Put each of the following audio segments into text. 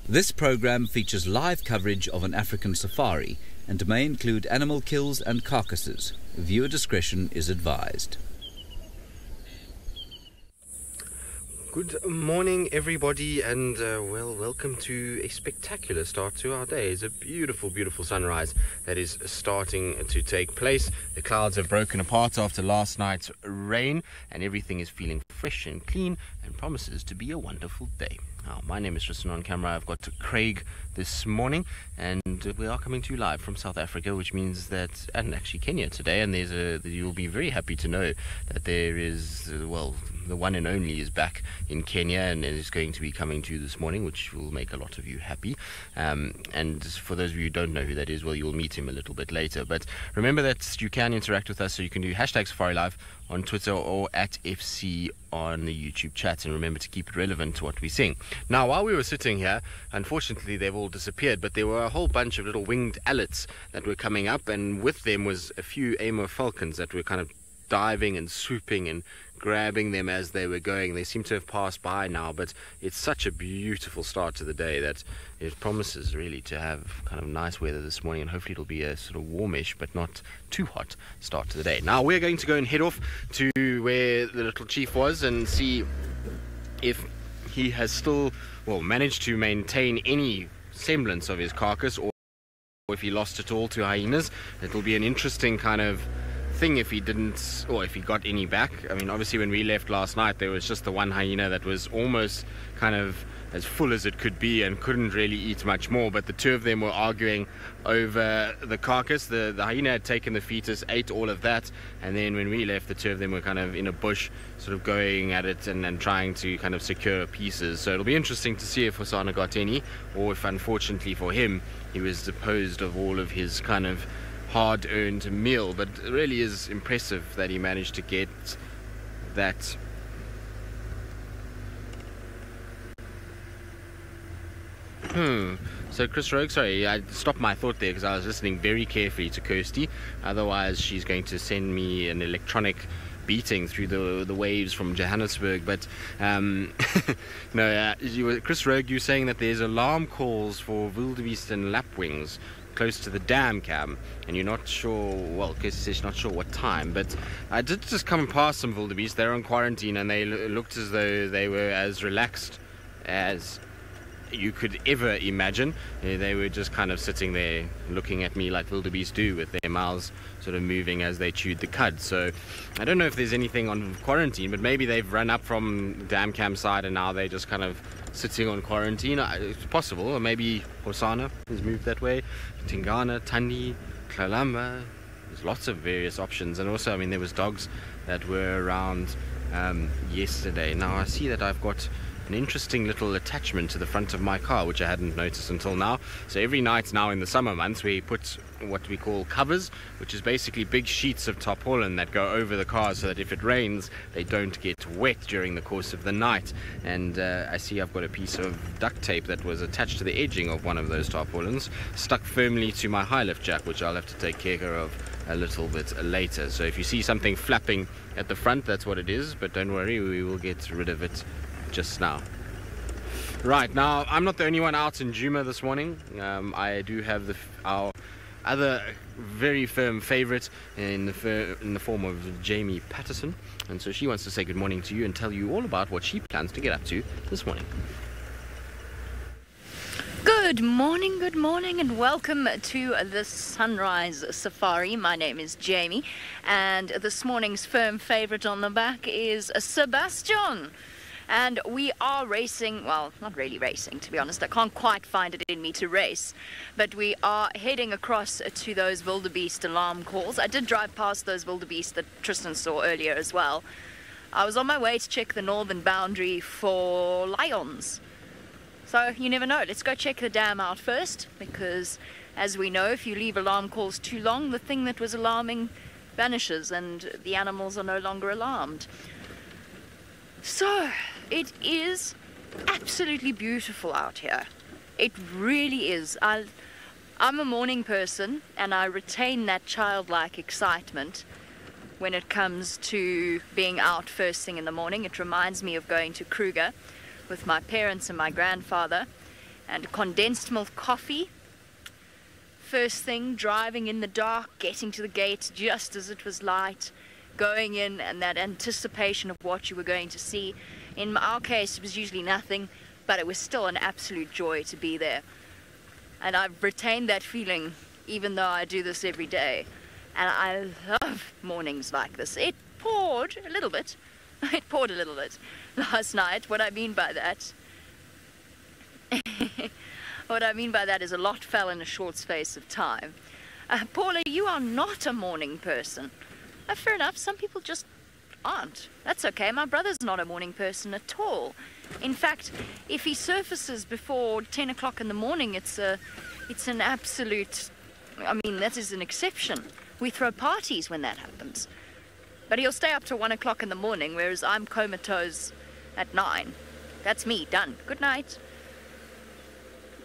This program features live coverage of an African safari and may include animal kills and carcasses. Viewer discretion is advised. Good morning, everybody, and welcome to a spectacular start to our day. It's a beautiful, beautiful sunrise that is starting to take place. The clouds have broken apart after last night's rain, and everything is feeling fresh and clean and promises to be a wonderful day. Now, my name is Tristan on camera. I've got Craig this morning, and we are coming to you live from South Africa, which means that, and actually Kenya today, and you'll be very happy to know that there is, the one and only is back in Kenya and is going to be coming to you this morning, which will make a lot of you happy. And for those of you who don't know who that is, well, you'll meet him a little bit later. But remember that you can interact with us, so you can do #SafariLive on Twitter or @FC on the YouTube chat, and remember to keep it relevant to what we're seeing. Now, while we were sitting here, unfortunately they've all disappeared, but there were a whole bunch of little winged allets that were coming up, and with them was a few Amo falcons that were kind of diving and swooping and grabbing them as they were going. They seem to have passed by now, but it's such a beautiful start to the day that it promises really to have kind of nice weather this morning, and hopefully it'll be a sort of warmish but not too hot start to the day. Now we're going to go and head off to where the little chief was and see if he has still managed to maintain any semblance of his carcass, or if he lost it all to hyenas. It'll be an interesting kind of thing if he didn't, or if he got any back. I mean, obviously when we left last night there was just the one hyena that was almost kind of as full as it could be and couldn't really eat much more, but the two of them were arguing over the carcass. The hyena had taken the fetus, ate all of that, and then when we left, the two of them were kind of in a bush sort of going at it and trying to kind of secure pieces. So it'll be interesting to see if Hosanna got any, or if unfortunately for him he was deposed of all of his kind of hard-earned meal. But it really is impressive that he managed to get that. So Chris Rogue, sorry, I stopped my thought there because I was listening very carefully to Kirsty. Otherwise she's going to send me an electronic beating through the waves from Johannesburg. But Chris Rogue, you're saying that there's alarm calls for wildebeest and lapwings close to the dam cam, and you're not sure, Kirsty says she's not sure what time, but I did just come past some wildebeest. They're on quarantine and they looked as though they were as relaxed as you could ever imagine. They were just kind of sitting there looking at me like wildebeest do, with their mouths sort of moving as they chewed the cud. So I don't know if there's anything on quarantine, but maybe they've run up from the dam cam side and now they're just kind of sitting on quarantine. It's possible. Or maybe Hosanna has moved that way, Tingana, Tandi, Klalamba. There's lots of various options. And also, I mean, there was dogs that were around yesterday. Now I see that I've got an interesting little attachment to the front of my car, which I hadn't noticed until now. So every night now in the summer months we put what we call covers, which is basically big sheets of tarpaulin that go over the car so that if it rains they don't get wet during the course of the night. And I see I've got a piece of duct tape that was attached to the edging of one of those tarpaulins, stuck firmly to my high lift jack, which I'll have to take care of a little bit later. So if you see something flapping at the front, that's what it is, but don't worry, we will get rid of it just now. Right, now I'm not the only one out in Djuma this morning. I do have our other very firm favorite in the form of Jamie Patterson, and so she wants to say good morning to you and tell you all about what she plans to get up to this morning. Good morning, and welcome to the Sunrise Safari. My name is Jamie, and this morning's firm favorite on the back is Sebastian. And we are racing, well, not really racing, to be honest. I can't quite find it in me to race. But we are heading across to those wildebeest alarm calls. I did drive past those wildebeest that Tristan saw earlier as well. I was on my way to check the northern boundary for lions. So you never know. Let's go check the dam out first, because as we know, if you leave alarm calls too long, the thing that was alarming vanishes and the animals are no longer alarmed. So it is absolutely beautiful out here. It really is. I'm a morning person, and I retain that childlike excitement when it comes to being out first thing in the morning. It reminds me of going to Kruger with my parents and my grandfather, and condensed milk coffee. First thing, driving in the dark, getting to the gate just as it was light, going in, and that anticipation of what you were going to see. In our case, it was usually nothing, but it was still an absolute joy to be there. And I've retained that feeling even though I do this every day. And I love mornings like this. It poured a little bit. It poured a little bit last night. What I mean by that... What I mean by that is a lot fell in a short space of time. Paula, you are not a morning person. Fair enough, some people just aren't. That's okay, my brother's not a morning person at all. In fact, if he surfaces before 10 o'clock in the morning, it's an absolute... I mean, that is an exception. We throw parties when that happens. But he'll stay up till 1 o'clock in the morning, whereas I'm comatose at 9. That's me, done. Good night.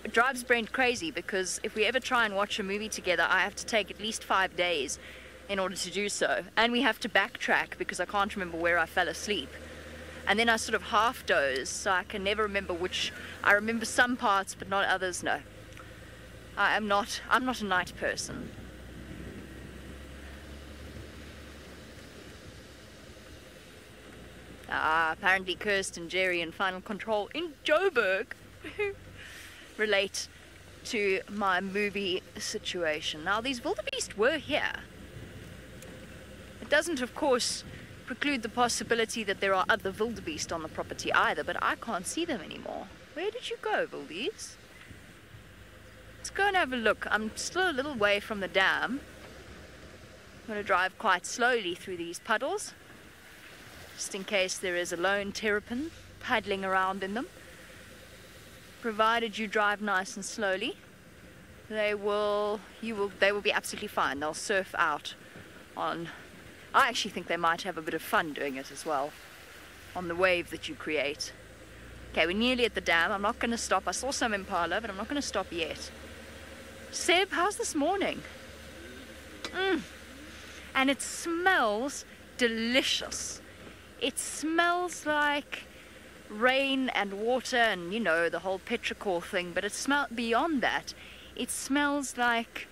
It drives Brent crazy because if we ever try and watch a movie together, I have to take at least 5 days in order to do so. And we have to backtrack because I can't remember where I fell asleep. And then I sort of half doze, so I can never remember which. I remember some parts, but not others, no. I'm not a night person. Apparently Kirsten, Jerry and Final Control in Joburg relate to my movie situation. Now, these wildebeest were here. It doesn't, of course, preclude the possibility that there are other wildebeest on the property either, but I can't see them anymore. Where did you go, wildies? Let's go and have a look. I'm still a little way from the dam. I'm going to drive quite slowly through these puddles, just in case there is a lone terrapin paddling around in them. Provided you drive nice and slowly, they will be absolutely fine. They'll surf out on... I actually think they might have a bit of fun doing it as well, on the wave that you create. Okay, we're nearly at the dam. I'm not going to stop. I saw some impala, but I'm not going to stop yet. Seb, how's this morning? And it smells delicious. It smells like rain and water and, you know, the whole petrichor thing, but it smells beyond that. It smells like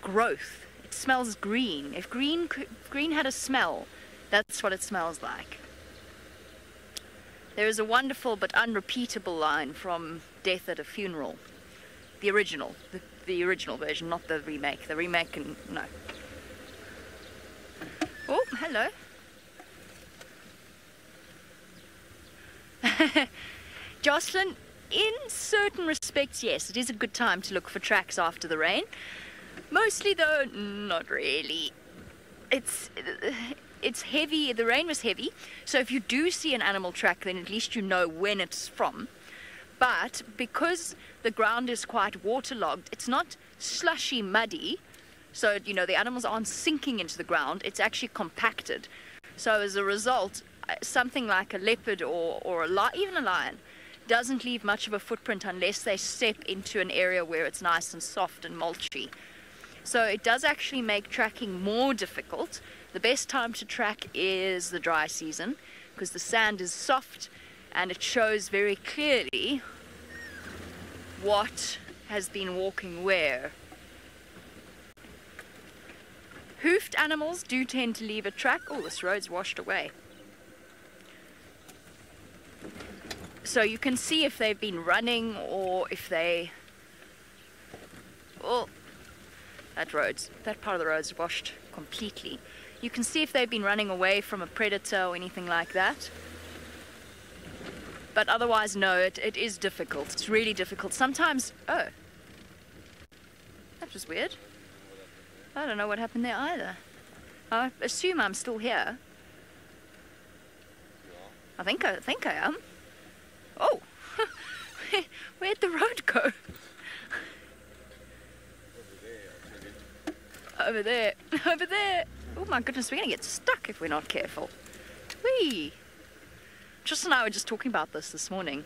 growth. It smells green. If green had a smell, that's what it smells like. There is a wonderful but unrepeatable line from Death at a Funeral. The original version, not the remake. The remake, no. Oh, hello. Jocelyn, in certain respects, yes, it is a good time to look for tracks after the rain. Mostly, though, not really. It's heavy. The rain was heavy, so if you do see an animal track, then at least you know when it's from. But because the ground is quite waterlogged, it's not slushy muddy, so, you know, the animals aren't sinking into the ground. It's actually compacted. So as a result, something like a leopard or even a lion doesn't leave much of a footprint unless they step into an area where it's nice and soft and mulchy. So it does actually make tracking more difficult. The best time to track is the dry season because the sand is soft and it shows very clearly what has been walking where. Hoofed animals do tend to leave a track. Oh, this road's washed away. So you can see if they've been running or if they... Oh, that part of the road's washed completely. You can see if they've been running away from a predator or anything like that. But otherwise, no, it is difficult. It's really difficult. Sometimes... Oh. That was weird. I don't know what happened there either. I assume I'm still here. I think I am. Oh! Where'd the road go? Over there. Over there. Oh my goodness, we're going to get stuck if we're not careful. Whee! Tristan and I were just talking about this morning.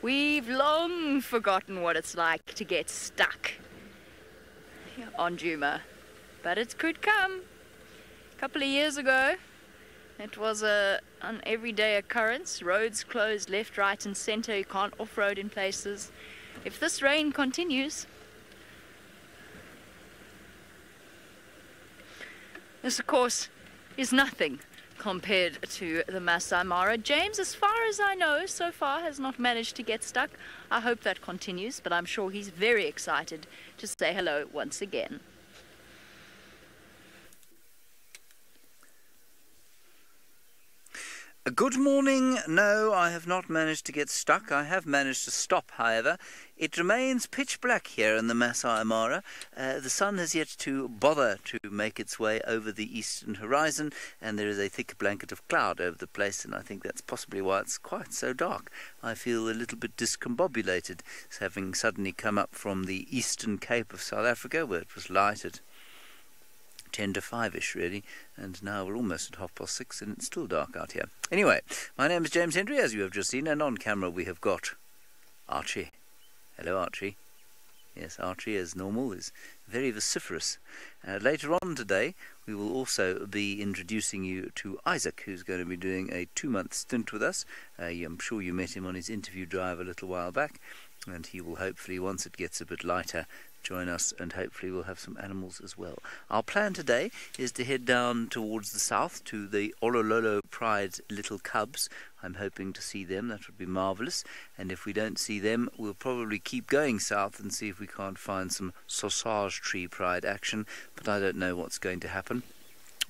We've long forgotten what it's like to get stuck on Djuma. But it could come. A couple of years ago, it was an everyday occurrence. Roads closed left, right and centre. You can't off-road in places. if this rain continues. This, of course, is nothing compared to the Masai Mara. James, as far as I know, so far has not managed to get stuck. I hope that continues, but I'm sure he's very excited to say hello once again. Good morning. No, I have not managed to get stuck. I have managed to stop, however. It remains pitch black here in the Masai Mara. The sun has yet to bother to make its way over the eastern horizon, and there is a thick blanket of cloud over the place, and I think that's possibly why it's quite so dark. I feel a little bit discombobulated, having suddenly come up from the eastern Cape of South Africa, where it was light at 10 to 5-ish really, and now we're almost at 6:30 and it's still dark out here. Anyway, my name is James Hendry, as you have just seen, and on camera we have got Archie. Hello, Archie. Yes, Archie, as normal, is very vociferous. Later on today we will also be introducing you to Isaac, who's going to be doing a 2-month stint with us. I'm sure you met him on his interview drive a little while back, and he will hopefully, once it gets a bit lighter, join us, and hopefully we'll have some animals as well. Our plan today is to head down towards the south to the Olololo Pride little cubs. I'm hoping to see them. That would be marvellous. And if we don't see them, we'll probably keep going south and see if we can't find some sausage tree pride action, but I don't know what's going to happen.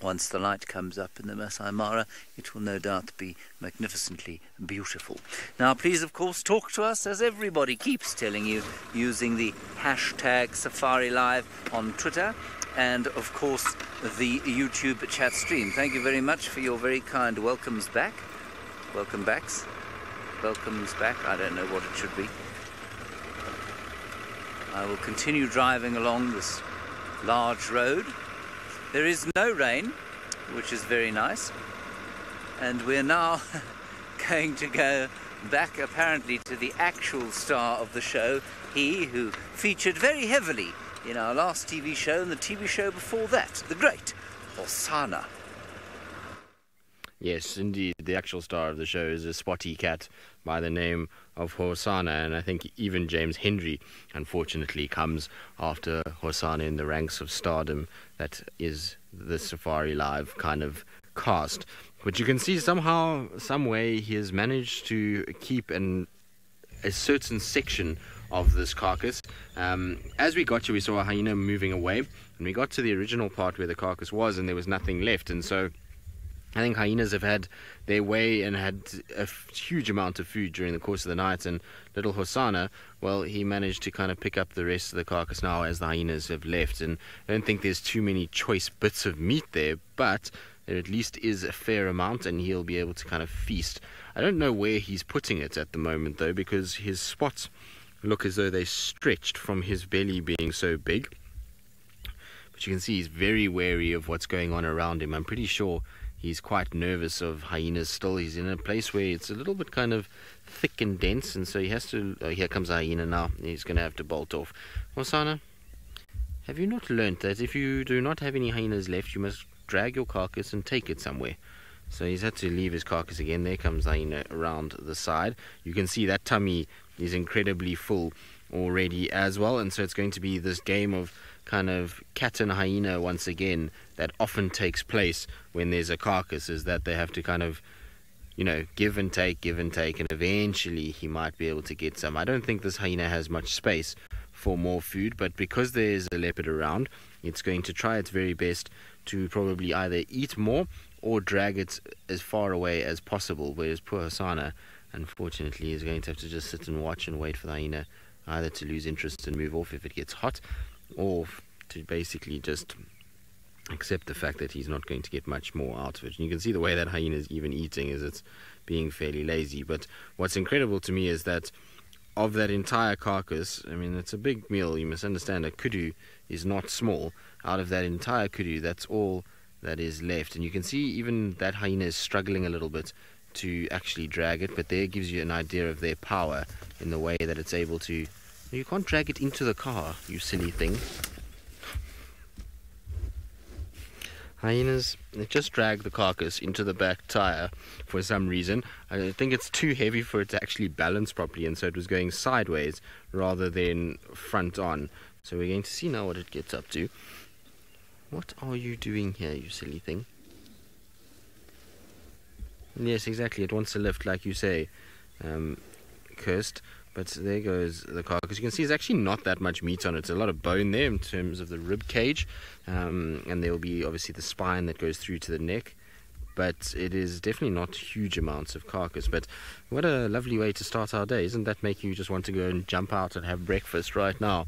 Once the light comes up in the Masai Mara, it will no doubt be magnificently beautiful. Now, please, of course, talk to us, as everybody keeps telling you, using the hashtag SafariLive on Twitter and, of course, the YouTube chat stream. Thank you very much for your very kind welcomes back. Welcome backs. Welcomes back. I don't know what it should be. I will continue driving along this large road. There is no rain, which is very nice, and we're now going to go back apparently to the actual star of the show, he who featured very heavily in our last TV show and the TV show before that, the great Hosanna. Yes, indeed. The actual star of the show is a spotty cat by the name of Hosanna, and I think even James Hendry, unfortunately, comes after Hosanna in the ranks of stardom that is the SafariLive kind of cast. But you can see somehow, some way, he has managed to keep a certain section of this carcass. As we got to, we saw a hyena moving away, and we got to the original part where the carcass was, and there was nothing left, and so I think hyenas have had their way and had a huge amount of food during the course of the night, and little Hosanna, well, he managed to kind of pick up the rest of the carcass now as the hyenas have left, and I don't think there's too many choice bits of meat there, but there at least is a fair amount, and he'll be able to kind of feast. I don't know where he's putting it at the moment, though, because his spots look as though they're stretched from his belly being so big. But you can see he's very wary of what's going on around him. I'm pretty sure he's quite nervous of hyenas still. He's in a place where it's a little bit kind of thick and dense, and so he has to... here comes a hyena now. He's going to have to bolt off. Hosanna, have you not learnt that if you do not have any hyenas left, you must drag your carcass and take it somewhere? So he's had to leave his carcass again. There comes the hyena around the side. You can see that tummy is incredibly full already as well, and so it's going to be this game of kind of cat and hyena once again that often takes place when there's a carcass, is that they have to kind of, you know, give and take, and eventually he might be able to get some. I don't think this hyena has much space for more food, but because there's a leopard around, it's going to try its very best to probably either eat more or drag it as far away as possible, whereas poor Hosanna, unfortunately, is going to have to just sit and watch and wait for the hyena either to lose interest and move off if it gets hot, or to basically just accept the fact that he's not going to get much more out of it. And you can see the way that hyena is even eating is it's being fairly lazy. But what's incredible to me is that of that entire carcass, I mean, it's a big meal. You must understand a kudu is not small. Out of that entire kudu, that's all that is left. And you can see even that hyena is struggling a little bit to actually drag it, but there gives you an idea of their power in the way that it's able to... You can't drag it into the car, you silly thing. Hyenas, they just drag the carcass into the back tire for some reason. I think it's too heavy for it to actually balance properly, and so it was going sideways rather than front on. So we're going to see now what it gets up to. What are you doing here, you silly thing? Yes, exactly. It wants to lift, like you say, cursed. But there goes the carcass. You can see there's actually not that much meat on it. There's a lot of bone there in terms of the rib cage. And there will be obviously the spine that goes through to the neck. But it is definitely not huge amounts of carcass. But what a lovely way to start our day. Doesn't that make you just want to go and jump out and have breakfast right now?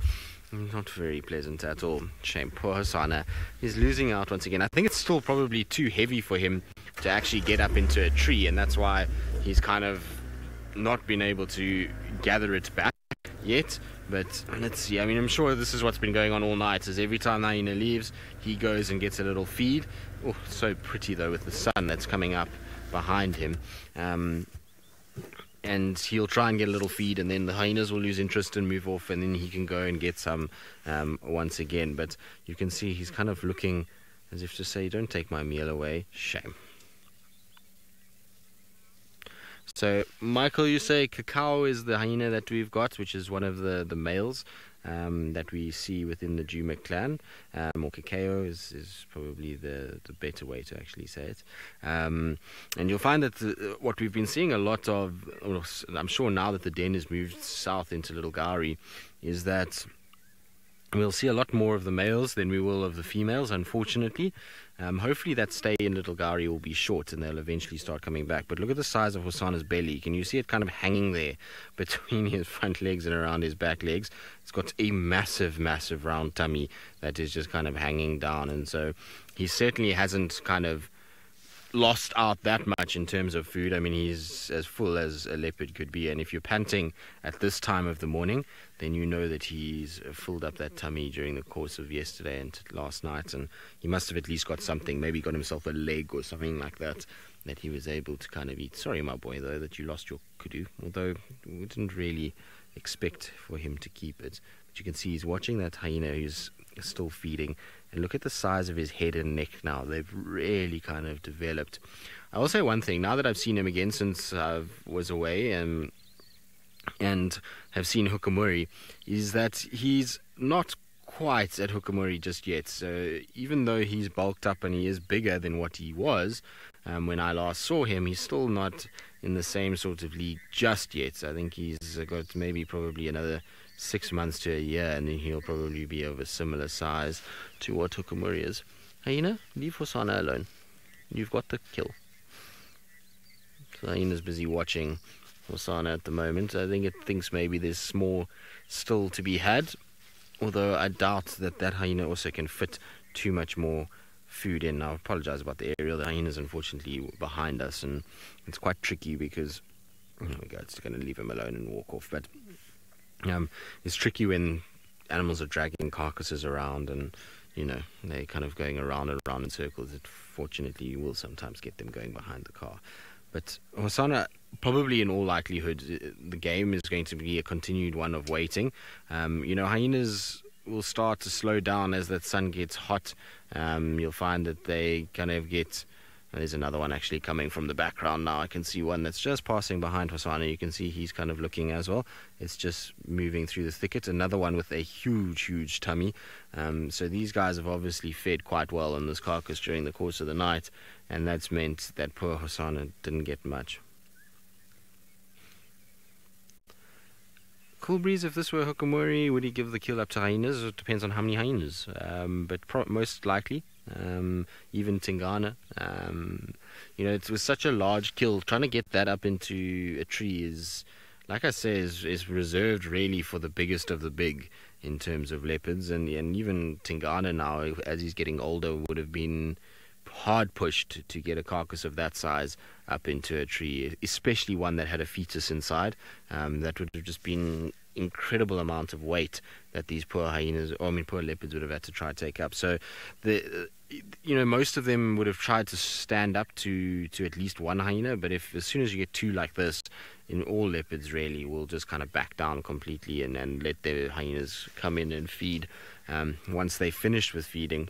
Not very pleasant at all. Shame. Poor Hosanna. He's losing out once again. I think it's still probably too heavy for him to actually get up into a tree. And that's why he's kind of not been able to gather it back yet. But let's see. I mean, I'm sure this is what's been going on all night, is every time the hyena leaves, he goes and gets a little feed. Oh, so pretty though, with the sun that's coming up behind him. And he'll try and get a little feed, and then the hyenas will lose interest and move off, and then he can go and get some once again. But you can see he's kind of looking as if to say, don't take my meal away. Shame. So, Michael, you say cacao is the hyena that we've got, which is one of the males that we see within the Juma clan. Or cacao is probably the better way to actually say it. And you'll find that what we've been seeing a lot of, I'm sure now that the den has moved south into Little Gari, is that we'll see a lot more of the males than we will of the females, unfortunately. Hopefully that stay in Little Gari will be short and they'll eventually start coming back. But look at the size of Hosanna's belly. Can you see it kind of hanging there between his front legs and around his back legs? It's got a massive, massive round tummy that is just kind of hanging down. And so he certainly hasn't kind of lost out that much in terms of food. I mean, he's as full as a leopard could be, and if you're panting at this time of the morning, then you know that he's filled up that tummy during the course of yesterday and last night, and he must have at least got something, maybe got himself a leg or something like that he was able to kind of eat. Sorry, my boy, though, that you lost your kudu, although we didn't really expect for him to keep it. But you can see he's watching that hyena who's still feeding. And look at the size of his head and neck now. They've really kind of developed. I will say one thing. Now that I've seen him again since I was away and have seen Hukamuri, is that he's not quite at Hukamuri just yet. So even though he's bulked up and he is bigger than what he was when I last saw him, he's still not in the same sort of league just yet. I think he's got maybe probably another 6 months to a year, and then he'll probably be of a similar size to what Hukamuri is. Hyena, leave Hosanna alone. You've got the kill. So Hyena's busy watching Hosanna at the moment. I think it thinks maybe there's more still to be had, although I doubt that hyena also can fit too much more food in. I apologize about the aerial. The hyena's unfortunately behind us, and it's quite tricky because it's going to leave him alone and walk off. But it's tricky when animals are dragging carcasses around and, they're kind of going around and around in circles. It fortunately you will sometimes get them going behind the car. But Hosanna, probably in all likelihood, the game is going to be a continued one of waiting. Hyenas will start to slow down as that sun gets hot. You'll find that they kind of get... There's another one actually coming from the background now. I can see one that's just passing behind Hosanna. You can see he's kind of looking as well. It's just moving through the thicket. Another one with a huge, huge tummy. So these guys have obviously fed quite well on this carcass during the course of the night, and that's meant that poor Hosanna didn't get much. Cool Breeze, if this were Hukamuri, would he give the kill up to hyenas? It depends on how many hyenas, but most likely. Even Tingana, it was such a large kill. Trying to get that up into a tree is, like I say, is reserved really for the biggest of the big in terms of leopards, and even Tingana now, as he's getting older, would have been hard pushed to get a carcass of that size up into a tree, especially one that had a fetus inside. That would have just been incredible amount of weight that these poor poor leopards would have had to try to take up. So most of them would have tried to stand up to at least one hyena, but as soon as you get two like this, in all leopards really will just kind of back down completely and let their hyenas come in and feed. Once they finished with feeding,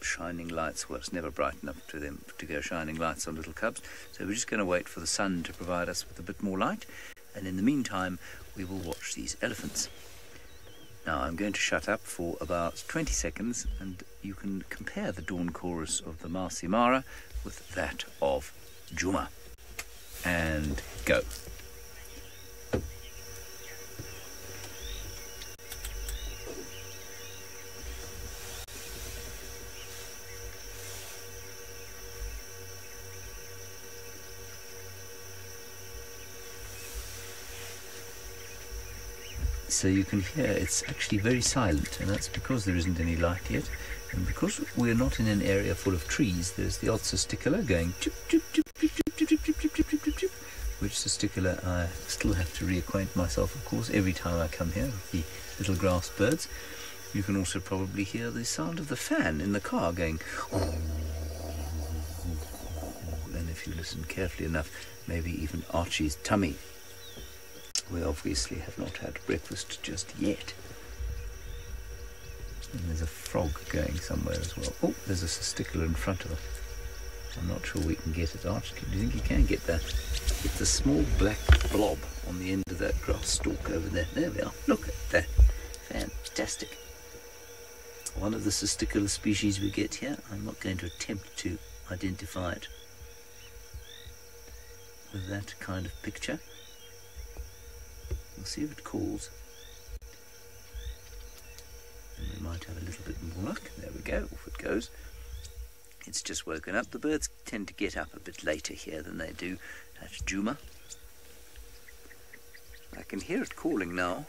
shining lights. Well, it's never bright enough to them to go shining lights on little cubs, so we're just going to wait for the sun to provide us with a bit more light, and in the meantime we will watch these elephants. Now I'm going to shut up for about 20 seconds, and you can compare the dawn chorus of the Masai Mara with that of Juma. And go. so you can hear it's actually very silent, and that's because there isn't any light yet. And because we're not in an area full of trees, there's the odd cisticola going chip, chip, chip, chip, chip, chip, chip, chip, chip, chip, chip, which cisticola I still have to reacquaint myself, of course, every time I come here with the little grass birds. You can also probably hear the sound of the fan in the car going, and if you listen carefully enough, maybe even Archie's tummy. We obviously have not had breakfast just yet. And there's a frog going somewhere as well. Oh, there's a cisticola in front of it. I'm not sure we can get it, Archie. Do you think you can get that? It's a small black blob on the end of that grass stalk over there. There we are. Look at that. Fantastic. One of the cisticola species we get here. I'm not going to attempt to identify it with that kind of picture. We'll see if it calls. And we might have a little bit more luck. There we go, off it goes. It's just woken up. The birds tend to get up a bit later here than they do at Djuma. I can hear it calling now.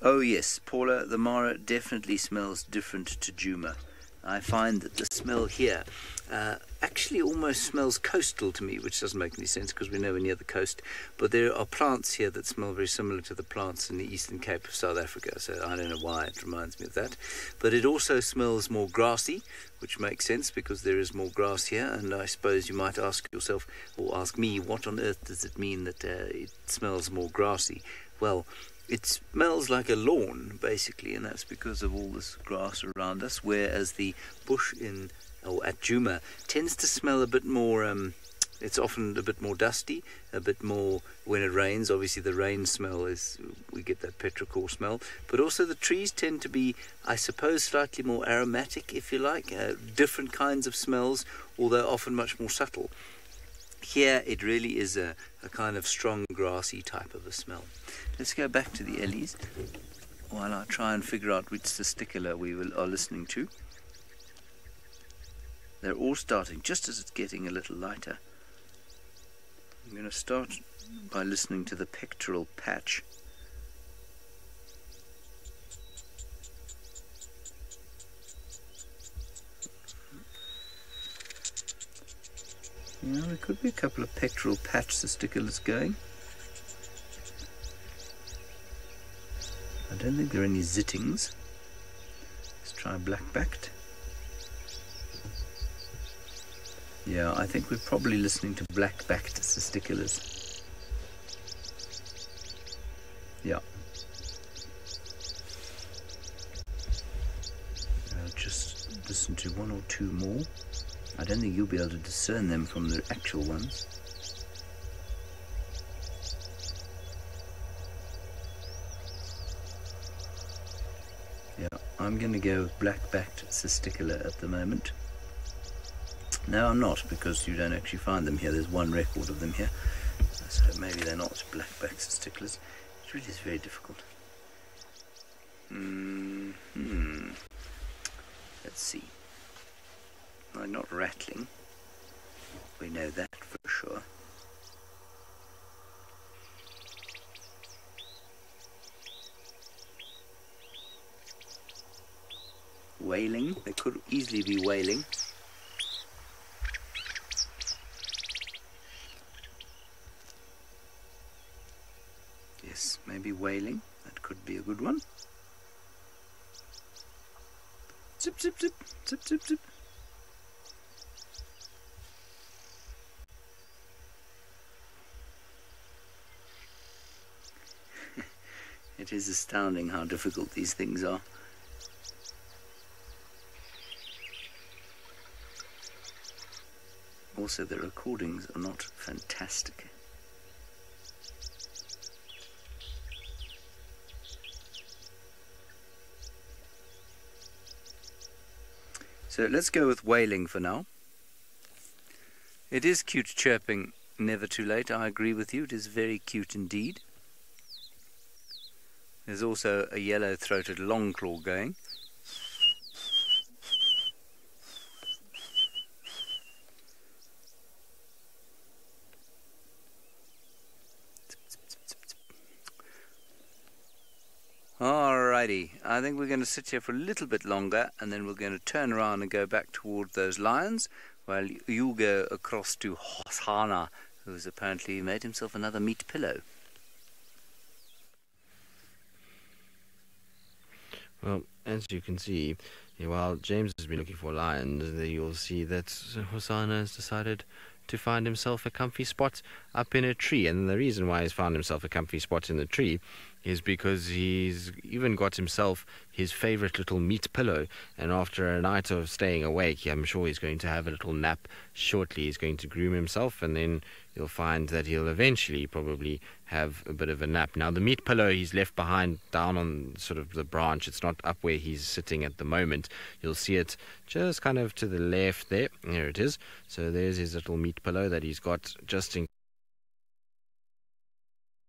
Oh yes, Paula, the Mara definitely smells different to Djuma. I find that the smell here actually almost smells coastal to me, which doesn't make any sense because we're nowhere near the coast. But there are plants here that smell very similar to the plants in the Eastern Cape of South Africa, so I don't know why it reminds me of that. But it also smells more grassy, which makes sense because there is more grass here, and I suppose you might ask yourself, or ask me, what on earth does it mean that it smells more grassy? Well, it smells like a lawn, basically, and that's because of all this grass around us, whereas the bush at Djuma tends to smell a bit more, it's often a bit more dusty, a bit more when it rains. Obviously the rain smell is, we get that petrichor smell, but also the trees tend to be, I suppose, slightly more aromatic, if you like, different kinds of smells, although often much more subtle. Here it really is a kind of strong grassy type of a smell. Let's go back to the ellies while I try and figure out which cisticola we are listening to. They're all starting just as it's getting a little lighter. I'm going to start by listening to the pectoral patch. You know, there could be a couple of pectoral patch cisticolas going. I don't think there are any zittings. Let's try black-backed. Yeah, I think we're probably listening to black-backed cisticolas. Yeah. I'll just listen to one or two more. I don't think you'll be able to discern them from the actual ones. Yeah, I'm going to go with black-backed cisticola at the moment. No, I'm not, because you don't actually find them here. There's one record of them here. So maybe they're not black-backed cisticolas. It really is very difficult. Let's see. They're not rattling. We know that for sure. Wailing. They could easily be wailing. Yes, maybe wailing. That could be a good one. Zip, zip, zip, zip, zip, zip. It is astounding how difficult these things are. Also, the recordings are not fantastic. So let's go with wailing for now. It is cute chirping, never too late. I agree with you, it is very cute indeed. There's also a yellow-throated longclaw going. Alrighty, I think we're going to sit here for a little bit longer, and then we're going to turn around and go back toward those lions, while you go across to Hosanna, who's apparently made himself another meat pillow. Well, as you can see, while James has been looking for lions, you'll see that Hosanna has decided to find himself a comfy spot up in a tree. And the reason why he's found himself a comfy spot in the tree is because he's even got himself his favorite little meat pillow. And after a night of staying awake, I'm sure he's going to have a little nap shortly. He's going to groom himself, and then you'll find that he'll eventually probably have a bit of a nap. Now, the meat pillow he's left behind down on sort of the branch. It's not up where he's sitting at the moment. You'll see it just kind of to the left there. There it is. So there's his little meat pillow that he's got just in,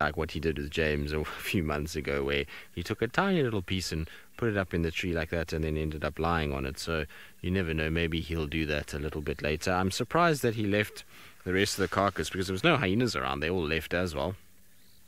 like what he did with James a few months ago, where he took a tiny little piece and put it up in the tree like that and then ended up lying on it. So you never know, maybe he'll do that a little bit later. I'm surprised that he left the rest of the carcass, because there was no hyenas around. They all left as well.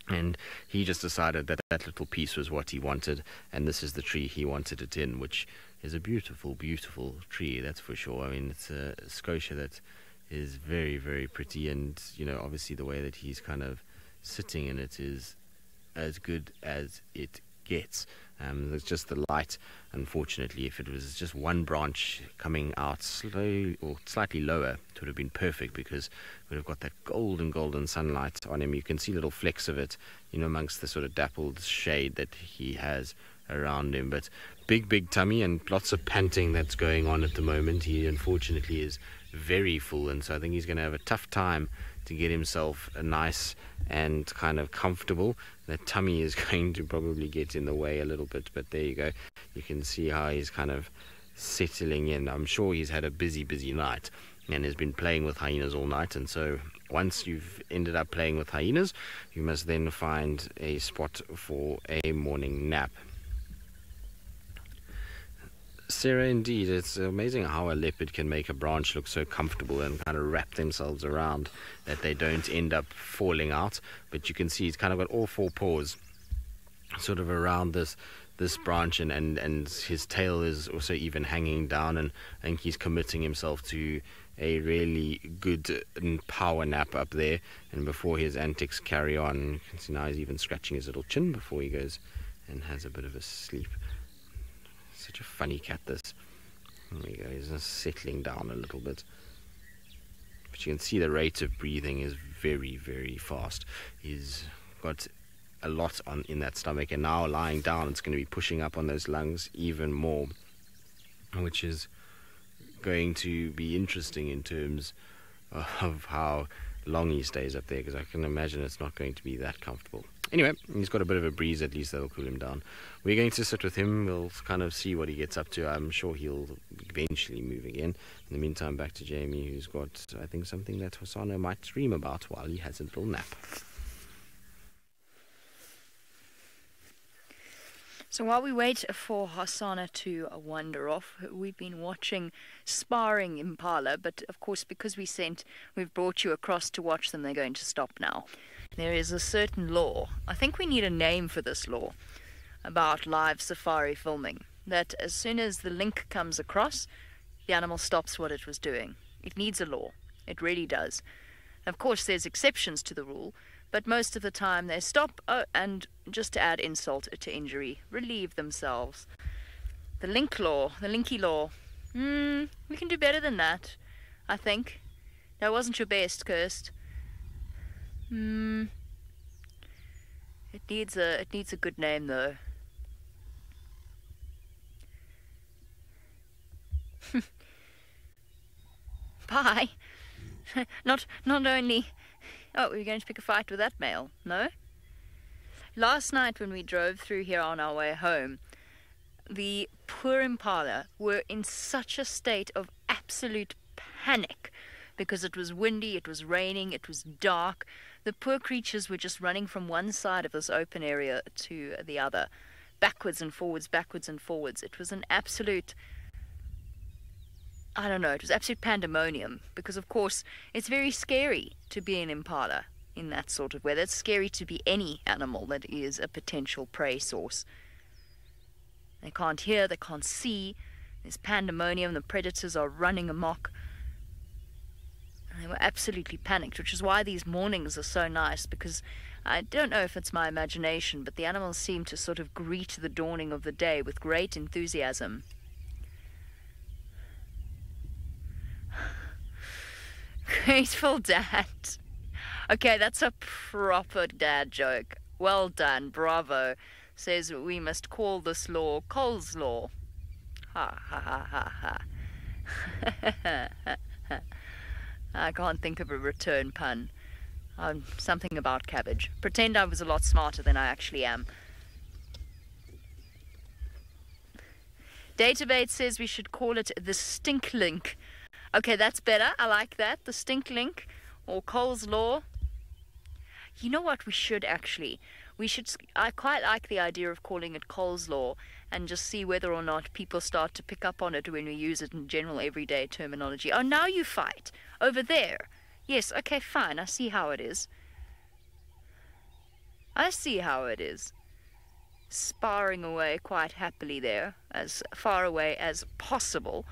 And he just decided that that little piece was what he wanted, and this is the tree he wanted it in, which is a beautiful, beautiful tree, that's for sure. I mean, it's a scotia that is very, very pretty, and, you know, obviously the way that he's kind of sitting in it is as good as it gets. It's just the light. Unfortunately, if it was just one branch coming out slowly or slightly lower, it would have been perfect, because it would have got that golden sunlight on him. You can see little flecks of it, you know, amongst the sort of dappled shade that he has around him. But big tummy and lots of panting that's going on at the moment. He unfortunately is very full, and so I think he's going to have a tough time to get himself a nice and kind of comfortable. The tummy is going to probably get in the way a little bit, but there you go. You can see how he's kind of settling in. I'm sure he's had a busy night and has been playing with hyenas all night, and so once you've ended up playing with hyenas, you must then find a spot for a morning nap. Sarah, indeed, it's amazing how a leopard can make a branch look so comfortable and kind of wrap themselves around that they don't end up falling out. But you can see he's kind of got all four paws sort of around this branch, and his tail is also even hanging down, and I think he's committing himself to a really good power nap up there. And before his antics carry on, you can see now he's even scratching his little chin before he goes and has a bit of a sleep. Such a funny cat, this. There we go, he's just settling down a little bit. But you can see the rate of breathing is very fast. He's got a lot on in that stomach, and now lying down, it's going to be pushing up on those lungs even more, which is going to be interesting in terms of how long he stays up there, because I can imagine it's not going to be that comfortable. Anyway, he's got a bit of a breeze, at least that'll cool him down. We're going to sit with him, we'll kind of see what he gets up to. I'm sure he'll eventually move again. In the meantime, back to Jamie, who's got, I think, something that Hosanna might dream about while he has a little nap. So while we wait for Hosanna to wander off, we've been watching sparring impala, but of course because we've brought you across to watch them, they're going to stop now. There is a certain law, I think we need a name for this law, about live safari filming, that as soon as the link comes across, the animal stops what it was doing. It needs a law, it really does. Of course there's exceptions to the rule, but most of the time they stop and, just to add insult to injury, relieve themselves. The link law, the linky law, we can do better than that, I think. That wasn't your best, Kirst. It needs a good name though. Bye. Not only. Oh, we're going to pick a fight with that male, no? Last night when we drove through here on our way home, the poor impala were in such a state of absolute panic because it was windy, it was raining, it was dark. The poor creatures were just running from one side of this open area to the other, backwards and forwards, backwards and forwards. It was an absolute, I don't know, it was absolute pandemonium, because of course it's very scary to be an impala in that sort of weather. It's scary to be any animal that is a potential prey source. They can't hear, they can't see. There's pandemonium, the predators are running amok. And they were absolutely panicked, which is why these mornings are so nice, because I don't know if it's my imagination, but the animals seem to sort of greet the dawning of the day with great enthusiasm. Grateful dad. Okay, that's a proper dad joke. Well done, bravo. Says we must call this law Cole's law. Ha ha ha ha ha. I can't think of a return pun. Something about cabbage. Pretend I was a lot smarter than I actually am. Database says we should call it the stink link. Okay, that's better. I like that. The stink link or Cole's law. You know what we should actually? I quite like the idea of calling it Cole's law and just see whether or not people start to pick up on it when we use it in general everyday terminology. Oh, now you fight. Over there. Yes, okay, fine. I see how it is. I see how it is. Sparring away quite happily there, as far away as possible,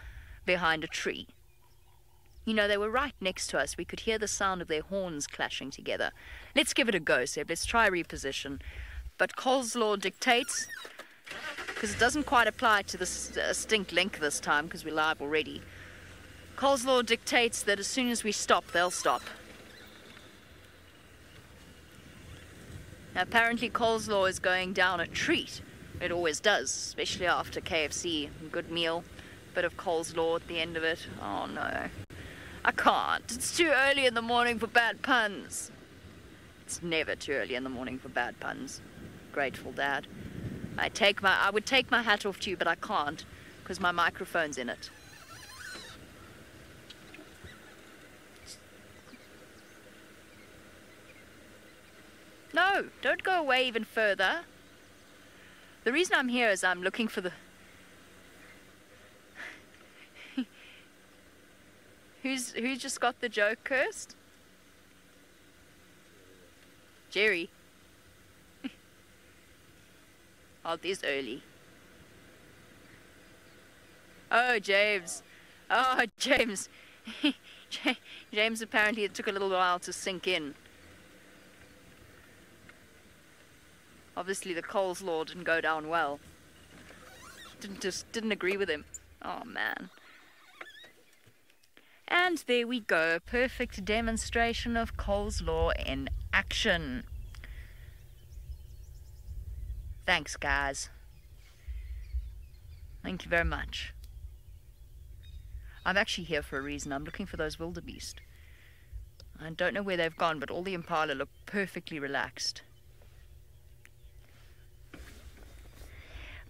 behind a tree. You know, they were right next to us. We could hear the sound of their horns clashing together. Let's give it a go, Seb. Let's try reposition. But Cole's law dictates, because it doesn't quite apply to the stink link this time, because we're live already. Cole's law dictates that as soon as we stop, they'll stop. Now, apparently Cole's law is going down a treat. It always does, especially after KFC. A good meal, bit of Cole's law at the end of it. Oh no. I can't. It's too early in the morning for bad puns. It's never too early in the morning for bad puns. Grateful dad. I would take my hat off to you, but I can't, because my microphone's in it. No, don't go away even further. The reason I'm here is I'm looking for the... Who's just got the joke cursed? Jerry. Oh, it is early. Oh, James. Oh, James. James, apparently it took a little while to sink in. Obviously the Cole's law didn't go down well. Didn't agree with him. Oh, man. And there we go, perfect demonstration of Cole's law in action. Thanks, guys. Thank you very much. I'm actually here for a reason. I'm looking for those wildebeest. I don't know where they've gone, but all the impala look perfectly relaxed.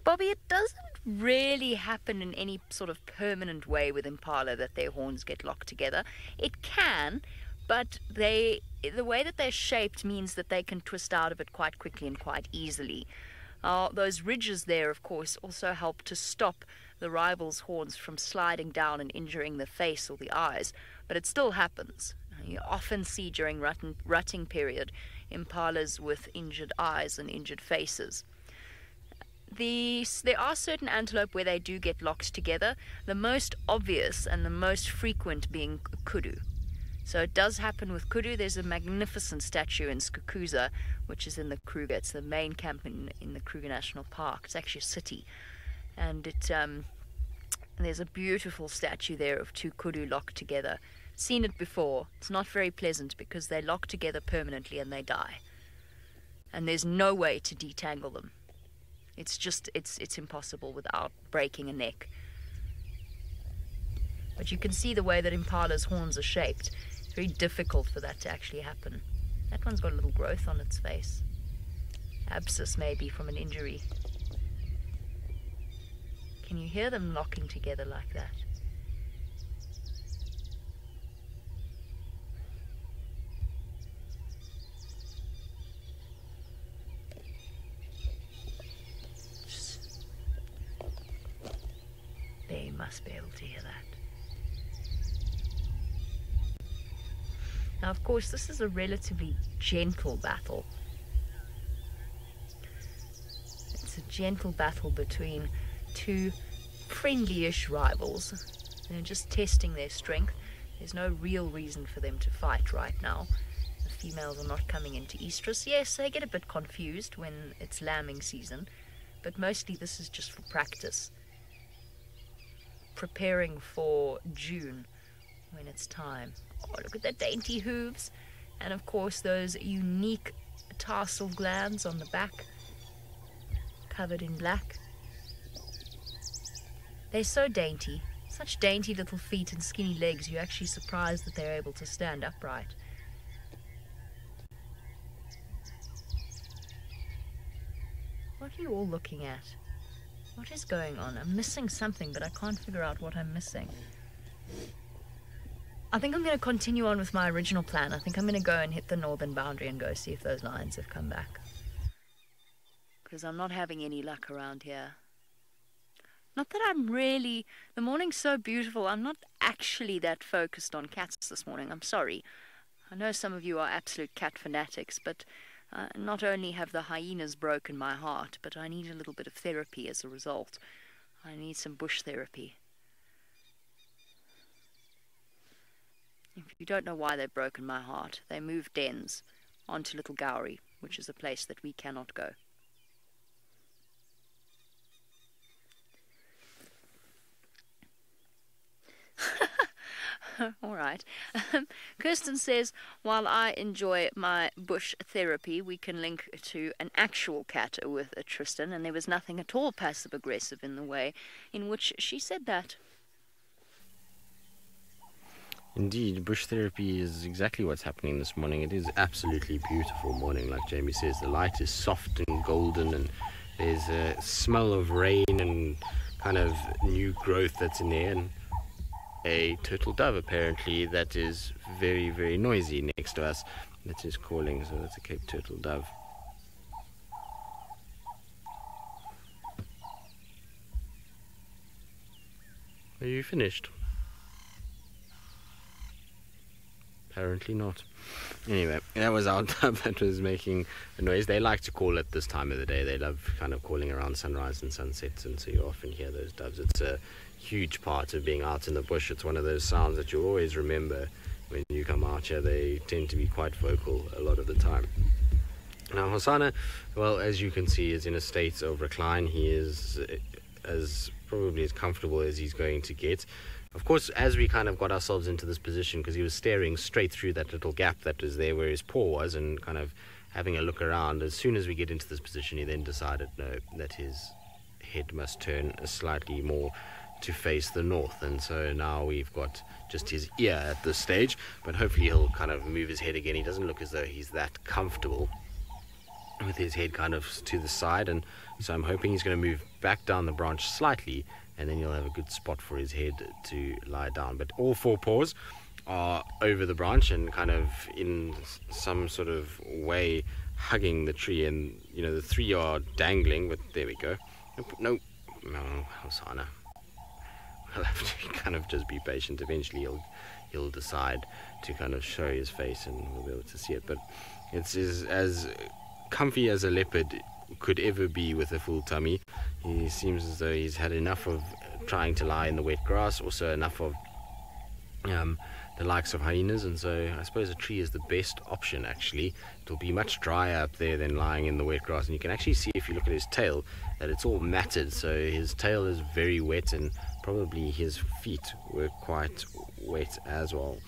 Bobby, it doesn't really happen in any sort of permanent way with impala that their horns get locked together. It can, but the way that they're shaped means that they can twist out of it quite quickly and quite easily. Those ridges there, of course, also help to stop the rival's horns from sliding down and injuring the face or the eyes, but it still happens. You often see during rutting period impalas with injured eyes and injured faces. There are certain antelope where they do get locked together, the most obvious and the most frequent being kudu. So it does happen with kudu. There's a magnificent statue in Skukuza, which is in the Kruger. It's the main camp in the Kruger National Park. It's actually a city. And there's a beautiful statue there of two kudu locked together. Seen it before. It's not very pleasant because they lock together permanently and they die. And there's no way to detangle them. It's impossible without breaking a neck. But you can see the way that impala's horns are shaped. It's very difficult for that to actually happen. That one's got a little growth on its face. Abscess maybe from an injury. Can you hear them locking together like that? They must be able to hear that. Now, of course, this is a relatively gentle battle. It's a gentle battle between two friendly-ish rivals. They're just testing their strength. There's no real reason for them to fight right now. The females are not coming into estrus. Yes, they get a bit confused when it's lambing season, but mostly this is just for practice. Preparing for June when it's time. Oh, look at the dainty hooves. And of course those unique tarsal glands on the back, covered in black. They're so dainty. Such dainty little feet and skinny legs, you're actually surprised that they're able to stand upright. What are you all looking at? What is going on? I'm missing something, but I can't figure out what I'm missing. I think I'm going to continue on with my original plan. I think I'm going to go and hit the northern boundary and go see if those lions have come back. Because I'm not having any luck around here. Not that I'm really... The morning's so beautiful, I'm not actually that focused on cats this morning. I'm sorry. I know some of you are absolute cat fanatics, but not only have the hyenas broken my heart, but I need a little bit of therapy as a result. I need some bush therapy. If you don't know why they've broken my heart, they moved dens onto Little Gowrie, which is a place that we cannot go. All right. Kirsten says, while I enjoy my bush therapy, we can link to an actual cat with Tristan, and there was nothing at all passive-aggressive in the way in which she said that. Indeed, bush therapy is exactly what's happening this morning. It is absolutely beautiful morning, like Jamie says. The light is soft and golden, and there's a smell of rain and kind of new growth that's in there, and a turtle dove apparently that is very, very noisy next to us that is calling. So that's a Cape turtle dove. Are you finished? Apparently not. Anyway, that was our dove that was making a noise. They like to call at this time of the day. They love kind of calling around sunrise and sunsets, and so you often hear those doves. It's a huge part of being out in the bush. It's one of those sounds that you'll always remember when you come out here. They tend to be quite vocal a lot of the time. Now Hosana, well, as you can see, is in a state of recline. He is probably as comfortable as he's going to get. Of course, as we kind of got ourselves into this position, because he was staring straight through that little gap that was there where his paw was, and kind of having a look around, as soon as we get into this position, he then decided no, that his head must turn slightly more to face the north. And so now we've got just his ear at this stage, but hopefully he'll kind of move his head again. He doesn't look as though he's that comfortable with his head kind of to the side, and so I'm hoping he's going to move back down the branch slightly, and then you'll have a good spot for his head to lie down. But all four paws are over the branch and kind of in some sort of way hugging the tree, and you know the three are dangling, but there we go. No, Hosana. I'll have to kind of just be patient. Eventually he'll decide to kind of show his face and we'll be able to see it. But it's as comfy as a leopard could ever be with a full tummy. He seems as though he's had enough of trying to lie in the wet grass, also enough of the likes of hyenas, and so I suppose a tree is the best option. Actually, it'll be much drier up there than lying in the wet grass, and you can actually see if you look at his tail that it's all matted, so his tail is very wet, and probably his feet were quite wet as well.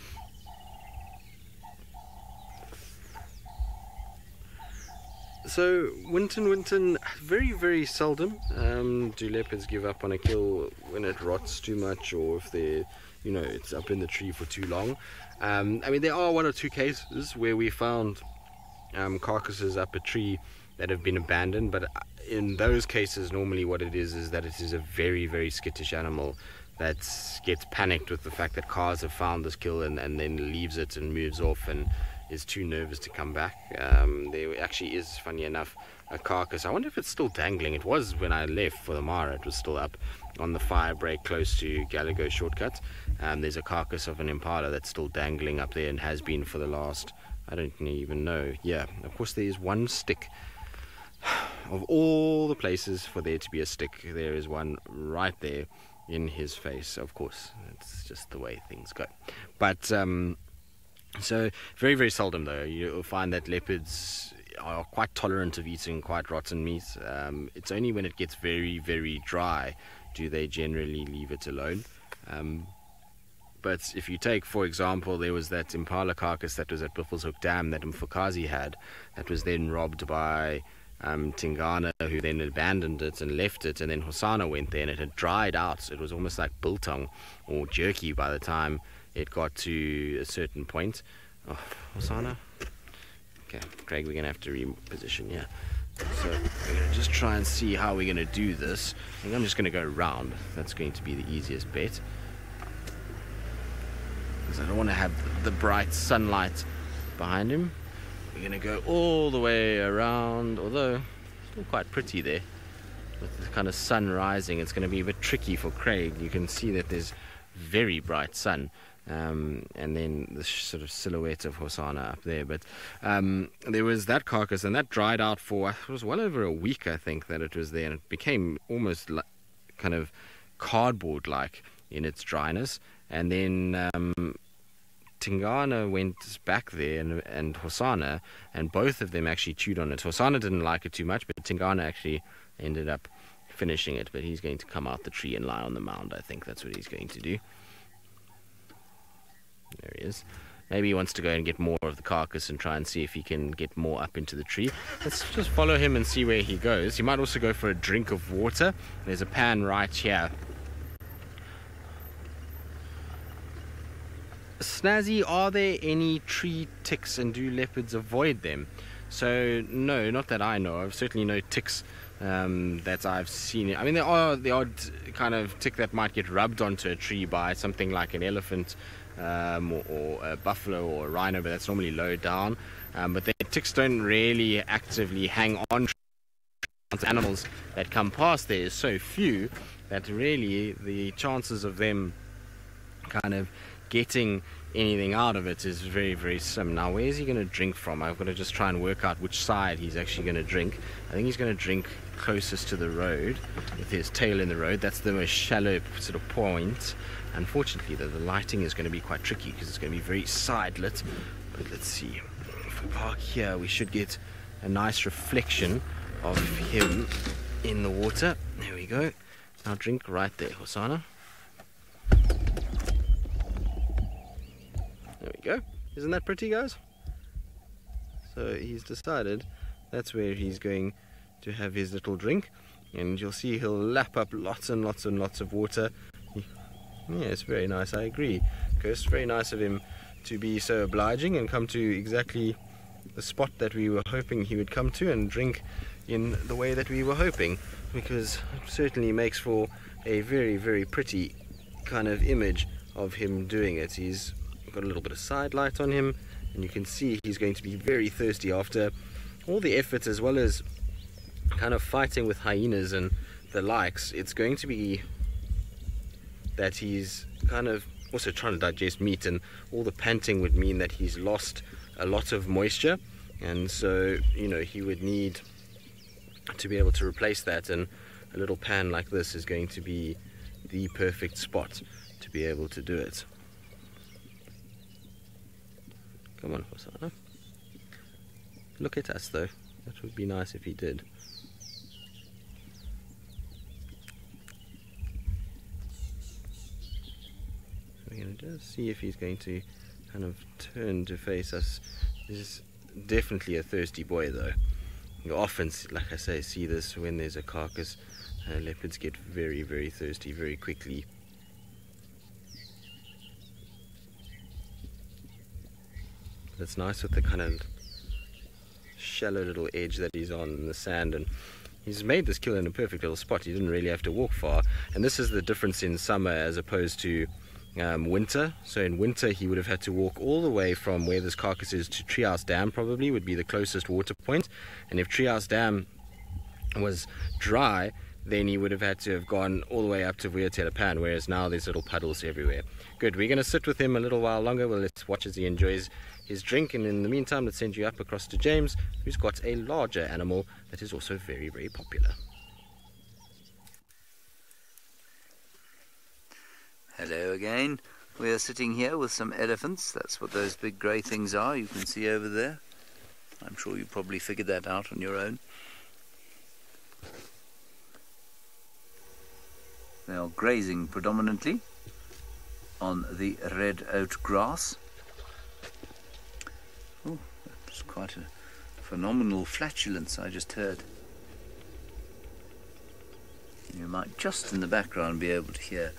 So Winton, very, very seldom do leopards give up on a kill when it rots too much, or if they're, you know, it's up in the tree for too long. I mean, there are one or two cases where we found carcasses up a tree that have been abandoned, but in those cases normally what it is that it is a very, very skittish animal that gets panicked with the fact that cars have found this kill and then leaves it and moves off and is too nervous to come back. There actually is, funny enough, a carcass. I wonder if it's still dangling. It was when I left for the Mara. It was still up on the fire break close to Gallagher Shortcut. There's a carcass of an impala that's still dangling up there and has been for the last, I don't even know. Yeah, of course there is one stick of all the places for there to be a stick, there is one right there in his face. Of course, it's just the way things go. But so very, very seldom though you'll find that leopards are quite tolerant of eating quite rotten meat. It's only when it gets very, very dry do they generally leave it alone. But if you take, for example, there was that impala carcass that was at Buffelshoek Dam that Mfukazi had, that was then robbed by Tingana, who then abandoned it and left it, and then Hosana went there and it had dried out. It was almost like biltong or jerky by the time it got to a certain point. Oh, Hosana? Okay, Craig, we're going to have to reposition, yeah. So we're going to just try and see how we're going to do this. I think I'm just going to go round. That's going to be the easiest bet. Because I don't want to have the bright sunlight behind him. We're going to go all the way around, although still quite pretty there. With the kind of sun rising, it's going to be a bit tricky for Craig. You can see that there's very bright sun. And then the sort of silhouette of Hosana up there. But there was that carcass, and that dried out for, it was well over a week, I think, that it was there. And it became almost kind of cardboard-like in its dryness. And then Tingana went back there and Hosana, and both of them actually chewed on it. Hosana didn't like it too much, but Tingana actually ended up finishing it. But he's going to come out the tree and lie on the mound. I think that's what he's going to do. There he is. Maybe he wants to go and get more of the carcass and try and see if he can get more up into the tree. Let's just follow him and see where he goes. He might also go for a drink of water. There's a pan right here. Snazzy, are there any tree ticks, and do leopards avoid them? So, no, not that I know of. Certainly no ticks that I've seen. I mean, there are the odd kind of tick that might get rubbed onto a tree by something like an elephant or a buffalo or a rhino, but that's normally low down. But the ticks don't really actively hang on to animals that come past. There is so few that really the chances of them kind of getting anything out of it is very, very slim. Now, where's he going to drink from? I've got to just try and work out which side he's actually going to drink. I think he's going to drink closest to the road, with his tail in the road. That's the most shallow sort of point. Unfortunately, though, the lighting is going to be quite tricky because it's going to be very side lit. But let's see. If we park here, we should get a nice reflection of him in the water. There we go. Now drink right there, Hosana. There we go. Isn't that pretty, guys? So he's decided that's where he's going to have his little drink, and you'll see he'll lap up lots and lots and lots of water. Yeah, it's very nice, I agree. It's very nice of him to be so obliging and come to exactly the spot that we were hoping he would come to and drink in the way that we were hoping, because it certainly makes for a very, very pretty kind of image of him doing it. He's got a little bit of side light on him, and you can see he's going to be very thirsty after all the effort, as well as kind of fighting with hyenas and the likes. It's going to be that he's kind of also trying to digest meat, and all the panting would mean that he's lost a lot of moisture, and so, you know, he would need to be able to replace that, and a little pan like this is going to be the perfect spot to be able to do it. Come on, Hosana. Look at us, though. That would be nice if he did. We're going to just see if he's going to kind of turn to face us. He's definitely a thirsty boy, though. You often, like I say, see this when there's a carcass. Leopards get very, very thirsty very quickly. It's nice with the kind of shallow little edge that he's on in the sand, and he's made this kill in a perfect little spot. He didn't really have to walk far, and this is the difference in summer as opposed to winter. So in winter he would have had to walk all the way from where this carcass is to Treehouse Dam, probably would be the closest water point, and if Treehouse Dam was dry, then he would have had to have gone all the way up to Vuurtelepan, whereas now there's little puddles everywhere. Good, we're going to sit with him a little while longer. Well, let's watch as he enjoys his drink, and in the meantime, let's send you up across to James, who's got a larger animal that is also very, very popular. Hello again. We are sitting here with some elephants. That's what those big grey things are you can see over there. I'm sure you probably figured that out on your own. They are grazing predominantly on the red oat grass. Oh, that's quite a phenomenal flatulence I just heard. You might just in the background be able to hear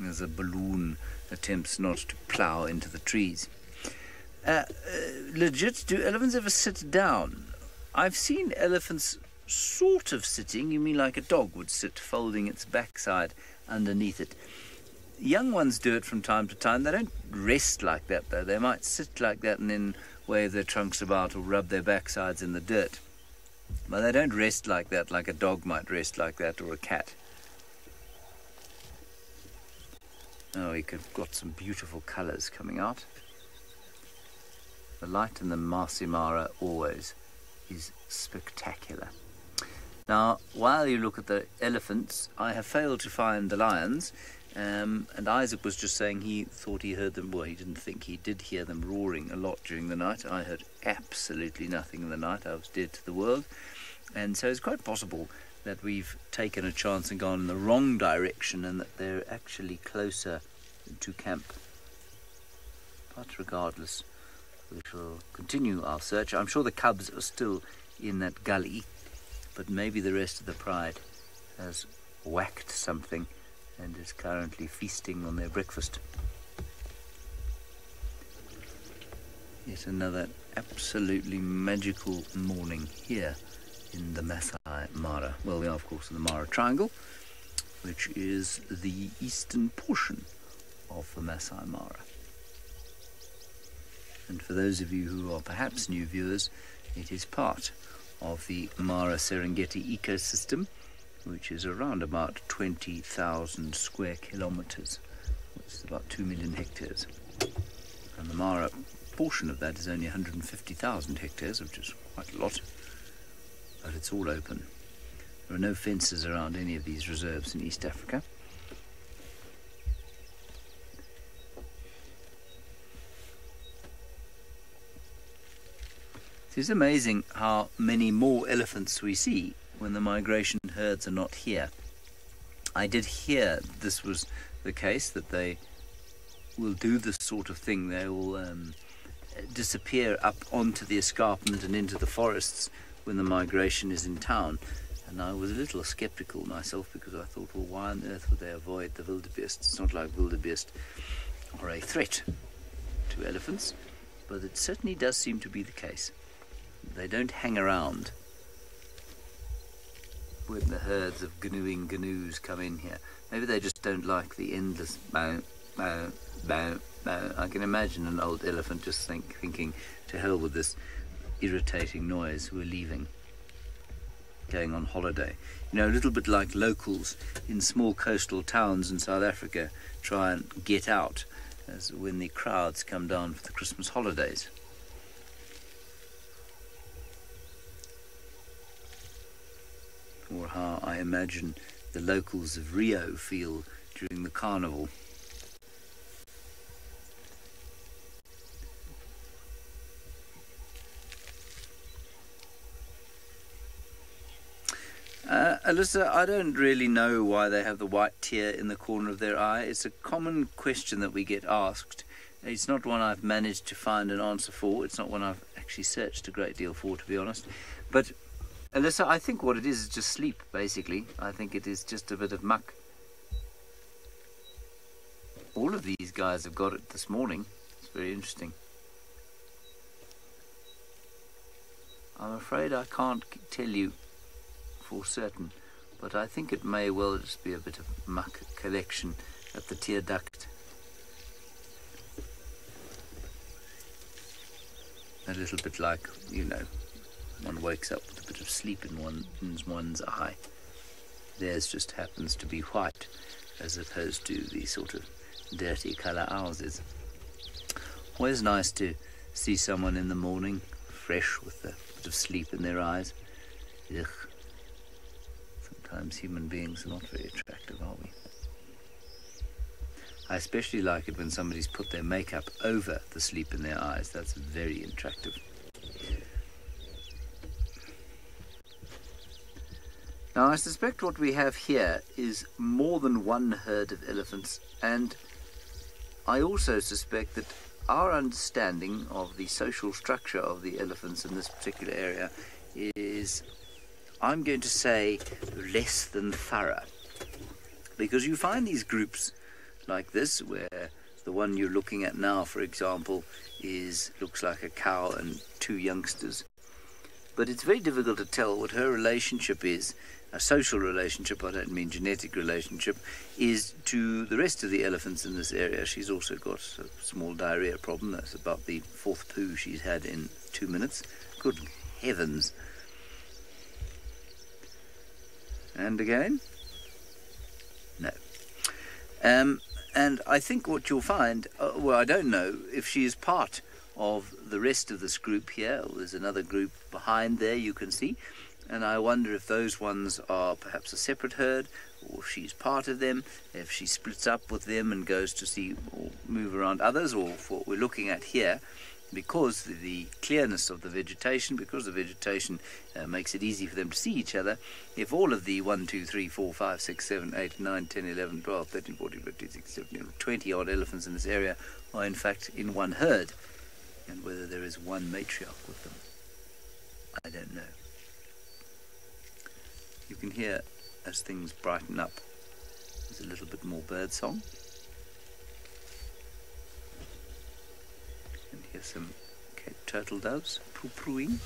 as a balloon attempts not to plough into the trees. Legit, do elephants ever sit down? I've seen elephants sort of sitting. You mean like a dog would sit, folding its backside underneath it. Young ones do it from time to time. They don't rest like that, though. They might sit like that and then wave their trunks about or rub their backsides in the dirt. But they don't rest like that, like a dog might rest like that, or a cat. Oh, we could have got some beautiful colours coming out. The light in the Masai Mara always is spectacular. Now, while you look at the elephants, I have failed to find the lions. And Isaac was just saying he thought he heard them. Well, he didn't think. He did hear them roaring a lot during the night. I heard absolutely nothing in the night. I was dead to the world. And so it's quite possible that we've taken a chance and gone in the wrong direction and that they're actually closer to camp. But regardless, we shall continue our search. I'm sure the cubs are still in that gully, but maybe the rest of the pride has whacked something and is currently feasting on their breakfast. Yet another absolutely magical morning here in the Masai Mara. Well, we are, of course, in the Mara Triangle, which is the eastern portion of the Masai Mara. And for those of you who are perhaps new viewers, it is part of the Mara Serengeti ecosystem, which is around about 20,000 square kilometers, which is about 2 million hectares. And the Mara portion of that is only 150,000 hectares, which is quite a lot, but it's all open. There are no fences around any of these reserves in East Africa. It is amazing how many more elephants we see when the migration herds are not here. I did hear this was the case, that they will do this sort of thing. They will disappear up onto the escarpment and into the forests when the migration is in town. And I was a little skeptical myself, because I thought, well, why on earth would they avoid the wildebeest? It's not like wildebeest are a threat to elephants, but it certainly does seem to be the case. They don't hang around when the herds of canoeing gnu's come in here. Maybe they just don't like the endless bow, bow, bow, bow. I can imagine an old elephant just thinking, to hell with this irritating noise, we're leaving, going on holiday. You know, a little bit like locals in small coastal towns in South Africa try and get out as when the crowds come down for the Christmas holidays. Or how I imagine the locals of Rio feel during the carnival. Alyssa, I don't really know why they have the white tear in the corner of their eye. It's a common question that we get asked. It's not one I've managed to find an answer for. It's not one I've actually searched a great deal for, to be honest. But Alyssa, I think what it is just sleep, basically. I think it is just a bit of muck. All of these guys have got it this morning. It's very interesting. I'm afraid I can't tell you for certain, but I think it may well just be a bit of muck collection at the tear duct. A little bit like, you know, one wakes up with a bit of sleep in one's eye. Theirs just happens to be white, as opposed to the sort of dirty colour ours is. Always nice to see someone in the morning, fresh with a bit of sleep in their eyes. Ugh. Sometimes human beings are not very attractive, are we? I especially like it when somebody's put their makeup over the sleep in their eyes. That's very attractive. Now, I suspect what we have here is more than one herd of elephants, and I also suspect that our understanding of the social structure of the elephants in this particular area is, I'm going to say, less than thorough. Because you find these groups like this, where the one you're looking at now, for example, looks like a cow and two youngsters. But it's very difficult to tell what her relationship is. A social relationship, I don't mean genetic relationship, is to the rest of the elephants in this area. She's also got a small diarrhea problem. That's about the fourth poo she's had in 2 minutes. Good heavens. And again? No. And I think what you'll find, well, I don't know if she is part of the rest of this group here. There's another group behind there you can see. And I wonder if those ones are perhaps a separate herd, or if she's part of them, if she splits up with them and goes to see or move around others, or if what we're looking at here, because the clearness of the vegetation, because the vegetation makes it easy for them to see each other, if all of the 1, 2, 3, 4, 5, 6, 7, 8, 9, 10, 11, 12, 13, 14, 15, 16, 17, 20 odd elephants in this area are in fact in one herd, and whether there is one matriarch with them, I don't know. You can hear, as things brighten up, there's a little bit more bird song. And hear some Cape turtle doves poo-pooing,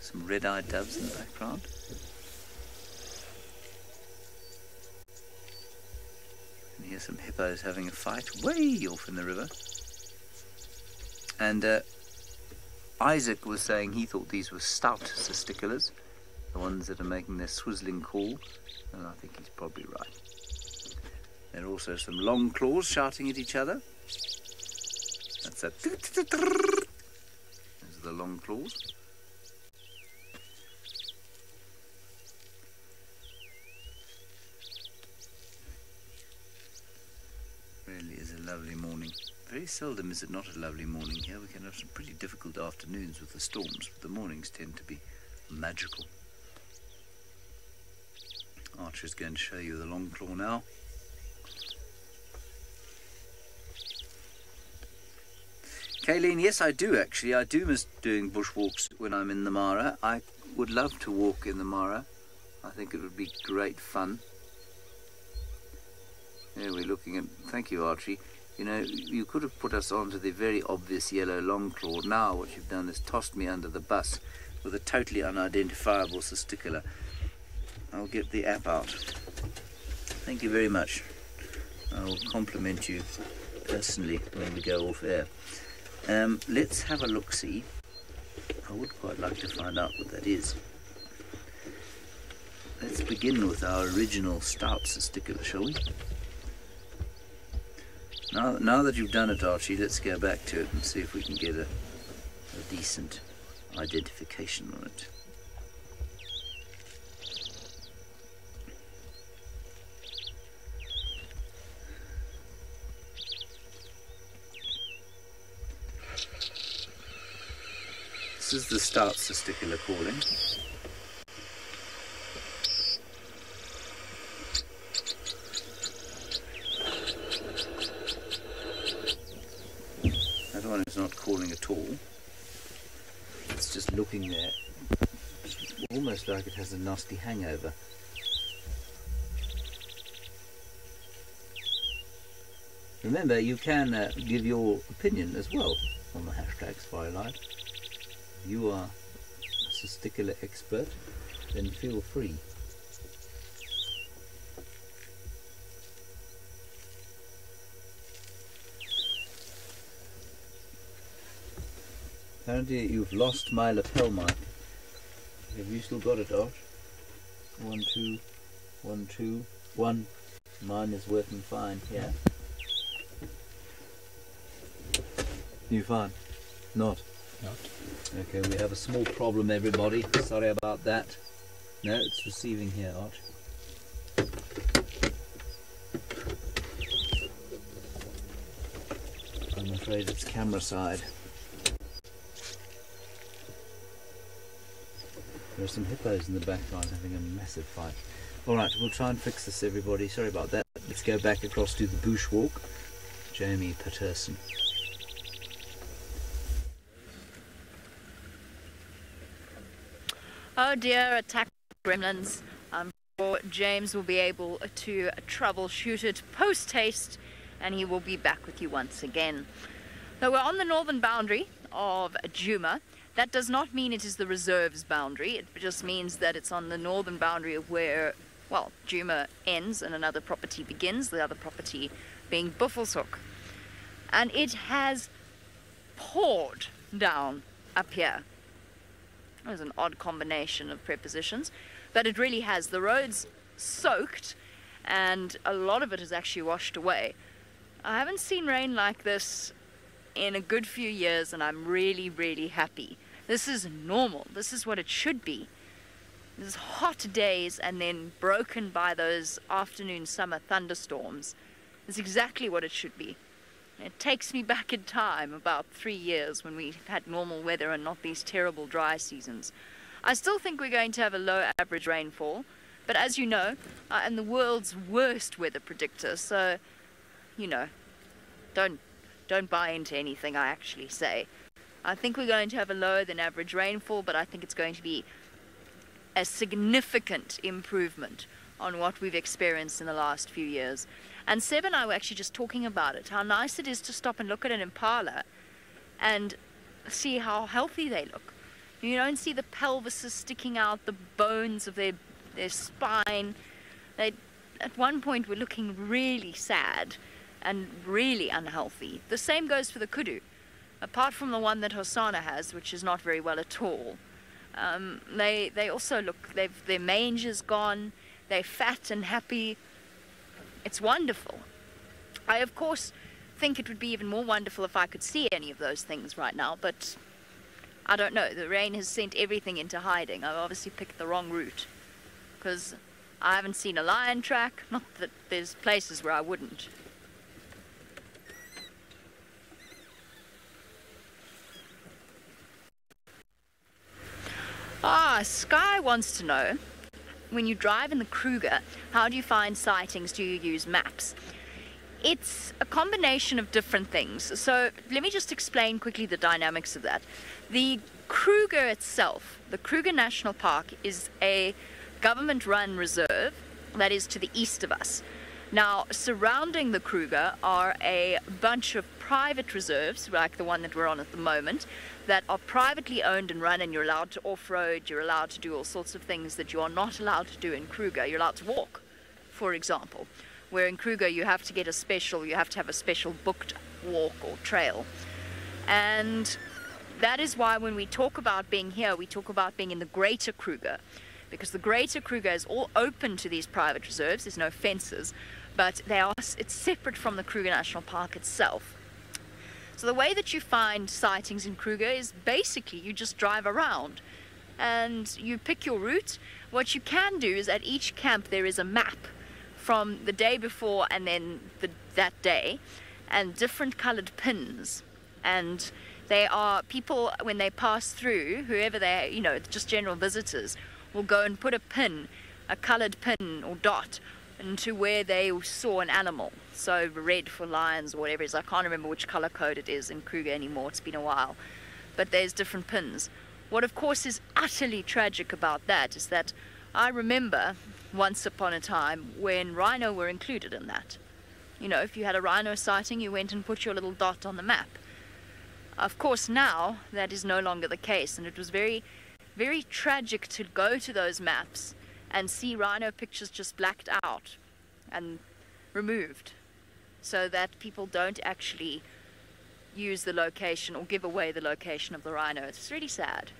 some red-eyed doves in the background. And hear some hippos having a fight way off in the river. And Isaac was saying he thought these were stout testiculars, the ones that are making their swizzling call, and I think he's probably right. There are also some long claws shouting at each other. That's a... Those are the long claws. Really is a lovely morning. Very seldom is it not a lovely morning here. We can have some pretty difficult afternoons with the storms, but the mornings tend to be magical. Archer's going to show you the long claw now. Kayleen, yes, I do actually. I do miss doing bushwalks when I'm in the Mara. I would love to walk in the Mara. I think it would be great fun. Here we're looking at... Thank you, Archie. You know, you could have put us onto the very obvious yellow long claw. Now what you've done is tossed me under the bus with a totally unidentifiable testicular. I'll get the app out. Thank you very much. I will compliment you personally when we go off air. Let's have a look-see. I would quite like to find out what that is. Let's begin with our original stout testicular, shall we? Now that you've done it, Archie, let's go back to it and see if we can get a decent identification on it. This is the stout testicular calling. That one is not calling at all. It's just looking there, almost like it has a nasty hangover. Remember, you can give your opinion as well on the hashtag SafariLive. If you are a testicular expert, then feel free. Apparently you've lost my lapel mic. Have you still got it, Arch? 1, 2, 1, 2, 1. Mine is working fine, yeah. You fine? Not? Not. Okay, we have a small problem, everybody. Sorry about that. No, it's receiving here, Arch. I'm afraid it's camera side. There are some hippos in the background having a massive fight. Alright, we'll try and fix this, everybody. Sorry about that. Let's go back across to the bushwalk. Jamie Patterson. Oh dear, attack gremlins. I'm sure James will be able to troubleshoot it post-haste, and he will be back with you once again. Now, we're on the northern boundary of Djuma. That does not mean it is the reserve's boundary. It just means that it's on the northern boundary of where, well, Djuma ends and another property begins, the other property being Buffelshoek. And it has poured down up here. It was an odd combination of prepositions, but it really has. The road's soaked, and a lot of it is actually washed away. I haven't seen rain like this in a good few years, and I'm really, really happy. This is normal. This is what it should be. There's hot days and then broken by those afternoon summer thunderstorms. It's exactly what it should be. It takes me back in time about 3 years when we had normal weather and not these terrible dry seasons. I still think we're going to have a low average rainfall, but as you know, I'm the world's worst weather predictor, so, you know, don't buy into anything I actually say. I think we're going to have a lower than average rainfall, but I think it's going to be a significant improvement on what we've experienced in the last few years. And Seb and I were actually just talking about it, how nice it is to stop and look at an impala and see how healthy they look. You don't see the pelvises sticking out, the bones of their spine. They, at one point, were looking really sad and really unhealthy. The same goes for the kudu, apart from the one that Hosanna has, which is not very well at all. They also look, their mange is gone, they're fat and happy. It's wonderful. I, of course, think it would be even more wonderful if I could see any of those things right now, but I don't know. The rain has sent everything into hiding. I've obviously picked the wrong route, because I haven't seen a lion track. Not that there's places where I wouldn't. Sky wants to know, when you drive in the Kruger, how do you find sightings? Do you use maps? It's a combination of different things. So let me just explain quickly the dynamics of that. The Kruger itself, the Kruger National Park, is a government-run reserve that is to the east of us. Now, surrounding the Kruger are a bunch of private reserves, like the one that we're on at the moment, that are privately owned and run, and you're allowed to off-road, you're allowed to do all sorts of things that you are not allowed to do in Kruger. You're allowed to walk, for example, where in Kruger you have to have a special booked walk or trail. And that is why when we talk about being here, we talk about being in the Greater Kruger, because the Greater Kruger is all open to these private reserves. There's no fences, but it's separate from the Kruger National Park itself. So the way that you find sightings in Kruger is basically you just drive around and you pick your route. What you can do is at each camp there is a map from the day before and then that day, and different colored pins. And they are people, when they pass through, whoever they are, just general visitors, will go and put a pin, a colored pin or dot, into where they saw an animal. So red for lions or whatever it is. I can't remember which color code it is in Kruger anymore. It's been a while. But there's different pins. What of course is utterly tragic about that is that I remember once upon a time when rhino were included in that. If you had a rhino sighting, you went and put your little dot on the map. Of course now that is no longer the case, and it was very, very tragic to go to those maps and see rhino pictures just blacked out and removed, so that people don't actually use the location or give away the location of the rhino. It's really sad.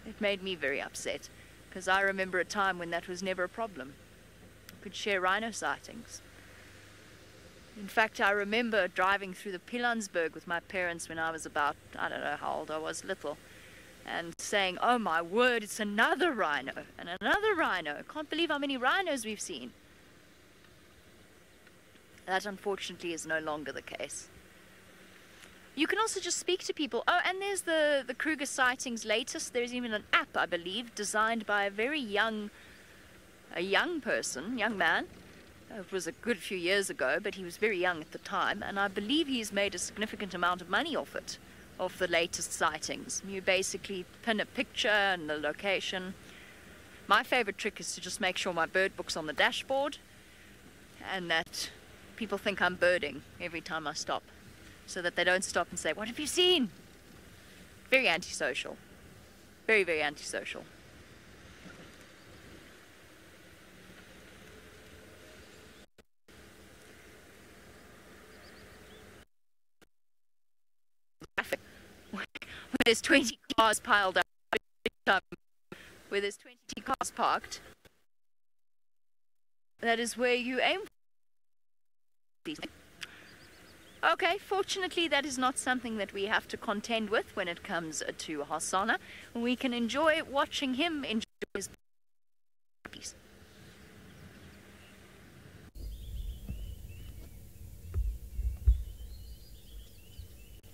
It made me very upset, because I remember a time when that was never a problem. Could share rhino sightings. In fact, I remember driving through the Pilansberg with my parents when I was about, I don't know how old I was, little, and saying, oh my word, it's another rhino, and another rhino. Can't believe how many rhinos we've seen. That unfortunately is no longer the case. You can also just speak to people. Oh, and there's the Kruger sightings latest. There's even an app, I believe, designed by a very young man. It was a good few years ago, but he was very young at the time, and I believe he's made a significant amount of money off it, of the latest sightings. You basically pin a picture and the location. My favorite trick is to just make sure my bird book's on the dashboard, and that people think I'm birding every time I stop, so that they don't stop and say, what have you seen? Very antisocial. Very, very antisocial. Where there's 20 cars piled up, where there's 20 cars parked, that is where you aim for. Okay, fortunately that is not something that we have to contend with when it comes to Hosana. We can enjoy watching him enjoy his piece.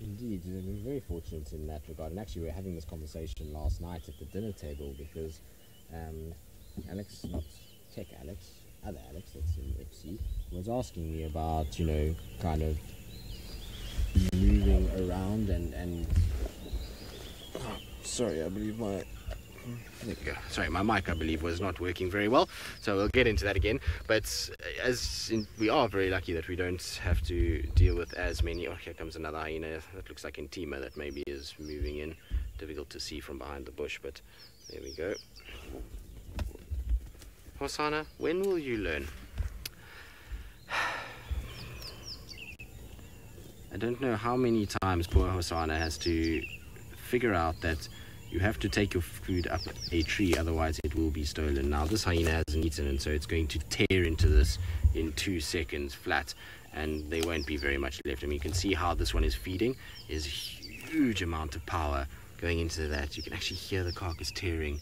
Indeed, we're very fortunate in that regard. And actually, we were having this conversation last night at the dinner table because Alex, not Tech Alex, other Alex, that's in FC, was asking me about, you know, kind of moving around and oh, sorry, I believe my... There we go. Sorry, my mic, I believe, was not working very well, so we'll get into that again. But we are very lucky that we don't have to deal with as many. Oh, here comes another hyena. That looks like Intima that maybe is moving in. Difficult to see from behind the bush, but there we go. Hosana, when will you learn? I don't know how many times poor Hosana has to figure out that you have to take your food up a tree, otherwise it will be stolen. Now this hyena hasn't eaten, and so it's going to tear into this in 2 seconds flat, and there won't be very much left. I mean, you can see how this one is feeding. There's a huge amount of power going into that. You can actually hear the carcass tearing.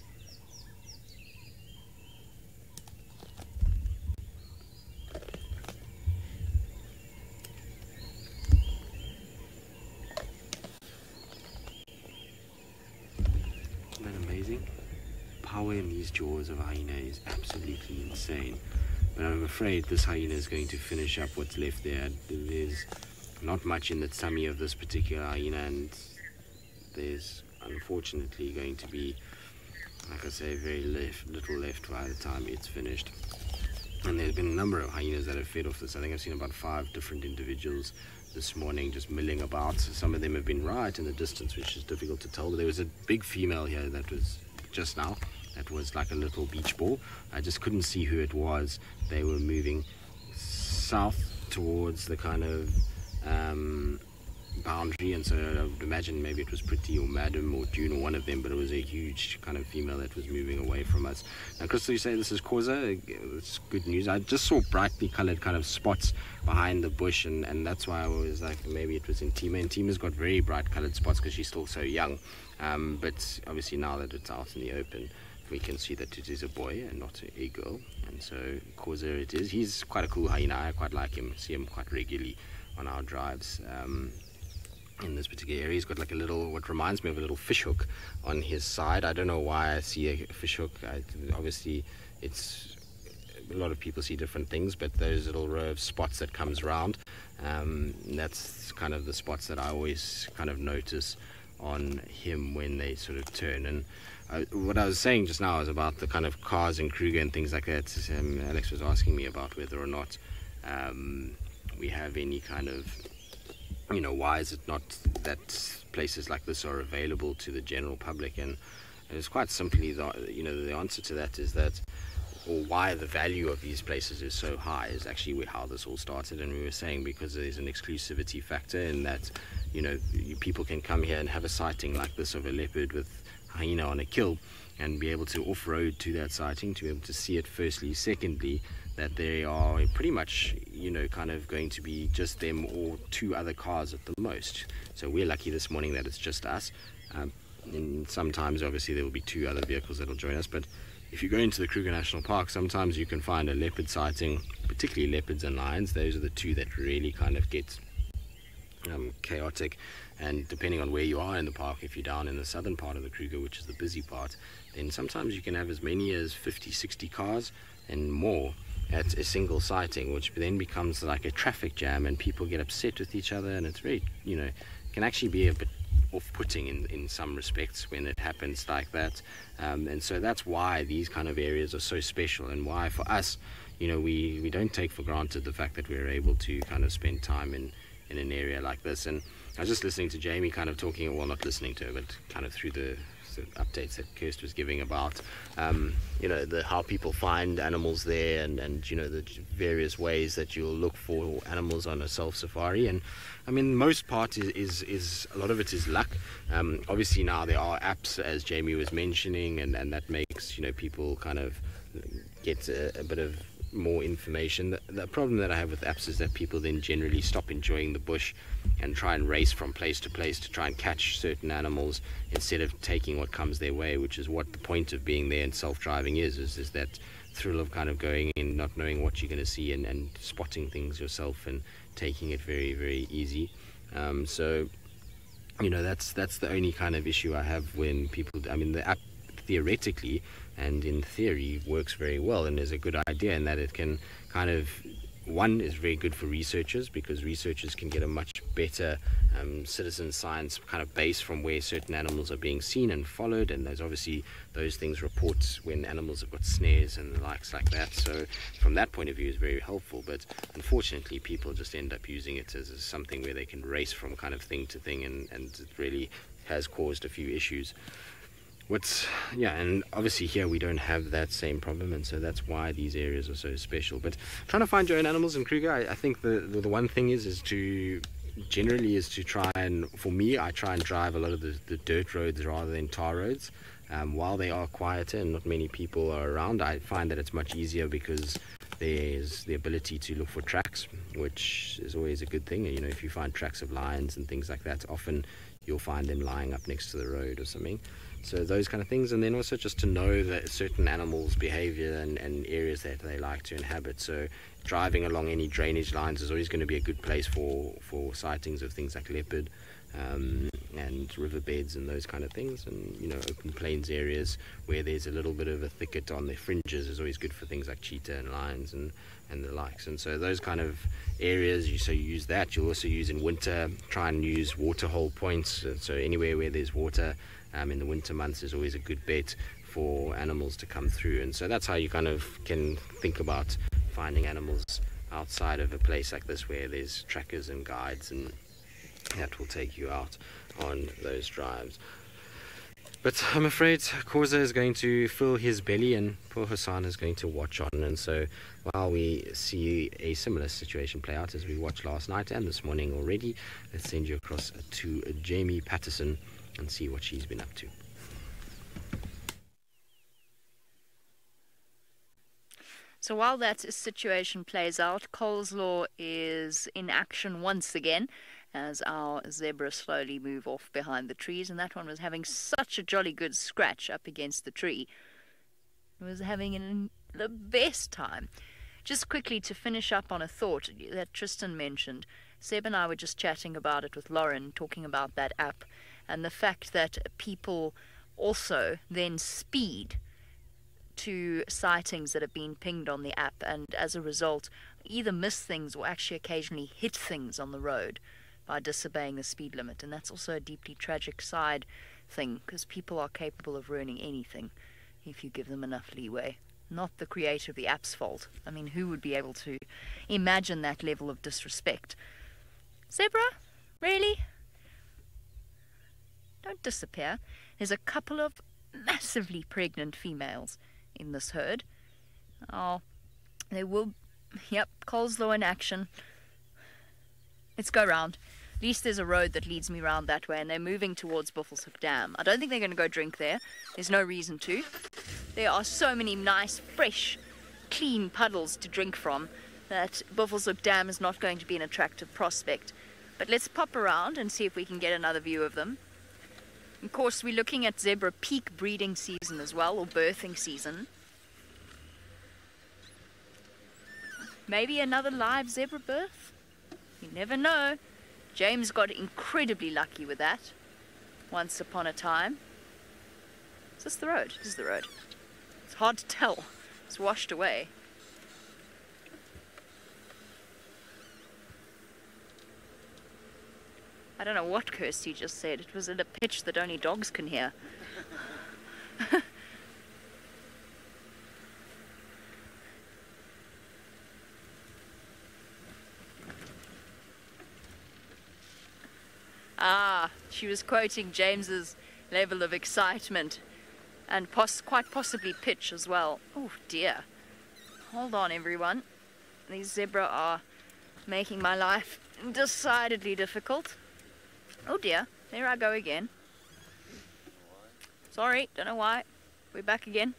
Power in these jaws of a hyena is absolutely insane, but I'm afraid this hyena is going to finish up what's left there. There's not much in the tummy of this particular hyena, and there's unfortunately going to be, like I say, very little left by the time it's finished. And there's been a number of hyenas that have fed off this. I think I've seen about 5 different individuals this morning just milling about. Some of them have been right in the distance, which is difficult to tell, but there was a big female here that was just now. That was like a little beach ball. I just couldn't see who it was. They were moving south towards the kind of boundary, and so I would imagine maybe it was Pretty or Madam or June or one of them, but it was a huge kind of female that was moving away from us. Now, Crystal, you say this is Causa. It's good news. I just saw brightly colored kind of spots behind the bush, and that's why I was like, maybe it was Intima. Intima's got very bright colored spots because she's still so young, but obviously now that it's out in the open, we can see that it is a boy and not a girl, and so Causa it is. He's quite a cool hyena. I quite like him. See him quite regularly on our drives. In this particular area, he's got like a little, what reminds me of a little fish hook on his side. I don't know why I see a fish hook. Obviously, it's a lot of people see different things, but those little row of spots that comes around, that's kind of the spots that I always kind of notice on him when they sort of turn. And what I was saying just now is about the kind of cars in Kruger and things like that. Alex was asking me about whether or not we have any kind of, you know, why is it not that places like this are available to the general public? And it's quite simply, the answer to that is that, or why the value of these places is so high, is actually how this all started. And we were saying because there's an exclusivity factor in that, you know, people can come here and have a sighting like this of a leopard with hyena on a kill, and be able to off-road to that sighting, to be able to see it firstly. Secondly, that they are pretty much, you know, kind of going to be just them or two other cars at the most. So we're lucky this morning that it's just us. And sometimes, obviously, there will be two other vehicles that will join us. But if you go into the Kruger National Park, sometimes you can find a leopard sighting, particularly leopards and lions. Those are the two that really kind of get chaotic. And depending on where you are in the park, if you're down in the southern part of the Kruger, which is the busy part, then sometimes you can have as many as 50, 60 cars and more at a single sighting, which then becomes like a traffic jam, and people get upset with each other, and it's very, you know, can actually be a bit off-putting in some respects when it happens like that. And so that's why these kind of areas are so special, and why for us, you know, we don't take for granted the fact that we're able to kind of spend time in an area like this. And I was just listening to Jamie kind of talking, well, not listening to her, but kind of through the updates that Kirst was giving about, you know, how people find animals there, and you know, the various ways that you'll look for animals on a self-safari. And I mean, most part is a lot of it is luck. Obviously now there are apps, as Jamie was mentioning, and that makes, you know, people kind of get a bit of more information. The problem that I have with apps is that people then generally stop enjoying the bush and try and race from place to place to try and catch certain animals, instead of taking what comes their way, which is what the point of being there and self-driving is that thrill of kind of going in, not knowing what you're going to see, and spotting things yourself and taking it very, very easy. So, you know, that's the only kind of issue I have when people, I mean, the app theoretically and in theory works very well and is a good idea, in that it can kind of, one, is very good for researchers, because researchers can get a much better citizen science kind of base from where certain animals are being seen and followed, and there's obviously those things report when animals have got snares and the likes like that. So from that point of view, it's very helpful. But unfortunately, people just end up using it as something where they can race from kind of thing to thing, and it really has caused a few issues. And obviously here we don't have that same problem, and so that's why these areas are so special. But trying to find your own animals in Kruger, I think the one thing is to try and, for me, I try and drive a lot of the dirt roads rather than tar roads. While they are quieter and not many people are around, I find that it's much easier because there's the ability to look for tracks, which is always a good thing. You know, if you find tracks of lions and things like that, often you'll find them lying up next to the road or something. So those kind of things, and then also just to know that certain animals' behavior and areas that they like to inhabit. So driving along any drainage lines is always going to be a good place for sightings of things like leopard, and riverbeds and those kind of things. And, you know, open plains areas where there's a little bit of a thicket on the fringes is always good for things like cheetah and lions and the likes. And so those kind of areas, you use that. You'll also use in winter, try and use waterhole points. So anywhere where there's water in the winter months is always a good bet for animals to come through. And so that's how you kind of can think about finding animals outside of a place like this, where there's trackers and guides, and that will take you out on those drives. But I'm afraid Khoza is going to fill his belly, and poor Hassan is going to watch on. And so while we see a similar situation play out as we watched last night and this morning already, let's send you across to Jamie Patterson and see what she's been up to. So while that situation plays out, Coleslaw is in action once again as our zebra slowly move off behind the trees, and that one was having such a jolly good scratch up against the tree. It was having the best time. Just quickly to finish up on a thought that Tristan mentioned, Seb and I were just chatting about it with Lauren, talking about that app, and the fact that people also then speed to sightings that have been pinged on the app, and as a result either miss things or actually occasionally hit things on the road by disobeying the speed limit. And that's also a deeply tragic side thing, because people are capable of ruining anything if you give them enough leeway. Not the creator of the app's fault. I mean, who would be able to imagine that level of disrespect? Zebra? Really? Don't disappear. There's a couple of massively pregnant females in this herd. Oh, they will. Yep, Coleslaw in action. Let's go round. At least there's a road that leads me round that way, and they're moving towards Buffelshoek Dam. I don't think they're going to go drink there. There's no reason to. There are so many nice, fresh, clean puddles to drink from that Buffelshoek Dam is not going to be an attractive prospect. But let's pop around and see if we can get another view of them. Of course, we're looking at zebra peak breeding season as well, or birthing season. Maybe another live zebra birth? You never know. James got incredibly lucky with that once upon a time. Is this the road? This is the road. It's hard to tell. It's washed away. I don't know what Kirsty just said. It was at a pitch that only dogs can hear. Ah, she was quoting James's level of excitement and quite possibly pitch as well. Oh dear. Hold on, everyone. These zebra are making my life decidedly difficult. Oh dear, there I go again. Sorry, don't know why. We're back again.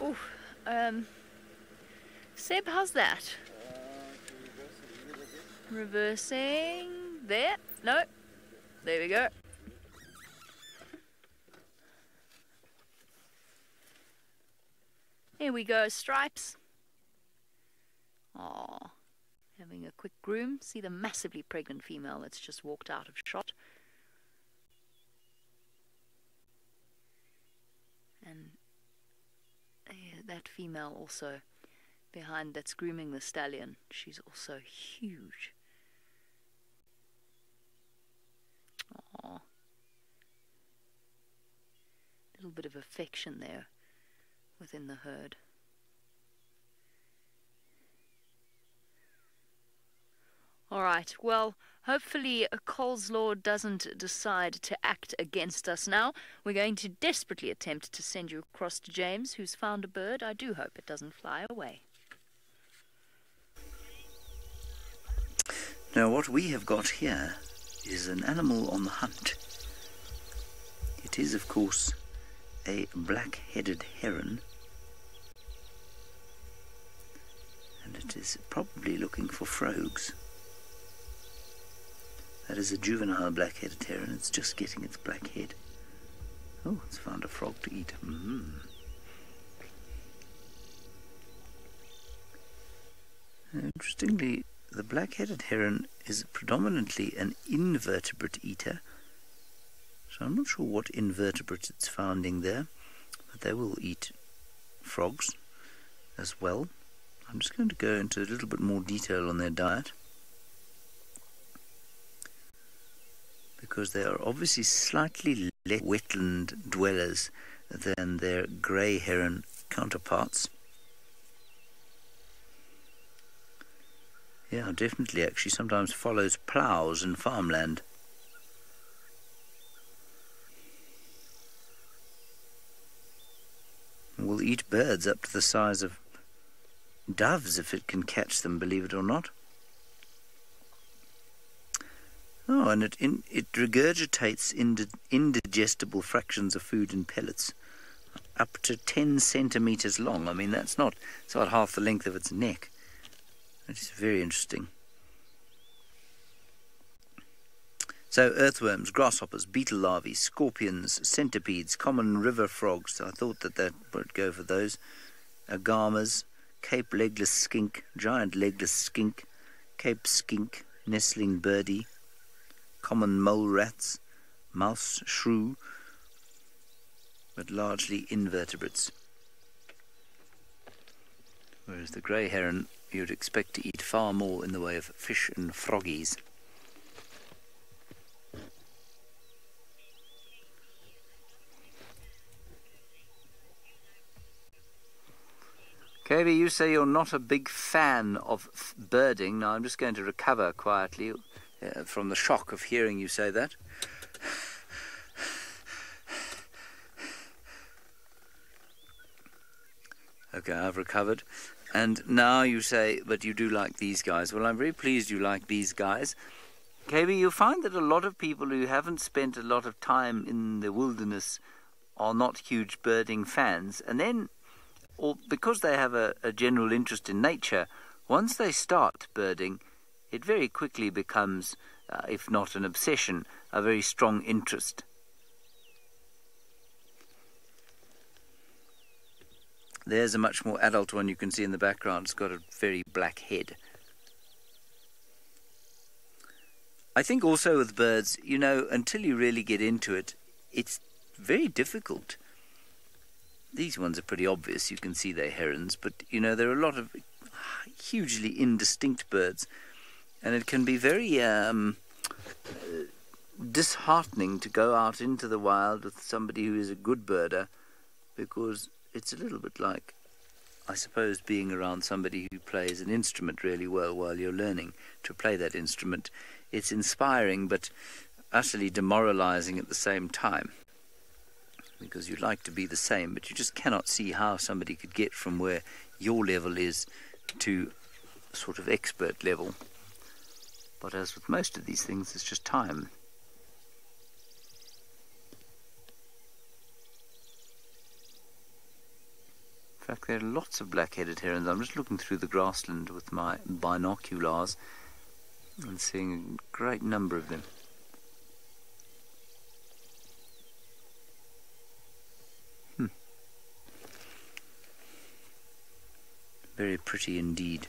Oh, Seb, how's that? Reversing. There. No. There we go. Here we go, Stripes. Aww. Having a quick groom. See the massively pregnant female that's just walked out of shot. And that female also behind that's grooming the stallion. She's also huge. Aww. Little bit of affection there within the herd. Alright, well, hopefully Coleslaw doesn't decide to act against us now. We're going to desperately attempt to send you across to James, who's found a bird. I do hope it doesn't fly away. Now what we have got here is an animal on the hunt. It is, of course, a black-headed heron, and it is probably looking for frogs. That is a juvenile black-headed heron. It's just getting its black head. Oh, it's found a frog to eat. Interestingly, the black-headed heron is predominantly an invertebrate eater, so I'm not sure what invertebrates it's finding there, but they will eat frogs as well. I'm just going to go into a little bit more detail on their diet, because they are obviously slightly less wetland dwellers than their grey heron counterparts. Yeah, definitely actually sometimes follows ploughs in farmland. Will eat birds up to the size of doves if it can catch them, believe it or not. Oh, and it regurgitates indigestible fractions of food in pellets, up to 10 centimeters long. I mean, it's about half the length of its neck. That is very interesting. So, earthworms, grasshoppers, beetle larvae, scorpions, centipedes, common river frogs. I thought that would go for those. Agamas, Cape legless skink, giant legless skink, Cape skink, nestling birdie, common mole rats, mouse, shrew, but largely invertebrates. Whereas the grey heron, you'd expect to eat far more in the way of fish and froggies. KB, you say you're not a big fan of birding. Now I'm just going to recover quietly from the shock of hearing you say that. Okay, I've recovered. And now you say, but you do like these guys. Well, I'm very pleased you like these guys. KB, you'll find that a lot of people who haven't spent a lot of time in the wilderness are not huge birding fans. And then, or because they have a general interest in nature, once they start birding, it very quickly becomes, if not an obsession, a very strong interest. There's a much more adult one you can see in the background. It's got a very black head. I think also with birds, you know, until you really get into it, it's very difficult. These ones are pretty obvious. You can see they're herons, but, you know, there are a lot of hugely indistinct birds, and it can be very disheartening to go out into the wild with somebody who is a good birder, because it's a little bit like, I suppose, being around somebody who plays an instrument really well while you're learning to play that instrument. It's inspiring but utterly demoralizing at the same time, because you'd like to be the same, but you just cannot see how somebody could get from where your level is to sort of expert level. But as with most of these things, it's just time. In fact, there are lots of black-headed herons. I'm just looking through the grassland with my binoculars and seeing a great number of them. Very pretty indeed.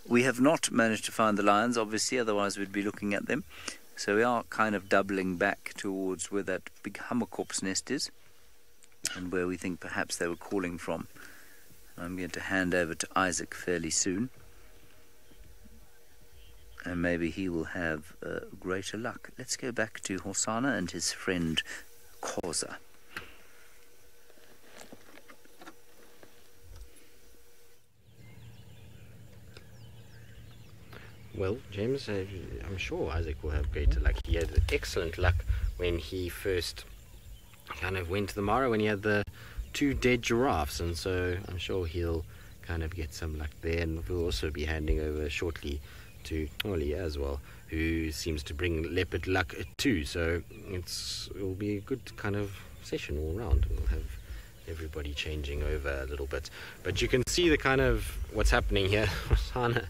We have not managed to find the lions, obviously, otherwise we'd be looking at them. So we are kind of doubling back towards where that big hammerkorp's nest is, and where we think perhaps they were calling from. I'm going to hand over to Isaac fairly soon, and maybe he will have greater luck. Let's go back to Hosanna and his friend Koza. Well, James, I'm sure Isaac will have greater luck. He had excellent luck when he first kind of went to the Mara, when he had the 2 dead giraffes, and so I'm sure he'll kind of get some luck there. And we'll also be handing over shortly to Oli as well, who seems to bring leopard luck too. So it'll be a good kind of session all round. We'll have everybody changing over a little bit, but you can see the kind of what's happening here. Hosanna,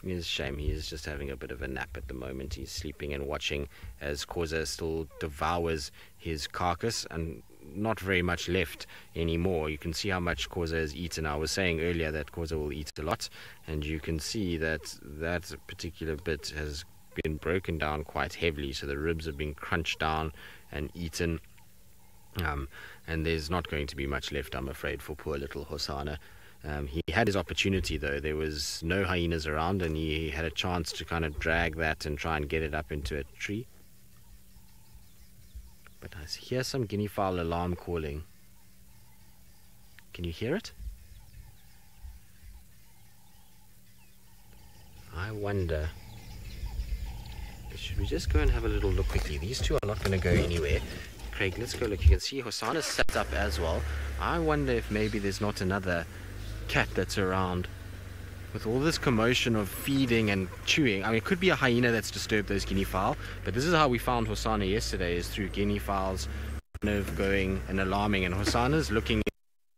it's a shame he is just having a bit of a nap at the moment. He's sleeping and watching as Koza still devours his carcass, and not very much left anymore. You can see how much Koza has eaten. I was saying earlier that Koza will eat a lot, and you can see that that particular bit has been broken down quite heavily, so the ribs have been crunched down and eaten, and there's not going to be much left, I'm afraid, for poor little Hosanna. He had his opportunity though. There was no hyenas around, and he had a chance to kind of drag that and try and get it up into a tree. But I hear some guinea fowl alarm calling. Can you hear it? I wonder. Should we just go and have a little look quickly? These two are not going to go anywhere. Craig, let's go look. You can see Hosanna's sat up as well. I wonder if maybe there's not another cat that's around. With all this commotion of feeding and chewing, I mean, it could be a hyena that's disturbed those guinea fowl, but this is how we found Hosanna yesterday, is through guinea fowls kind of going and alarming, and Hosanna's looking in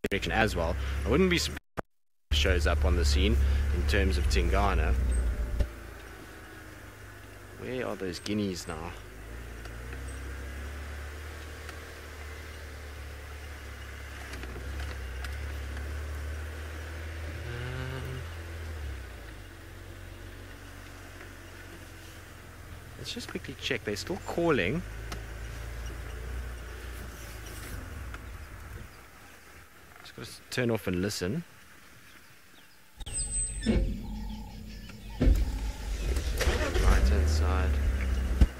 the direction as well. I wouldn't be surprised if it shows up on the scene in terms of Tingana. Where are those guineas now? Let's just quickly check. They're still calling. Just got to turn off and listen. Right-hand side.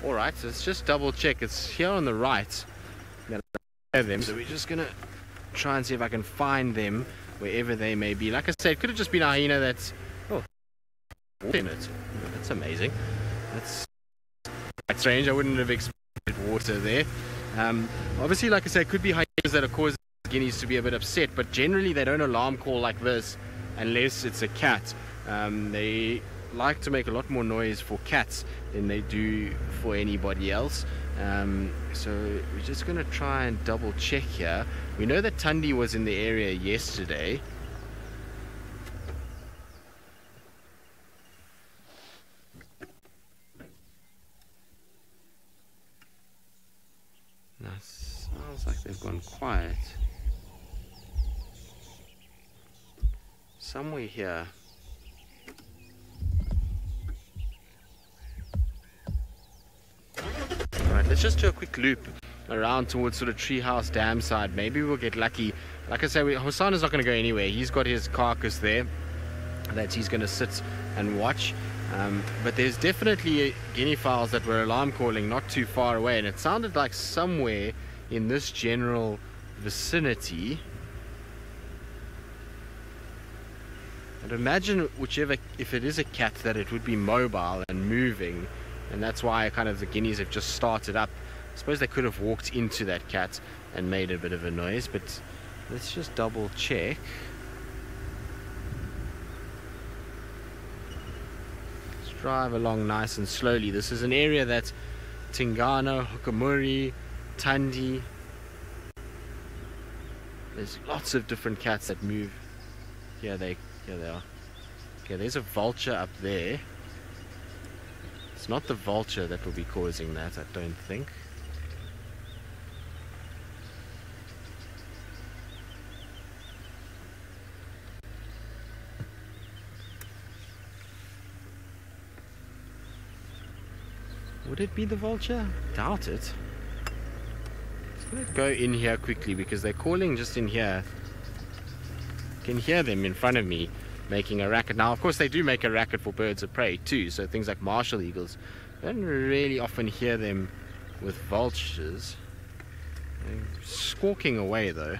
Alright, so let's just double check. It's here on the right. I'm gonna them. So we're just going to try and see if I can find them wherever they may be. Like I said, it could have just been a hyena that's... Oh, in it. That's amazing. That's quite strange. I wouldn't have expected water there. Obviously, like I said, it could be hyenas that are causing guineas to be a bit upset, but generally they don't alarm call like this unless it's a cat. They like to make a lot more noise for cats than they do for anybody else. So we're just going to try and double check here. We know that Tundi was in the area yesterday. Now it sounds like they've gone quiet. Somewhere here. Alright, let's just do a quick loop around towards sort of Treehouse Dam side. Maybe we'll get lucky. Like I say, Hosanna's not going to go anywhere. He's got his carcass there that he's going to sit and watch. But there's definitely guinea fowls that were alarm calling not too far away, and it sounded like somewhere in this general vicinity. I'd imagine if it is a cat, that it would be mobile and moving, and that's why kind of the guineas have just started up. I suppose they could have walked into that cat and made a bit of a noise, but let's just double check. Let's drive along nice and slowly. This is an area that Tingano, Hukamuri, Tundi, there's lots of different cats that move. Here they are. Okay, there's a vulture up there. It's not the vulture that will be causing that, I don't think. Would it be the vulture? Doubt it. Let's go in here quickly because they're calling just in here. Can hear them in front of me making a racket. Now of course they do make a racket for birds of prey too, so things like martial eagles. I don't really often hear them with vultures. They're squawking away though.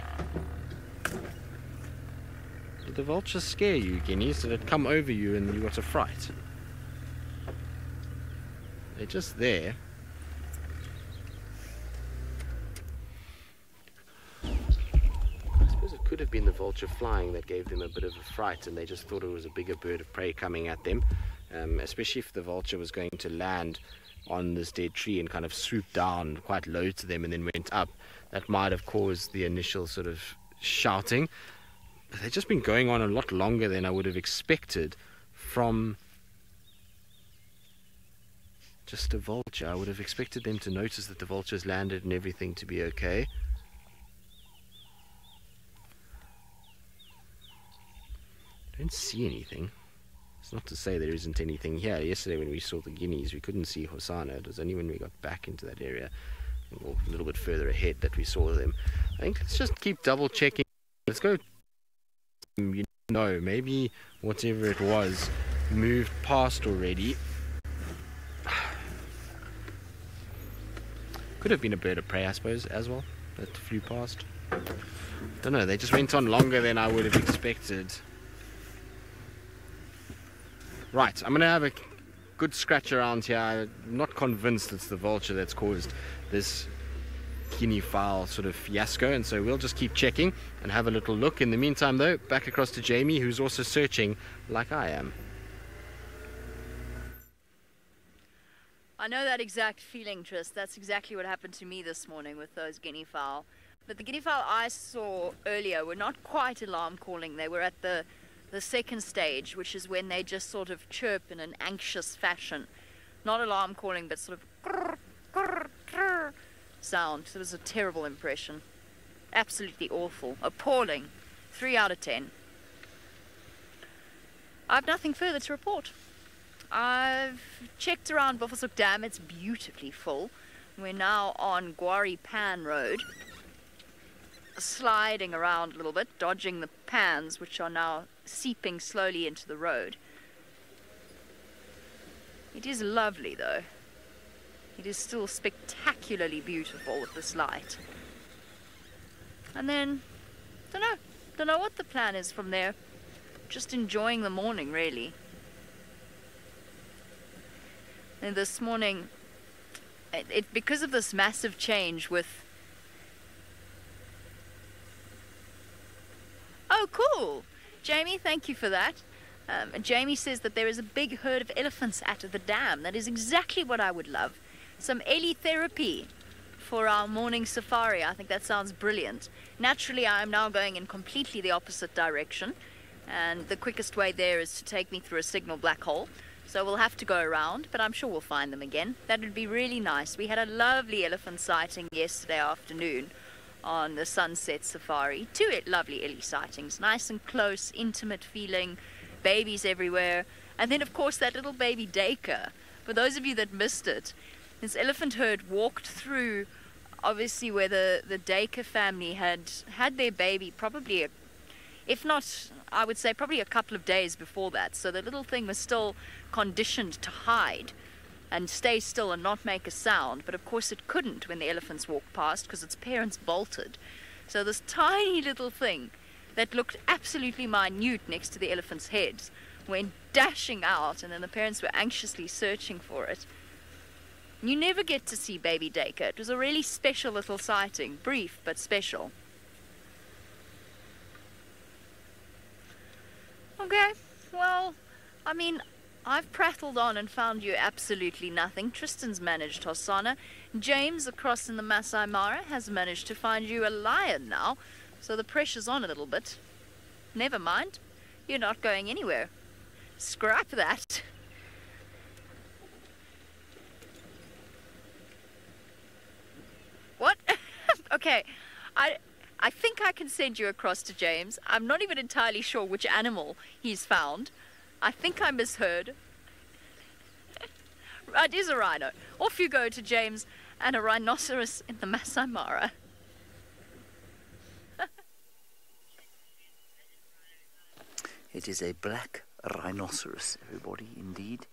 Did the vulture scare you, guineas? Did it come over you and you got a fright? They're just there. Could have been the vulture flying that gave them a bit of a fright, and they just thought it was a bigger bird of prey coming at them, especially if the vulture was going to land on this dead tree and kind of swoop down quite low to them and then went up. That might have caused the initial sort of shouting. But they've just been going on a lot longer than I would have expected from just a vulture. I would have expected them to notice that the vulture's landed and everything to be okay. I don't see anything. It's not to say there isn't anything here. Yesterday when we saw the guineas, we couldn't see Hosanna. It was only when we got back into that area, or a little bit further ahead, that we saw them. I think let's just keep double checking. Let's go. You know, maybe whatever it was moved past already. Could have been a bird of prey, I suppose, as well, that flew past. Don't know, they just went on longer than I would have expected. Right, I'm going to have a good scratch around here. I'm not convinced it's the vulture that's caused this guinea fowl sort of fiasco, and so we'll just keep checking and have a little look. In the meantime though, back across to Jamie, who's also searching like I am. I know that exact feeling, Tris. That's exactly what happened to me this morning with those guinea fowl. But the guinea fowl I saw earlier were not quite alarm calling. They were at the second stage, which is when they just sort of chirp in an anxious fashion. Not alarm calling, but sort of grrr, grrr, grrr sound. It was a terrible impression. Absolutely awful. Appalling. 3 out of 10. I have nothing further to report. I've checked around Buffelshoek Dam. It's beautifully full. We're now on Gwari Pan Road, sliding around a little bit, dodging the pans, which are now seeping slowly into the road. It is lovely though. It is still spectacularly beautiful with this light. And then, don't know what the plan is from there. Just enjoying the morning really. And this morning, because of this massive change with... Oh, cool! Jamie, thank you for that. Jamie says that there is a big herd of elephants at the dam. That is exactly what I would love. Some ele therapy for our morning safari. I think that sounds brilliant. Naturally, I am now going in completely the opposite direction, and the quickest way there is to take me through a signal black hole. So we'll have to go around, but I'm sure we'll find them again. That would be really nice. We had a lovely elephant sighting yesterday afternoon on the Sunset Safari. Two lovely ele sightings, nice and close, intimate feeling, babies everywhere. And then, of course, that little baby daycare. For those of you that missed it, this elephant herd walked through, obviously, where the Dacre family had their baby probably, if not, I would say probably a couple of days before that. So the little thing was still conditioned to hide and stay still and not make a sound. But of course it couldn't when the elephants walked past because its parents bolted. So this tiny little thing that looked absolutely minute next to the elephants' heads went dashing out, and then the parents were anxiously searching for it. You never get to see baby Dacre. It was a really special little sighting, brief but special. Okay, well, I mean, I've prattled on and found you absolutely nothing. Tristan's managed Hosanna. James, across in the Masai Mara, has managed to find you a lion now, so the pressure's on a little bit. Never mind, you're not going anywhere. Scrap that. What? Okay, I think I can send you across to James. I'm not even entirely sure which animal he's found. I think I misheard. It is a rhino. Off you go to James and a rhinoceros in the Masai Mara. It is a black rhinoceros, everybody, indeed.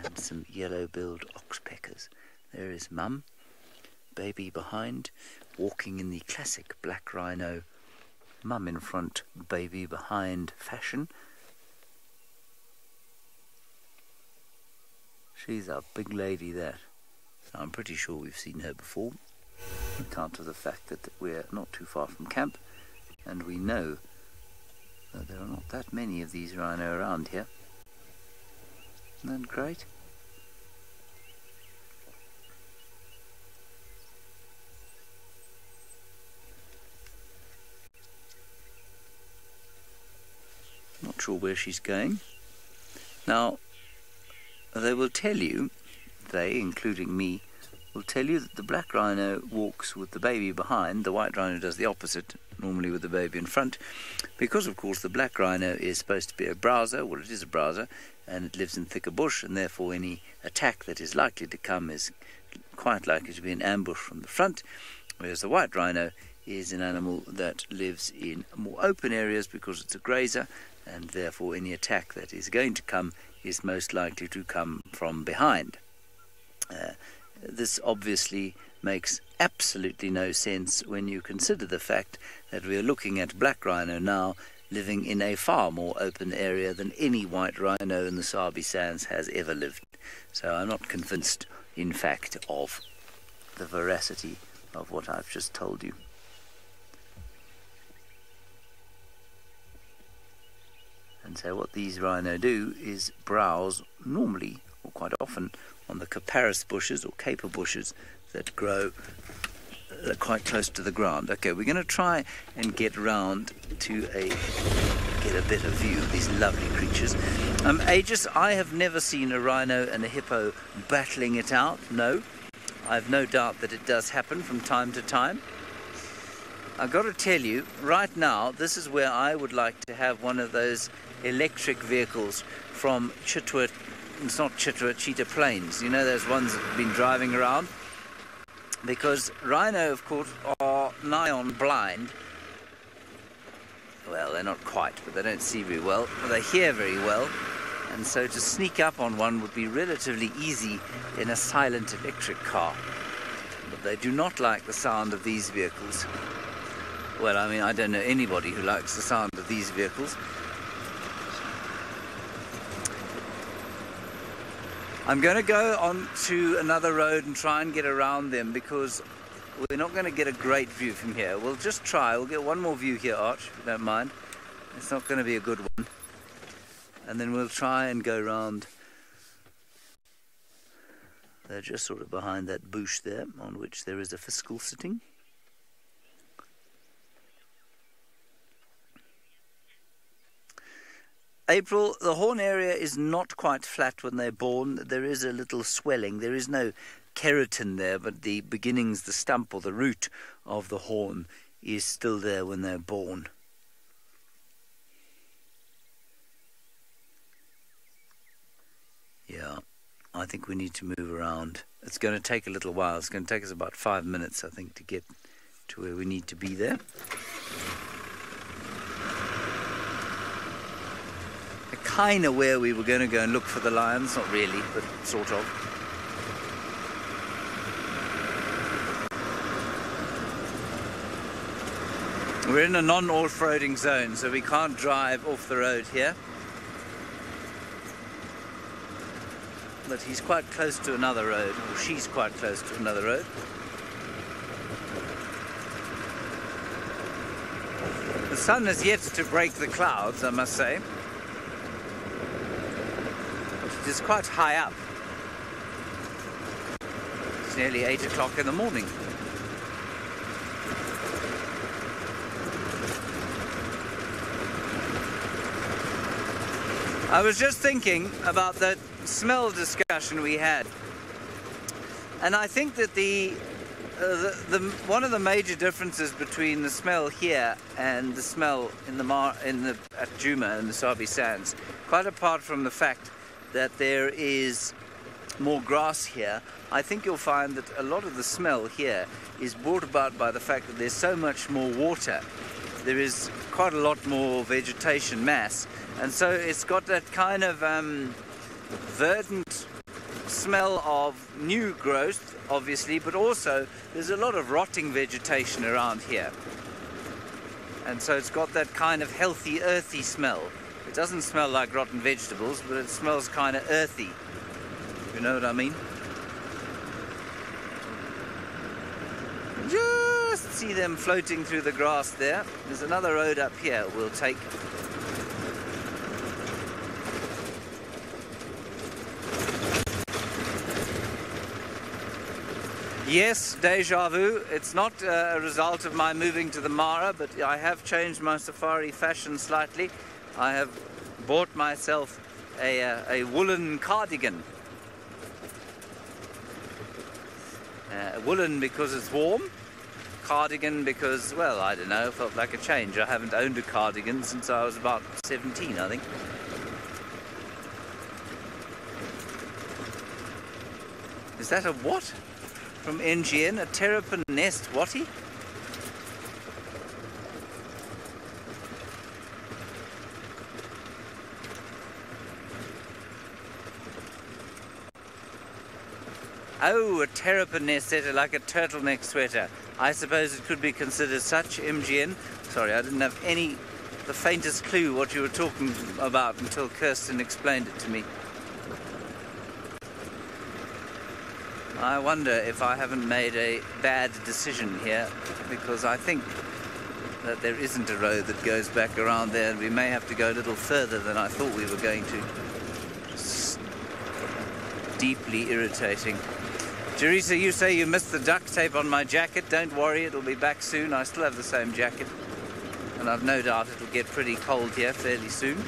And some yellow-billed oxpeckers. There is Mum, baby behind, walking in the classic black rhino, Mum in front, baby behind fashion. She's a big lady, that. I'm pretty sure we've seen her before, on account of the fact that we're not too far from camp, and we know that there are not that many of these rhino around here. Isn't that great? Not sure where she's going. Now, they will tell you, they, including me, will tell you that the black rhino walks with the baby behind, the white rhino does the opposite, normally with the baby in front, because of course the black rhino is supposed to be a browser, well, it is a browser, and it lives in thicker bush, and therefore any attack that is likely to come is quite likely to be an ambush from the front, whereas the white rhino is an animal that lives in more open areas because it's a grazer, and therefore any attack that is going to come is most likely to come from behind. This obviously makes absolutely no sense when you consider the fact that we are looking at black rhino now living in a far more open area than any white rhino in the Sabi Sands has ever lived. So I'm not convinced, in fact, of the veracity of what I've just told you. And so what these rhino do is browse normally, or quite often, on the capparis bushes or caper bushes that grow quite close to the ground. Okay, we're going to try and get round to get a better view of these lovely creatures. Aegis, I have never seen a rhino and a hippo battling it out. No, I've no doubt that it does happen from time to time. I've got to tell you, right now, this is where I would like to have one of those electric vehicles from Chitwa, it's not Chitwa, Cheetah Plains. You know those ones that have been driving around? Because rhino, of course, are nigh on blind. Well, they're not quite, but they don't see very well. But they hear very well. And so to sneak up on one would be relatively easy in a silent electric car. But they do not like the sound of these vehicles. Well, I mean, I don't know anybody who likes the sound of these vehicles. I'm going to go on to another road and try and get around them because we're not going to get a great view from here. We'll just try. We'll get one more view here, Arch, if you don't mind. It's not going to be a good one. And then we'll try and go round. They're just sort of behind that bush there, on which there is a fiscal sitting. April, the horn area is not quite flat when they're born. There is a little swelling. There is no keratin there, but the beginnings, the stump or the root of the horn is still there when they're born. Yeah, I think we need to move around. It's going to take a little while. It's going to take us about 5 minutes, I think, to get to where we need to be there. Kind of where we were going to go and look for the lions, not really, but sort of. We're in a non-off-roading zone, so we can't drive off the road here. But he's quite close to another road, or she's quite close to another road. The sun has yet to break the clouds, I must say. It is quite high up. It's nearly 8 o'clock in the morning. I was just thinking about that smell discussion we had, and I think that one of the major differences between the smell here and the smell at Juma and the Sabi Sands, quite apart from the fact that there is more grass here, I think you'll find that a lot of the smell here is brought about by the fact that there's so much more water. There is quite a lot more vegetation mass, and so it's got that kind of verdant smell of new growth, obviously, but also there's a lot of rotting vegetation around here, and so it's got that kind of healthy, earthy smell. It doesn't smell like rotten vegetables, but it smells kind of earthy. You know what I mean? Just see them floating through the grass there. There's another road up here we'll take. Yes, deja vu. It's not a result of my moving to the Mara, but I have changed my safari fashion slightly. I have bought myself a woolen cardigan. Woolen because it's warm, cardigan because, well, I don't know, felt like a change. I haven't owned a cardigan since I was about 17, I think. Is that a what? From NGN, a terrapin nest whatty? Oh, a terrapin nest sweater, like a turtleneck sweater. I suppose it could be considered such, MGN. Sorry, I didn't have the faintest clue what you were talking about until Kirsten explained it to me. I wonder if I haven't made a bad decision here, because I think that there isn't a road that goes back around there, and we may have to go a little further than I thought we were going to. It's deeply irritating. Teresa, you say you missed the duct tape on my jacket. Don't worry, it'll be back soon. I still have the same jacket, and I've no doubt it'll get pretty cold here fairly soon.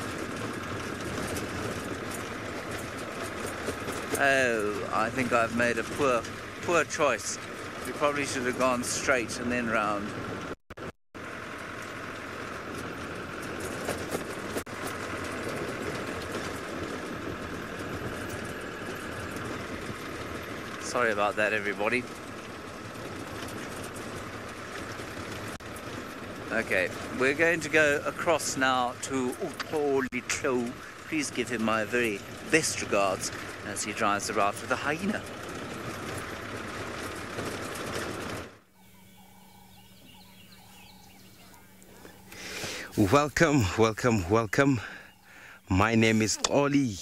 Oh, I think I've made a poor choice. We probably should have gone straight and then round. Sorry about that, everybody. Okay, we're going to go across now to Utolitlo. Please give him my very best regards as he drives the route with a hyena. Welcome, welcome, welcome. My name is Oli.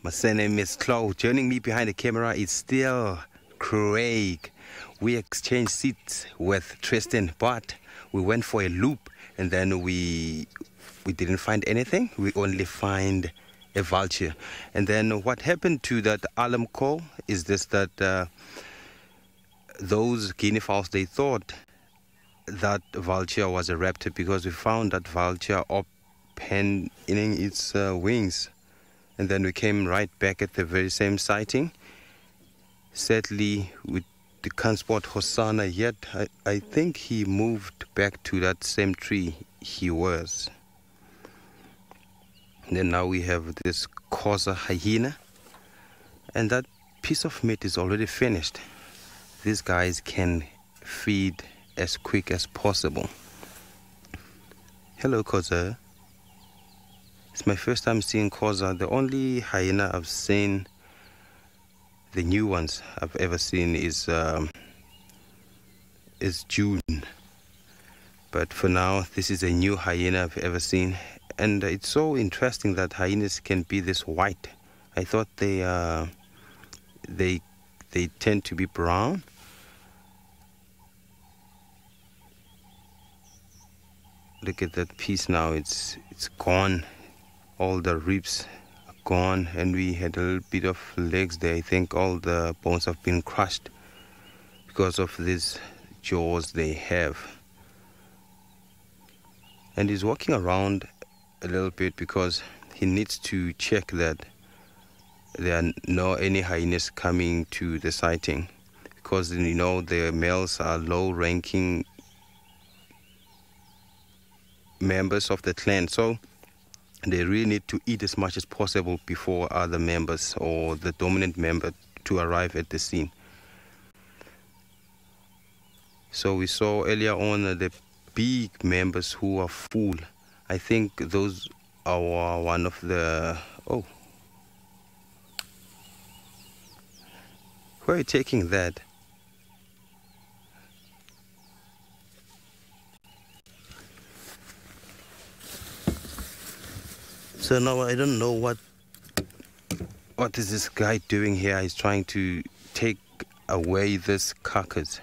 My surname is Claude. Joining me behind the camera is still Craig. We exchanged seats with Tristan, but we went for a loop and then we we didn't find anything. We only find a vulture. And then what happened to that alarm call is this, that those guinea fowls, they thought that vulture was a raptor, because we found that vulture opening its wings. And then we came right back at the very same sighting. Sadly, we can't spot Hosanna yet. I think he moved back to that same tree he was. And then now we have this Xhosa hyena, and that piece of meat is already finished. These guys can feed as quick as possible. Hello, Xhosa. It's my first time seeing Xhosa. The only hyena I've seen, the new ones I've ever seen, is June. But for now, this is a new hyena I've ever seen. And it's so interesting that hyenas can be this white. I thought they tend to be brown. Look at that piece now. It's gone. All the ribs are gone, and we had a little bit of legs there. I think all the bones have been crushed because of these jaws they have. And he's walking around a little bit because he needs to check that there are no any hyenas coming to the sighting, because you know the males are low-ranking members of the clan, so they really need to eat as much as possible before other members or the dominant member to arrive at the scene. So we saw earlier on the big members who are full. I think those are one of the... Oh. Where are you taking that? So now I don't know what is this guy doing here. He's trying to take away this carcass.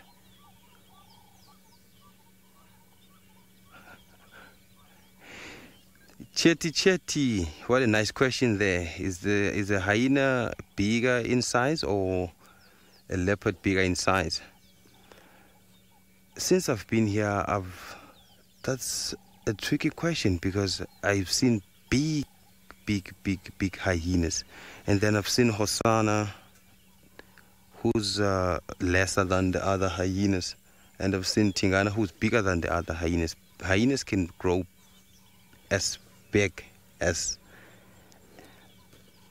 Chetty, what a nice question there. Is a hyena bigger in size or a leopard bigger in size? Since I've been here, that's a tricky question, because I've seen big hyenas, and then I've seen Hosanna, who's lesser than the other hyenas, and I've seen Tingana, who's bigger than the other hyenas. Hyenas can grow as big as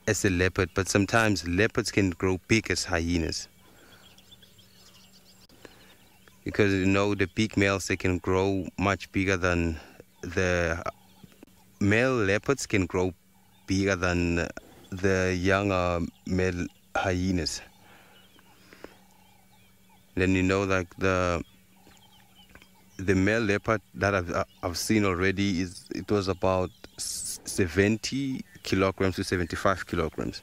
a leopard, but sometimes leopards can grow big as hyenas, because you know the big males, they can grow much bigger than the male leopards can grow bigger than the younger male hyenas. Then you know, like the male leopard that I've seen already it was about 70 kilograms to 75 kilograms.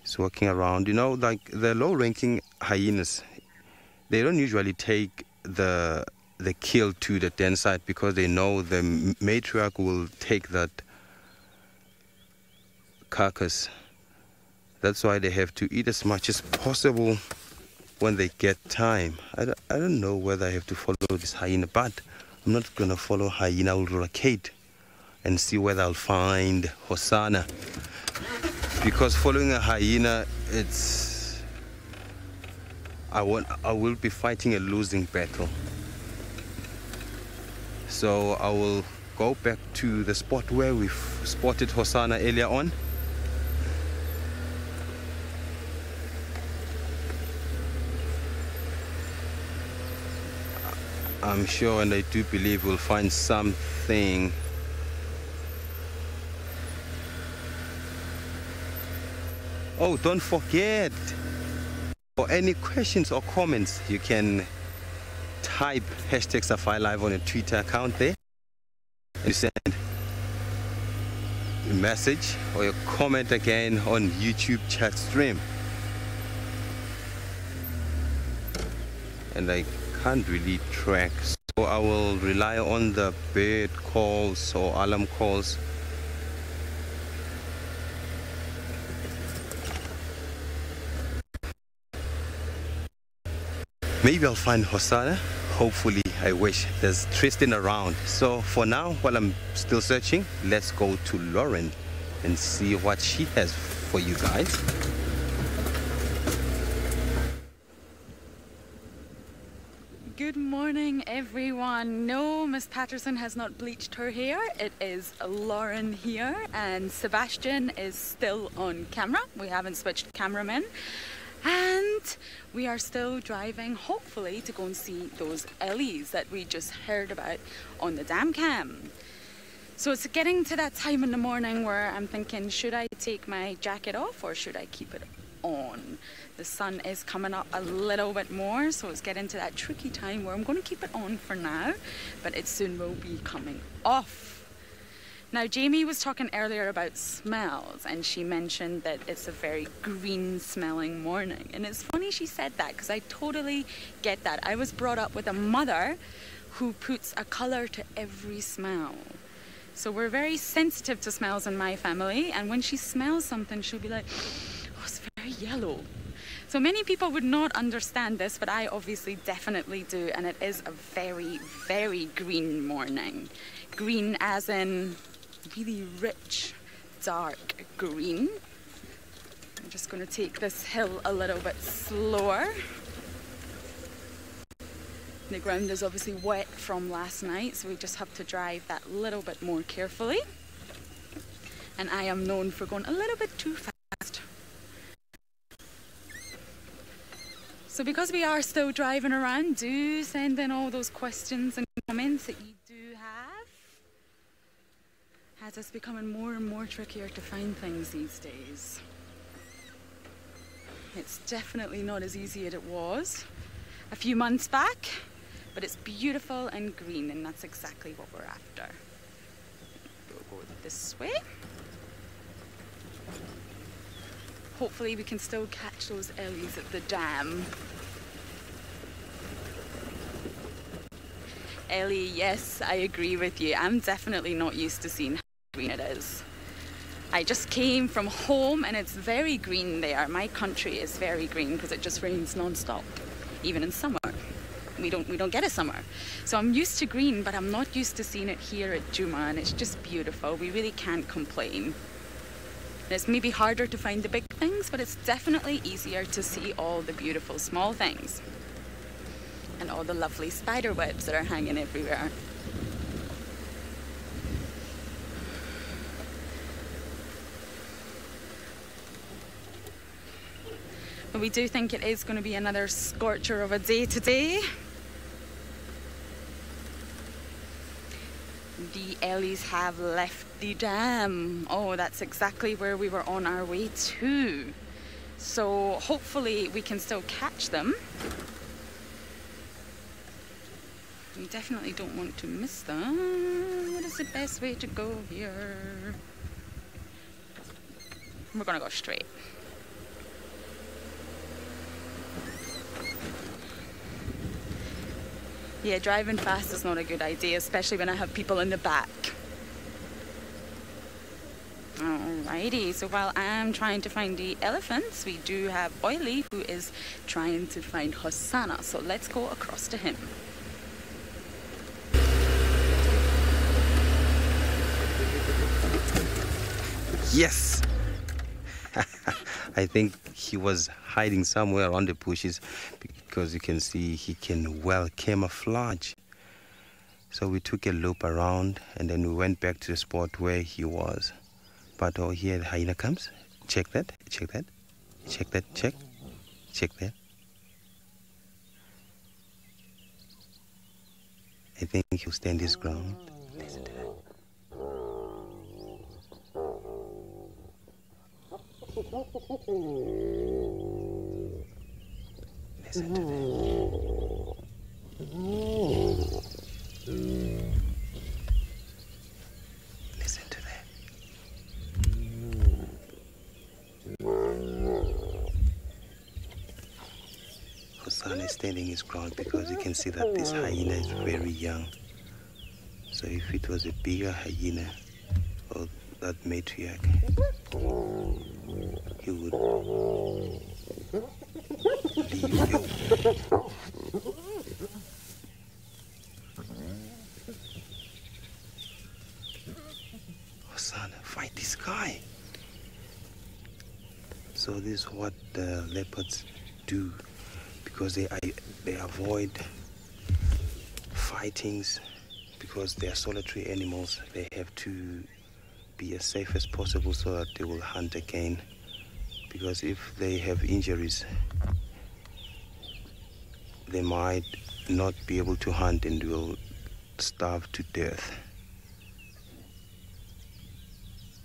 It's walking around. You know, like the low-ranking hyenas, they don't usually take the kill to the den site, because they know the matriarch will take that carcass. That's why they have to eat as much as possible when they get time. I don't know whether I have to follow this hyena, but I'm not going to follow hyena. I'll locate and see whether I'll find Hosanna. Because following a hyena, I will be fighting a losing battle. So I will go back to the spot where we spotted Hosanna earlier on. I'm sure, and I do believe, we'll find something. Oh, don't forget, for any questions or comments, you can type #SafariLive on your Twitter account there. You send a message or your comment again on YouTube chat stream. and I can't really track. So I will rely on the bird calls or alarm calls. Maybe I'll find Hosanna. Hopefully, I wish. There's Tristan around. So for now, while I'm still searching, let's go to Lauren and see what she has for you guys. Good morning, everyone. No, Miss Patterson has not bleached her hair. It is Lauren here, and Sebastian is still on camera. We haven't switched cameramen. And we are still driving, hopefully, to go and see those ellies that we just heard about on the dam cam. So it's getting to that time in the morning where I'm thinking, should I take my jacket off or should I keep it on? The sun is coming up a little bit more, so it's getting to that tricky time where I'm going to keep it on for now, but it soon will be coming off. Now, Jamie was talking earlier about smells, and she mentioned that it's a very green smelling morning. And it's funny she said that, because I totally get that. I was brought up with a mother who puts a colour to every smell. So we're very sensitive to smells in my family, and when she smells something, she'll be like, oh, it's very yellow. So many people would not understand this, but I obviously definitely do, and it is a very, very green morning. Green as in really rich, dark green. I'm just going to take this hill a little bit slower. The ground is obviously wet from last night, so we just have to drive that little bit more carefully. And I am known for going a little bit too fast. So because we are still driving around, do send in all those questions and comments that you do have. As it's becoming more and more trickier to find things these days. It's definitely not as easy as it was a few months back, but it's beautiful and green, and that's exactly what we're after. We'll go this way. Hopefully we can still catch those ellies at the dam. Ellie, yes, I agree with you. I'm definitely not used to seeing green it is. I just came from home and it's very green there. My country is very green because it just rains non-stop, even in summer. We don't get a summer. So I'm used to green, but I'm not used to seeing it here at Juma, and it's just beautiful. We really can't complain. It's maybe harder to find the big things, but it's definitely easier to see all the beautiful small things. And all the lovely spider webs that are hanging everywhere. But we do think it is going to be another scorcher of a day today. The ellies have left the dam. Oh, that's exactly where we were on our way to. So hopefully we can still catch them. We definitely don't want to miss them. What is the best way to go here? We're going to go straight. Yeah, driving fast is not a good idea, especially when I have people in the back. Alrighty, so while I'm trying to find the elephants, we do have Oily, who is trying to find Hosanna. So let's go across to him. Yes! I think he was hiding somewhere around the bushes because you can see he can well camouflage. So we took a loop around and then we went back to the spot where he was. But oh, here the hyena comes. Check that, check that, check that, check that. I think he'll stand his ground. Listen to that. Listen to that. Listen to that. Hosanna is standing his ground because you can see that this hyena is very young. So if it was a bigger hyena, or that matriarch, he would leave you. Hosanna, fight this guy. So this is what the leopards do, because they avoid fightings, because they are solitary animals. They have to be as safe as possible so that they will hunt again, because if they have injuries, they might not be able to hunt and will starve to death.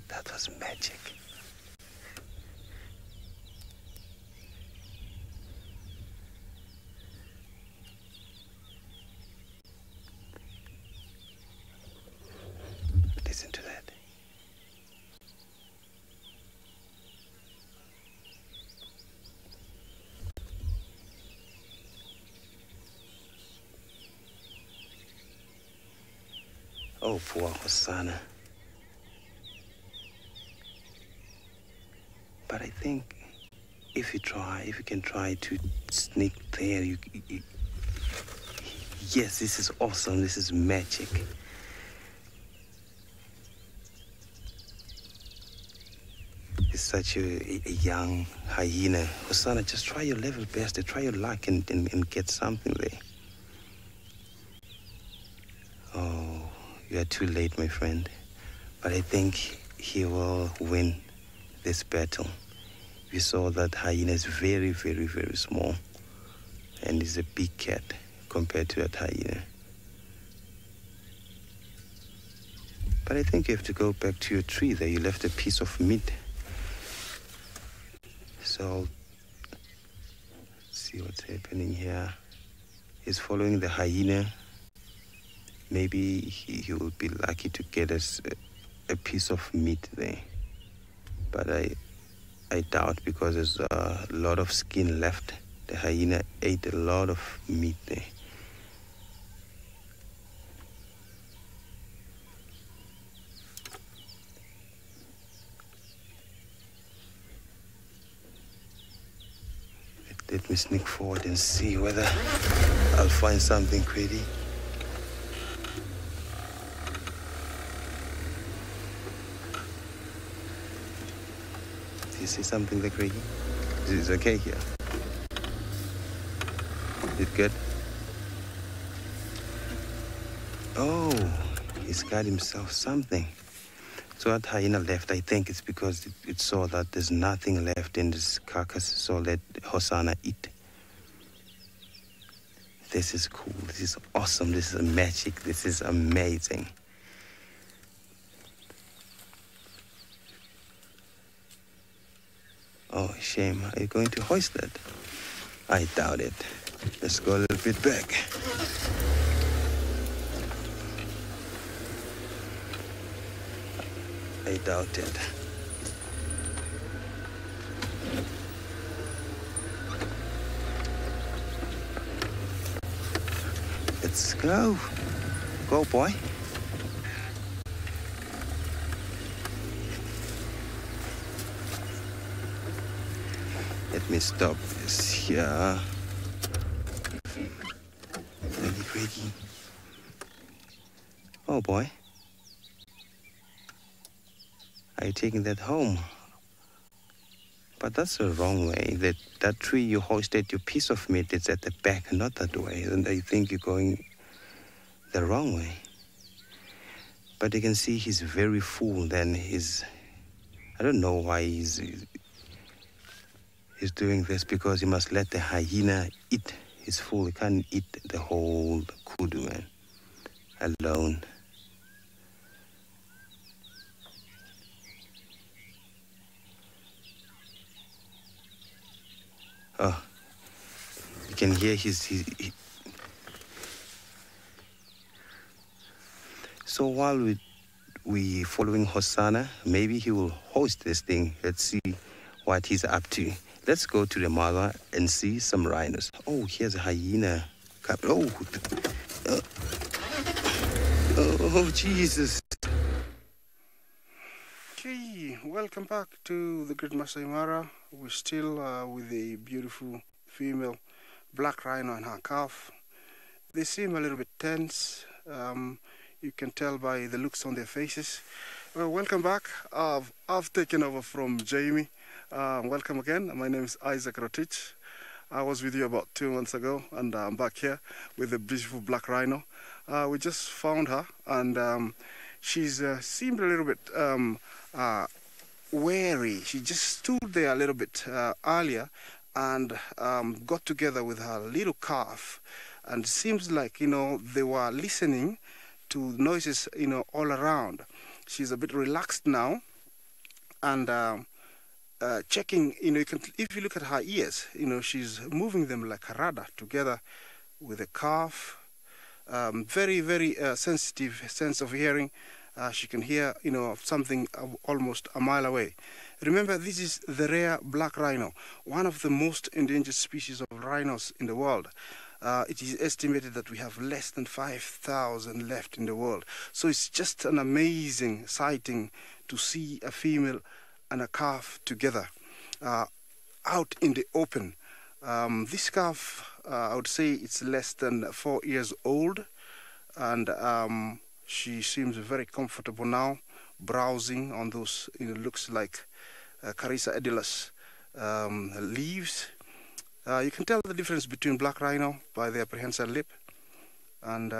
That was magic. Listen to that. Oh, poor Hosanna. But I think if you can try to sneak there, yes, this is awesome. This is magic. It's such a young hyena. Hosanna, just try your level best. Try your luck and get something there. Oh, you are too late, my friend. But I think he will win this battle. We saw that hyena is very, very, very small, and is a big cat compared to that hyena. But I think you have to go back to your tree there. You left a piece of meat. So, let's see what's happening here. He's following the hyena. Maybe he will be lucky to get us a piece of meat there. But I doubt, because there's a lot of skin left. The hyena ate a lot of meat there. Let me sneak forward and see whether I'll find something pretty. Do you see something there, Craigie? Is it okay here? Is it good? Oh, he's got himself something. So that hyena left, I think it's because it saw that there's nothing left in this carcass, so let Hosanna eat. This is cool. This is awesome. This is magic. This is amazing. Oh, shame. Are you going to hoist that? I doubt it. Let's go a little bit back. I doubt it. Let's go. Go, boy. Let me stop this here. Craigie. Oh, boy. Are you taking that home? But that's the wrong way. That tree you hoisted your piece of meat, it's at the back, not that way. And I think you're going the wrong way. But you can see he's very full. Then I don't know why he's doing this, because he must let the hyena eat. He's full. He can't eat the whole kudu, man, alone. Oh, you can hear So while we following Hosanna, maybe he will host this thing. Let's see what he's up to. Let's go to the mother and see some rhinos. Oh, here's a hyena. Oh, oh, Jesus. Okay, welcome back to the Great Masai Mara. We're still with a beautiful female black rhino and her calf. They seem a little bit tense. You can tell by the looks on their faces. Well, welcome back. I've taken over from Jamie. Welcome again. My name is Isaac Rotich. I was with you about 2 months ago, and I'm back here with the beautiful black rhino. We just found her, and she's seemed a little bit wary. She just stood there a little bit earlier and got together with her little calf, and it seems like, you know, they were listening to noises, you know, all around. She's a bit relaxed now, and checking, you know, if you look at her ears, you know, she's moving them like a radar together with the calf. Very, very sensitive sense of hearing. She can hear, you know, something almost a mile away. Remember, this is the rare black rhino, one of the most endangered species of rhinos in the world. It is estimated that we have less than 5,000 left in the world. So it's just an amazing sighting to see a female and a calf together out in the open. This calf, I would say it's less than 4 years old, and she seems very comfortable now, browsing on those, you know, looks like Carissa edilus leaves. You can tell the difference between black rhino by their prehensile lip and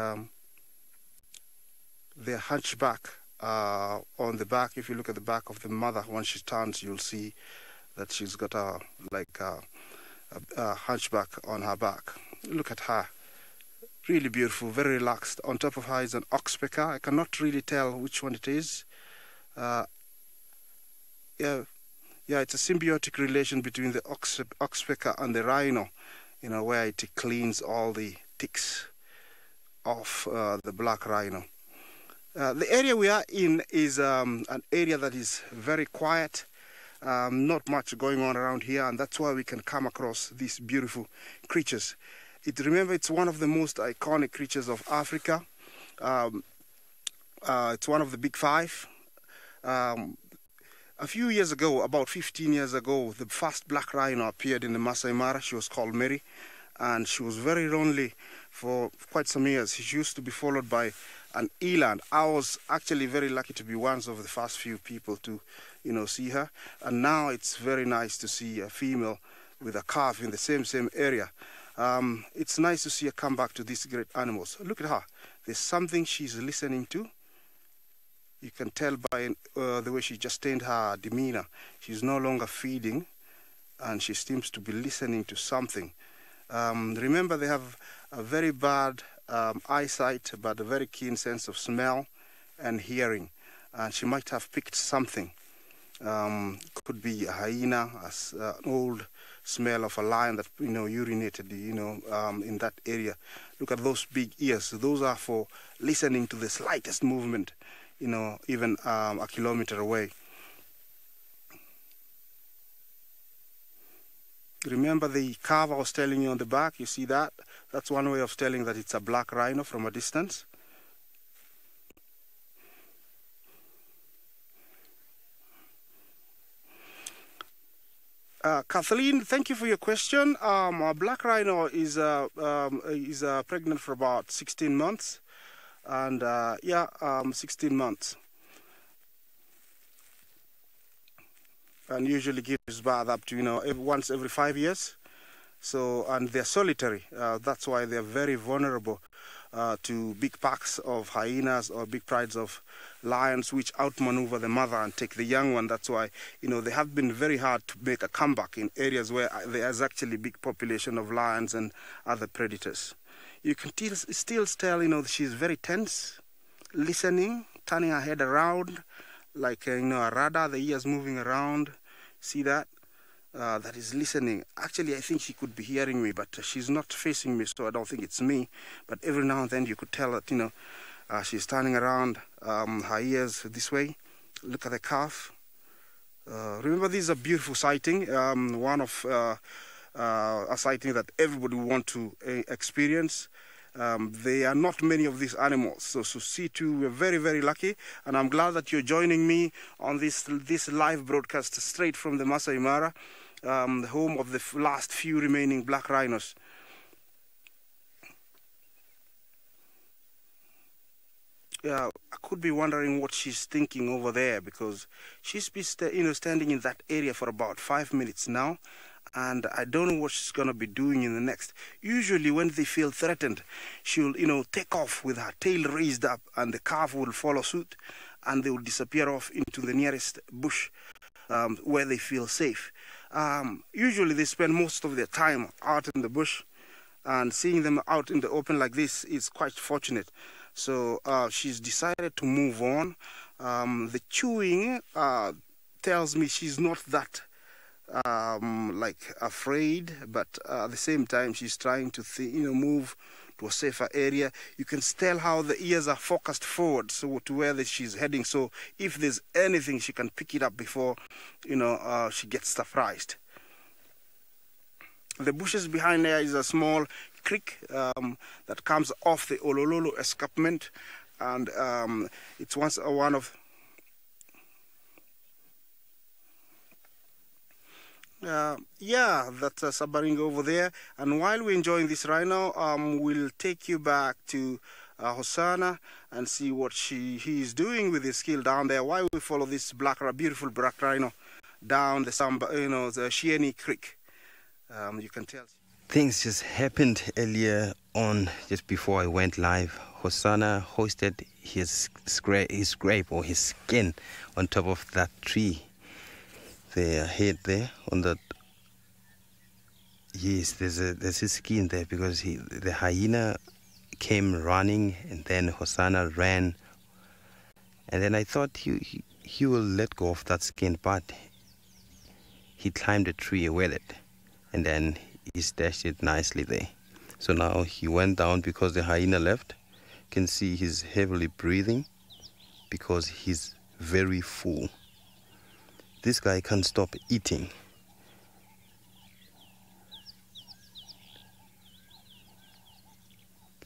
their hunchback on the back. If you look at the back of the mother, once she turns, you'll see that she's got a hunchback on her back. Look at her. Really beautiful, very relaxed. On top of her is an oxpecker. I cannot really tell which one it is. Yeah, it's a symbiotic relation between the oxpecker and the rhino, you know, where it cleans all the ticks off the black rhino. The area we are in is an area that is very quiet. Not much going on around here, and that's why we can come across these beautiful creatures. Remember, it's one of the most iconic creatures of Africa. It's one of the big five. A few years ago, about 15 years ago, the first black rhino appeared in the Masai Mara. She was called Mary, and she was very lonely for quite some years. She used to be followed by an eland. I was actually very lucky to be one of the first few people to, you know, see her. And now it's very nice to see a female with a calf in the same area. It's nice to see her come back to these great animals. Look at her. There's something she's listening to. You can tell by the way she just changed her demeanor. She's no longer feeding, and she seems to be listening to something. Remember, they have a very bad eyesight, but a very keen sense of smell and hearing. And she might have picked something. Could be a hyena, an old smell of a lion that, you know, urinated, you know, in that area. Look at those big ears. Those are for listening to the slightest movement, you know, even a kilometer away. Remember the carve I was telling you on the back? You see that? That's one way of telling that it's a black rhino from a distance. Kathleen, thank you for your question. Our black rhino is pregnant for about 16 months. And 16 months. And usually gives birth up to, you know, once every 5 years. So, and they're solitary. That's why they're very vulnerable to big packs of hyenas or big prides of lions, which outmaneuver the mother and take the young one. That's why, you know, they have been very hard to make a comeback in areas where there's actually big population of lions and other predators. You can still tell, you know, she's very tense, listening, turning her head around, like, you know, a radar, the ears moving around. See that? That is listening. Actually, I think she could be hearing me, but she's not facing me, so I don't think it's me. But every now and then you could tell that, you know, she's turning around, her ears this way. Look at the calf. Remember, this is a beautiful sighting, one of a sighting that everybody will want to experience. There are not many of these animals, so see too, we're very, very lucky, and I'm glad that you're joining me on this live broadcast straight from the Masai Mara, the home of the last few remaining black rhinos. I could be wondering what she's thinking over there, because she's been standing in that area for about 5 minutes now, and I don't know what she's gonna be doing in the next. Usually when they feel threatened, she'll take off with her tail raised up, and the calf will follow suit, and they will disappear off into the nearest bush where they feel safe. Usually they spend most of their time out in the bush, and seeing them out in the open like this is quite fortunate. So she's decided to move on. The chewing tells me she's not that afraid, but at the same time she's trying to move to a safer area. You can tell how the ears are focused forward, so to where she's heading. So if there's anything, she can pick it up before she gets surprised. The bushes behind there is a small creek that comes off the Olololo escarpment, and it's one of that's Sabaringa over there. And while we're enjoying this rhino, we'll take you back to Hosanna and see what he is doing with his skill down there while we follow this beautiful black rhino down the the Shieni Creek. You can tell things just happened earlier on, just before I went live. Hosanna hoisted his scrape or his skin on top of that tree. The head there on that. Yes, there's his skin there, because the hyena came running, and then Hosanna ran, and then I thought he will let go of that skin, but he climbed a tree with it, and then he stashed it nicely there. So now he went down because the hyena left. You can see he's heavily breathing because he's very full. This guy can't stop eating.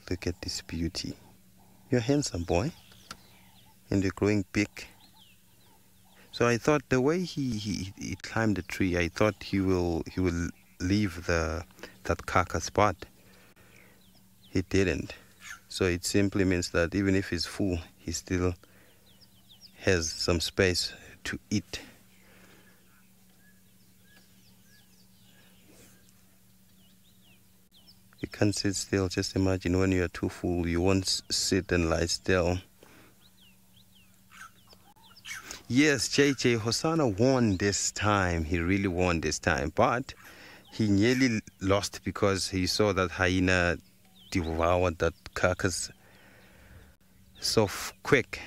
Look at this beauty. You're a handsome boy, and you're growing big. So I thought the way he climbed the tree, I thought he will leave that carcass, but he didn't. So it simply means that even if he's full, he still has some space to eat. You can't sit still. Just imagine when you are too full, you won't sit and lie still. Yes, JJ, Hosanna won this time. He really won this time. But he nearly lost because he saw that hyena devoured that carcass so quick.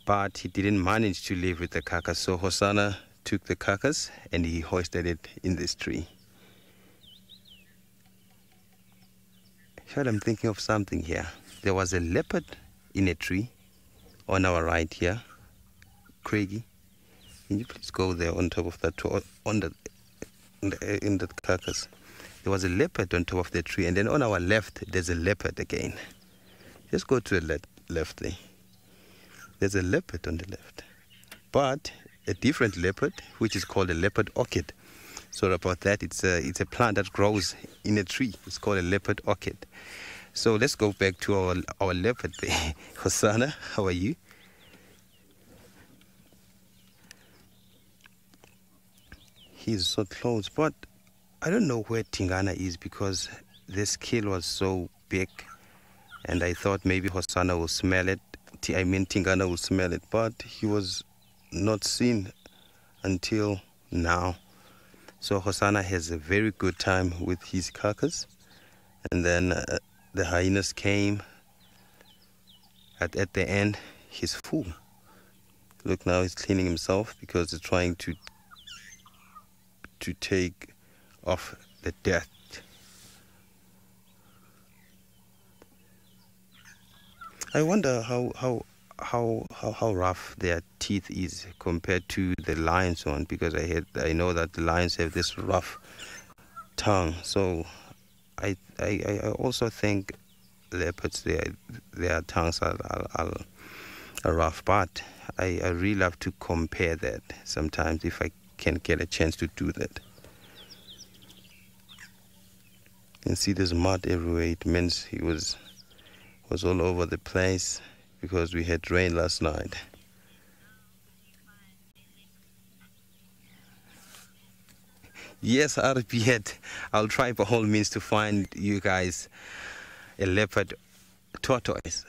But he didn't manage to live with the carcass. So Hosanna took the carcass and he hoisted it in this tree. Sure, I'm thinking of something here. There was a leopard in a tree on our right here. Craigie, can you please go there on top of that, in the carcass? There was a leopard on top of the tree, and then on our left there's a leopard again. Just go to the left there. There's a leopard on the left, but a different leopard, which is called a leopard orchid. So about that, it's a plant that grows in a tree. It's called a leopard orchid. So let's go back to our leopard there. Hosanna, how are you? He's so close, but I don't know where Tingana is because this kill was so big, and I thought maybe Hosanna will smell it. Tingana will smell it, but he was not seen until now. So Hosanna has a very good time with his carcass, and then the hyenas came. At the end, he's full. Look, now he's cleaning himself because he's trying to take off the dirt. I wonder how how rough their teeth is compared to the lion's one, because I know that the lions have this rough tongue. So I also think leopards, their tongues are rough, but I really love to compare that sometimes if I can get a chance to do that. You can see there's mud everywhere. It means he was all over the place because we had rain last night. Yes, Arbiet, I'll try by all means to find you guys a leopard tortoise.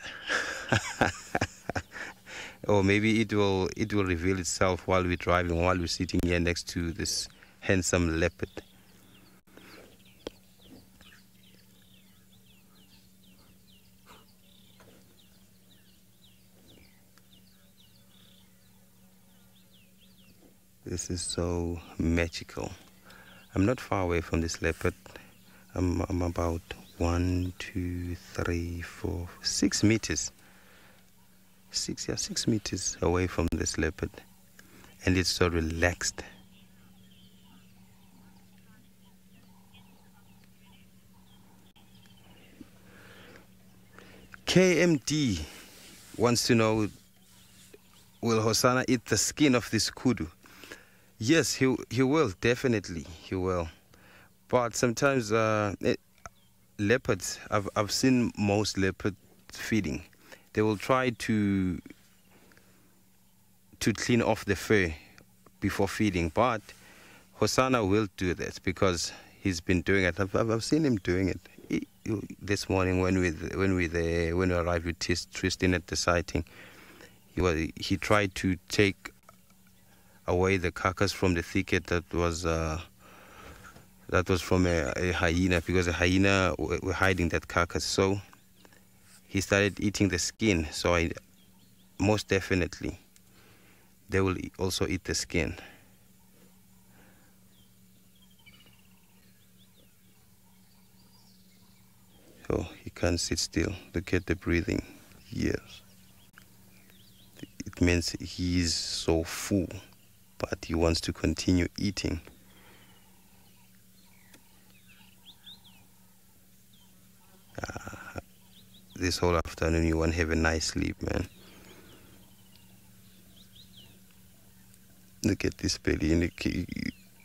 Or maybe it will reveal itself while we're driving, while we're sitting here next to this handsome leopard. This is so magical. I'm not far away from this leopard. I'm about 1, 2, 3, 4, 6 meters. 6 meters away from this leopard, and it's so relaxed. KMD wants to know, will Hosanna eat the skin of this kudu? Yes, he will, definitely he will. But sometimes leopards, I've seen most leopards feeding. They will try to clean off the fur before feeding, but Hosanna will do that because he's been doing it. I've seen him doing it. This morning when we arrived with Tristan at the sighting, he tried to take away the carcass from the thicket that was from a hyena, because a hyena were hiding that carcass. So he started eating the skin. So most definitely they will also eat the skin. So he can't sit still. Look at the breathing. Yes. It means he is so full, but he wants to continue eating. This whole afternoon you want to have a nice sleep, man. Look at this belly.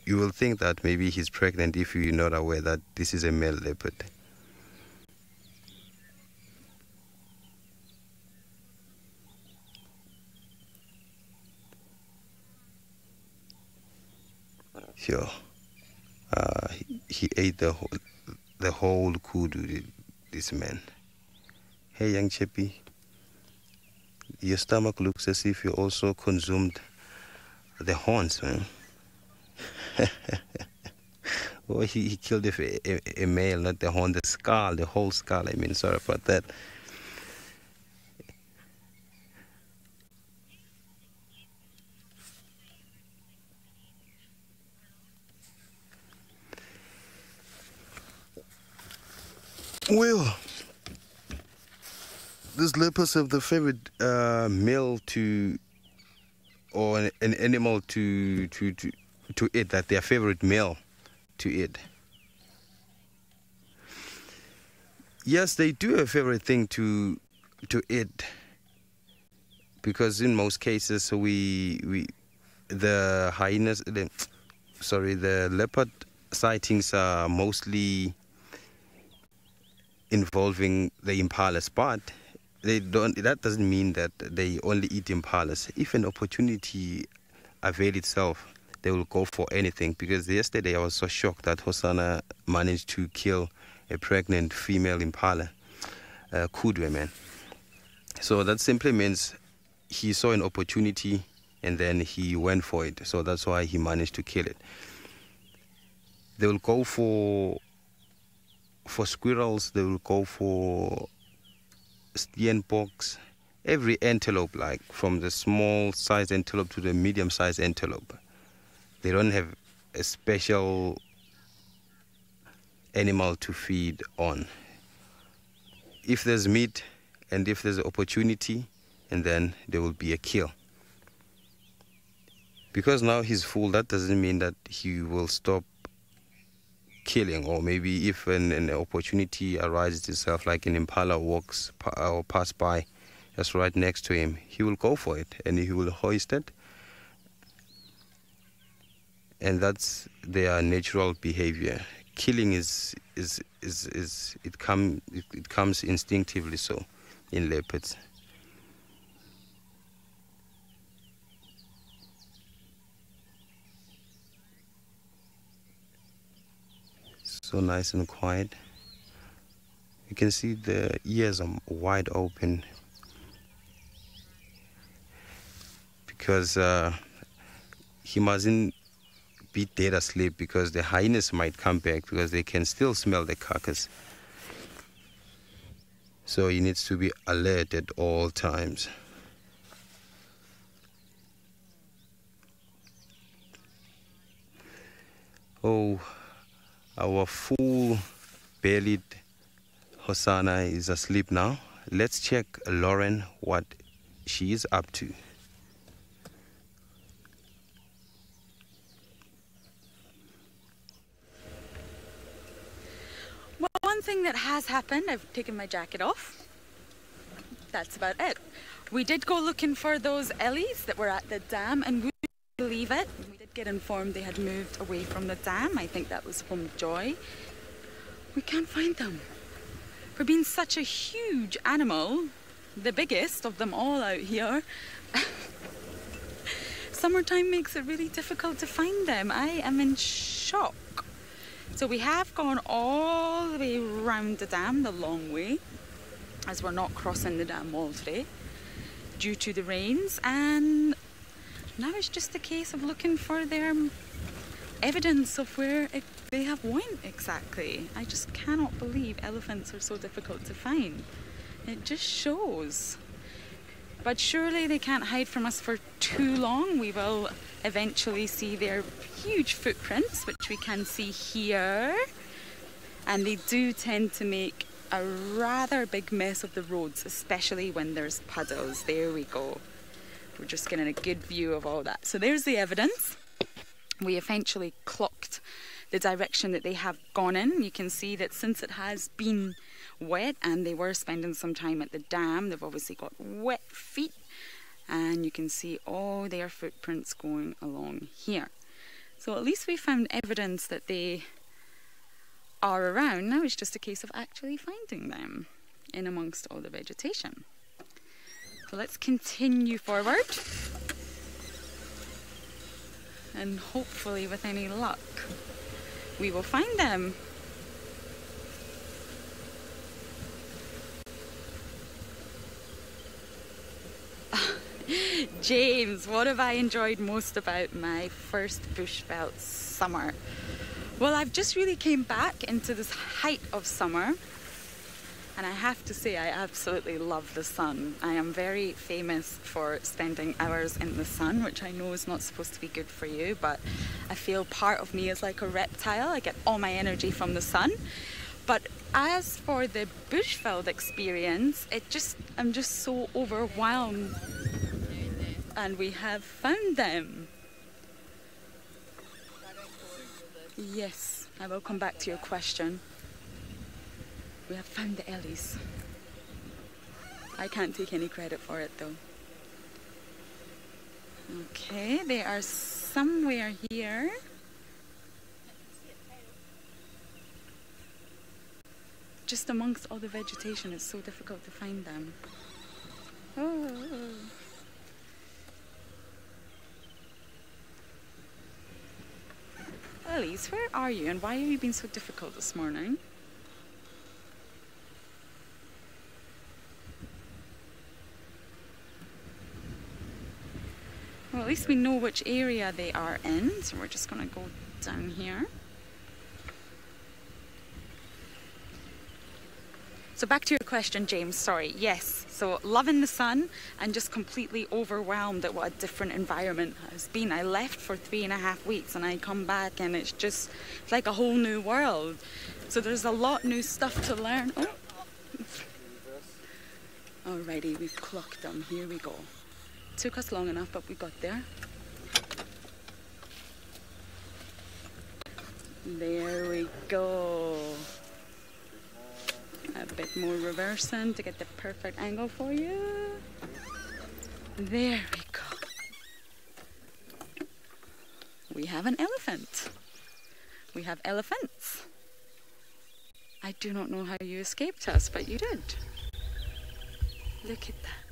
You will think that maybe he's pregnant if you're not aware that this is a male leopard. Sure. He ate the whole kudu, this man. Hey, young chappie, your stomach looks as if you also consumed the horns, man. Oh, he killed a male, not the horn, the skull, the whole skull. I mean, sorry about that. Well, these leopards have the favorite male or an animal to eat, that their favorite male to eat. Yes, they do have a favorite thing to eat, because in most cases the leopard sightings are mostly involving the impalas, but that doesn't mean that they only eat impalas. If an opportunity avails itself, they will go for anything. Because yesterday I was so shocked that Hosanna managed to kill a pregnant female impala, kudu, man. So that simply means he saw an opportunity and then he went for it. So that's why he managed to kill it. They will go for squirrels, they will go for steenboks, every antelope, like from the small size antelope to the medium size antelope. They don't have a special animal to feed on. If there's meat and if there's an opportunity, and then there will be a kill. Because now he's full, that doesn't mean that he will stop killing, or maybe if an opportunity arises itself, like an impala walks or pass by just right next to him, he will go for it and he will hoist it. And that's their natural behavior. Killing it comes instinctively so in leopards. So nice and quiet. You can see the ears are wide open because he mustn't be dead asleep, because the hyenas might come back because they can still smell the carcass. So he needs to be alert at all times. Oh, our full-bellied Hosanna is asleep now. Let's check Lauren, what she is up to. Well, one thing that has happened, I've taken my jacket off. That's about it. We did go looking for those ellies that were at the dam, and would you believe it, we did get informed they had moved away from the dam. I think that was from Joy. We can't find them. For being such a huge animal, the biggest of them all out here, summertime makes it really difficult to find them. I am in shock. So we have gone all the way around the dam, the long way, as we're not crossing the dam wall today due to the rains, and now it's just a case of looking for their evidence of where they have went exactly. I just cannot believe elephants are so difficult to find. It just shows. But surely they can't hide from us for too long. We will eventually see their huge footprints, which we can see here. And they do tend to make a rather big mess of the roads, especially when there's puddles. There we go. We're just getting a good view of all that. So there's the evidence. We eventually clocked the direction that they have gone in. You can see that since it has been wet and they were spending some time at the dam, they've obviously got wet feet, and you can see all their footprints going along here. So at least we found evidence that they are around. Now it's just a case of actually finding them in amongst all the vegetation. So let's continue forward, and hopefully with any luck we will find them. James, what have I enjoyed most about my first bushveld summer? Well, I've just really came back into this height of summer, and I have to say I absolutely love the sun. I am very famous for spending hours in the sun, which I know is not supposed to be good for you, but I feel part of me is like a reptile. I get all my energy from the sun. But as for the bushveld experience, I'm just so overwhelmed. And we have found them. Yes, I will come back to your question. We have found the ellies. I can't take any credit for it though. Okay, they are somewhere here. Just amongst all the vegetation, it's so difficult to find them. Oh. Ellies, where are you, and why have you been so difficult this morning? Well, at least we know which area they are in, so we're just going to go down here. So back to your question, James, sorry. Yes, so loving the sun and just completely overwhelmed at what a different environment has been. I left for 3.5 weeks and I come back and it's like a whole new world. So there's a lot new stuff to learn. Oh. Alrighty, we've clocked them. Here we go. Took us long enough, but we got there. There we go. A bit more reversing to get the perfect angle for you. There we go. We have an elephant. We have elephants. I do not know how you escaped us, but you did. Look at that.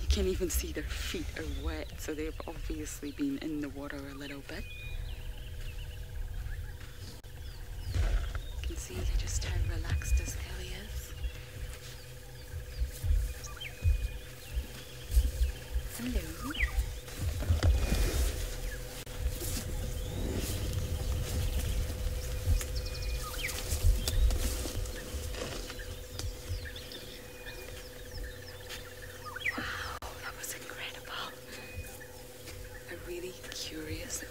You can even see their feet are wet, so they've obviously been in the water a little bit. You can see just how relaxed this Ellie is. Hello.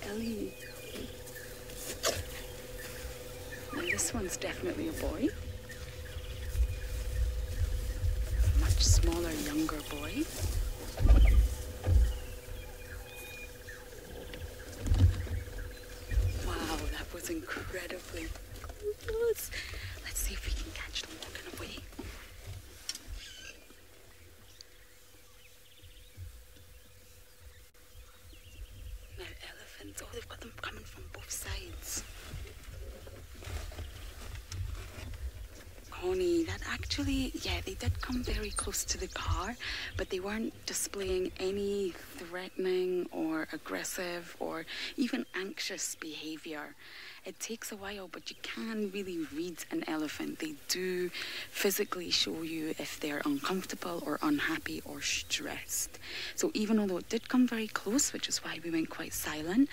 Ellie. Now this one's definitely a boy. A much smaller, younger boy. Wow, that was incredibly close. Let's see if we can catch them walking away. Oh, they've got them coming from both sides. Connie, that actually, yeah, they did come very close to the car, but they weren't displaying any threatening or aggressive or even anxious behavior. It takes a while, but you can really read an elephant. They do physically show you if they're uncomfortable or unhappy or stressed. So even although it did come very close, which is why we went quite silent,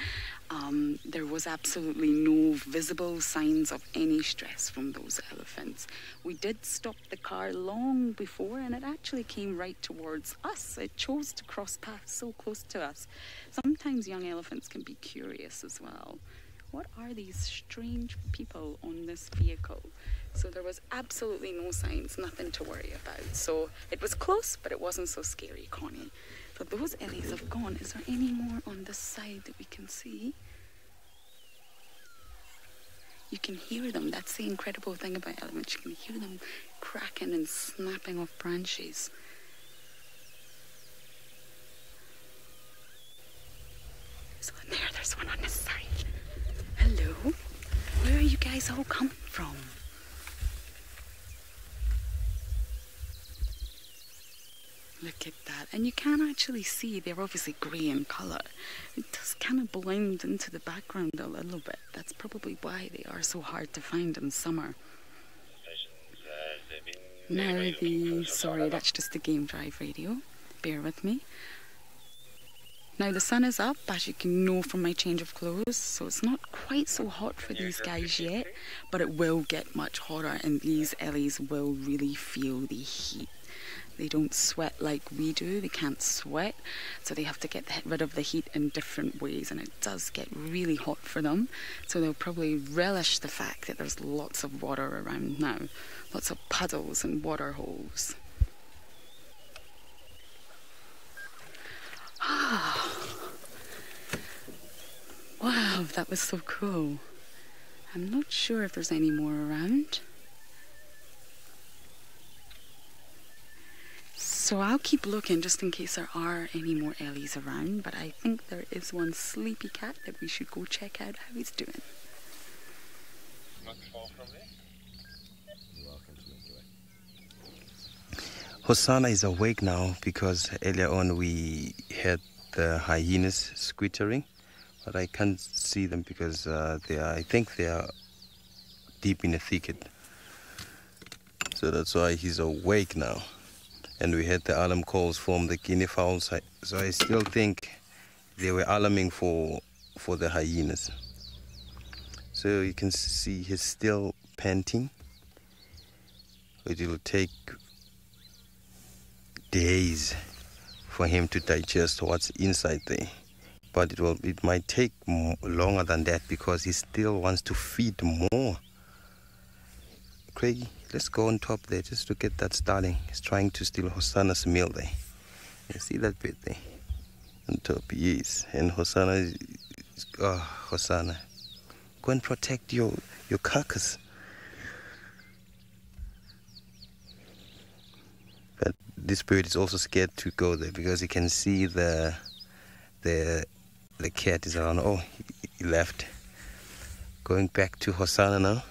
there was absolutely no visible signs of any stress from those elephants. We did stop the car long before, and it actually came right towards us. It chose to cross paths so close to us. Sometimes young elephants can be curious as well. What are these strange people on this vehicle? So there was absolutely no signs, nothing to worry about. So it was close, but it wasn't so scary, Connie. So those Ellies have gone. Is there any more on this side that we can see? You can hear them. That's the incredible thing about elephants. You can hear them cracking and snapping off branches. There's one there. There's one on this side. Hello? Where are you guys all coming from? Look at that. And you can actually see they're obviously grey in colour. It does kind of blend into the background a little bit. That's probably why they are so hard to find in summer. Now sorry, that's just the game drive radio. Bear with me. Now the sun is up, as you can know from my change of clothes, so it's not quite so hot for these guys yet, but it will get much hotter and these Ellies will really feel the heat. They don't sweat like we do, they can't sweat, so they have to get rid of the heat in different ways, and it does get really hot for them, so they'll probably relish the fact that there's lots of water around now, lots of puddles and water holes. Wow, that was so cool. I'm not sure if there's any more around. So I'll keep looking just in case there are any more Ellies around, but I think there is one sleepy cat that we should go check out how he's doing. Not far from there. Hosanna is awake now because earlier on we had the hyenas squittering, but I can't see them because I think they are deep in a thicket. So that's why he's awake now. And we had the alarm calls from the guinea fowls, so I still think they were alarming for the hyenas. So you can see he's still panting. It will take days for him to digest what's inside there, but it might take longer than that because he still wants to feed more. Craigie? let's go on top there just to get that starling. He's trying to steal Hosanna's meal there. You see that bit there? On top, yes. And Hosanna is, Hosanna, go and protect your carcass. But this bird is also scared to go there because he can see the cat is around. Oh, he left. Going back to Hosanna now.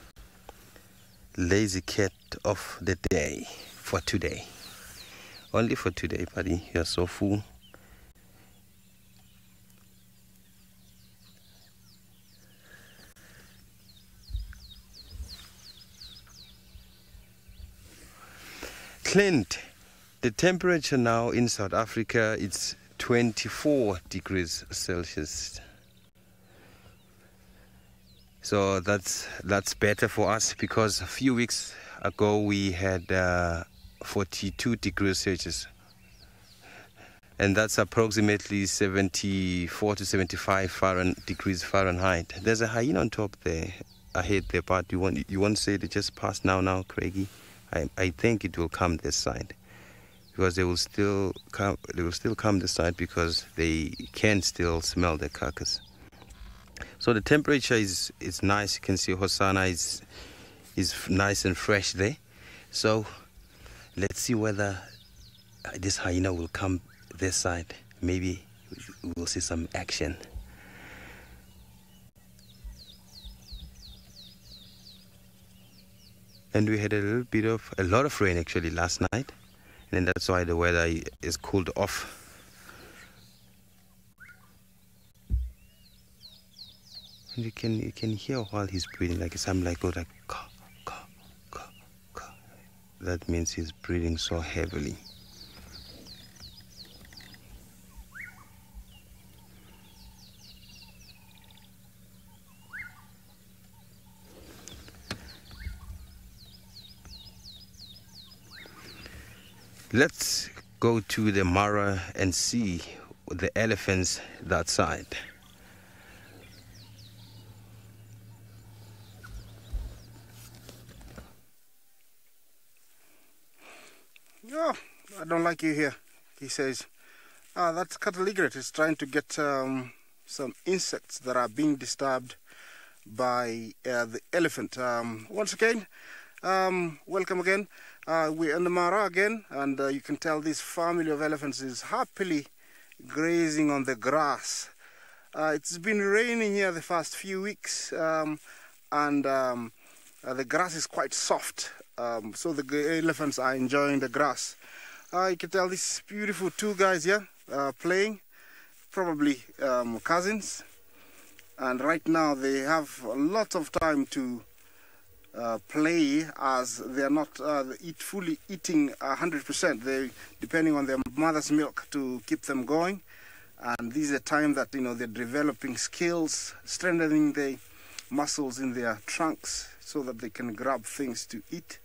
Lazy cat of the day for today. Only for today, buddy. You're so full. Clint, the temperature now in South Africa, it's 24 degrees Celsius. So that's better for us because a few weeks ago we had 42 degrees Celsius. And that's approximately 74 to 75 degrees Fahrenheit. There's a hyena on top there, ahead there, but you won't say they just passed now, Craigie. I think it will come this side because they will still come this side because they can still smell the carcass. So the temperature is nice. You can see Hosanna is nice and fresh there. So let's see whether this hyena will come this side. Maybe we will see some action. And we had a lot of rain actually last night, and that's why the weather is cooled off. And you can hear while he's breathing, like something like caw, caw, caw, caw. That means he's breathing so heavily. Let's go to the Mara and see the elephants that side. Oh, I don't like you here, he says. That's cattle egret. It's trying to get some insects that are being disturbed by the elephant. Once again, welcome again. We're in the Mara again, and you can tell this family of elephants is happily grazing on the grass. It's been raining here the past few weeks, and the grass is quite soft, so the elephants are enjoying the grass. You can tell these beautiful two guys here playing, probably cousins, and right now they have a lot of time to play, as they are not fully eating 100%. They depending on their mother's milk to keep them going, and this is a time that they're developing skills, strengthening the muscles in their trunks so that they can grab things to eat.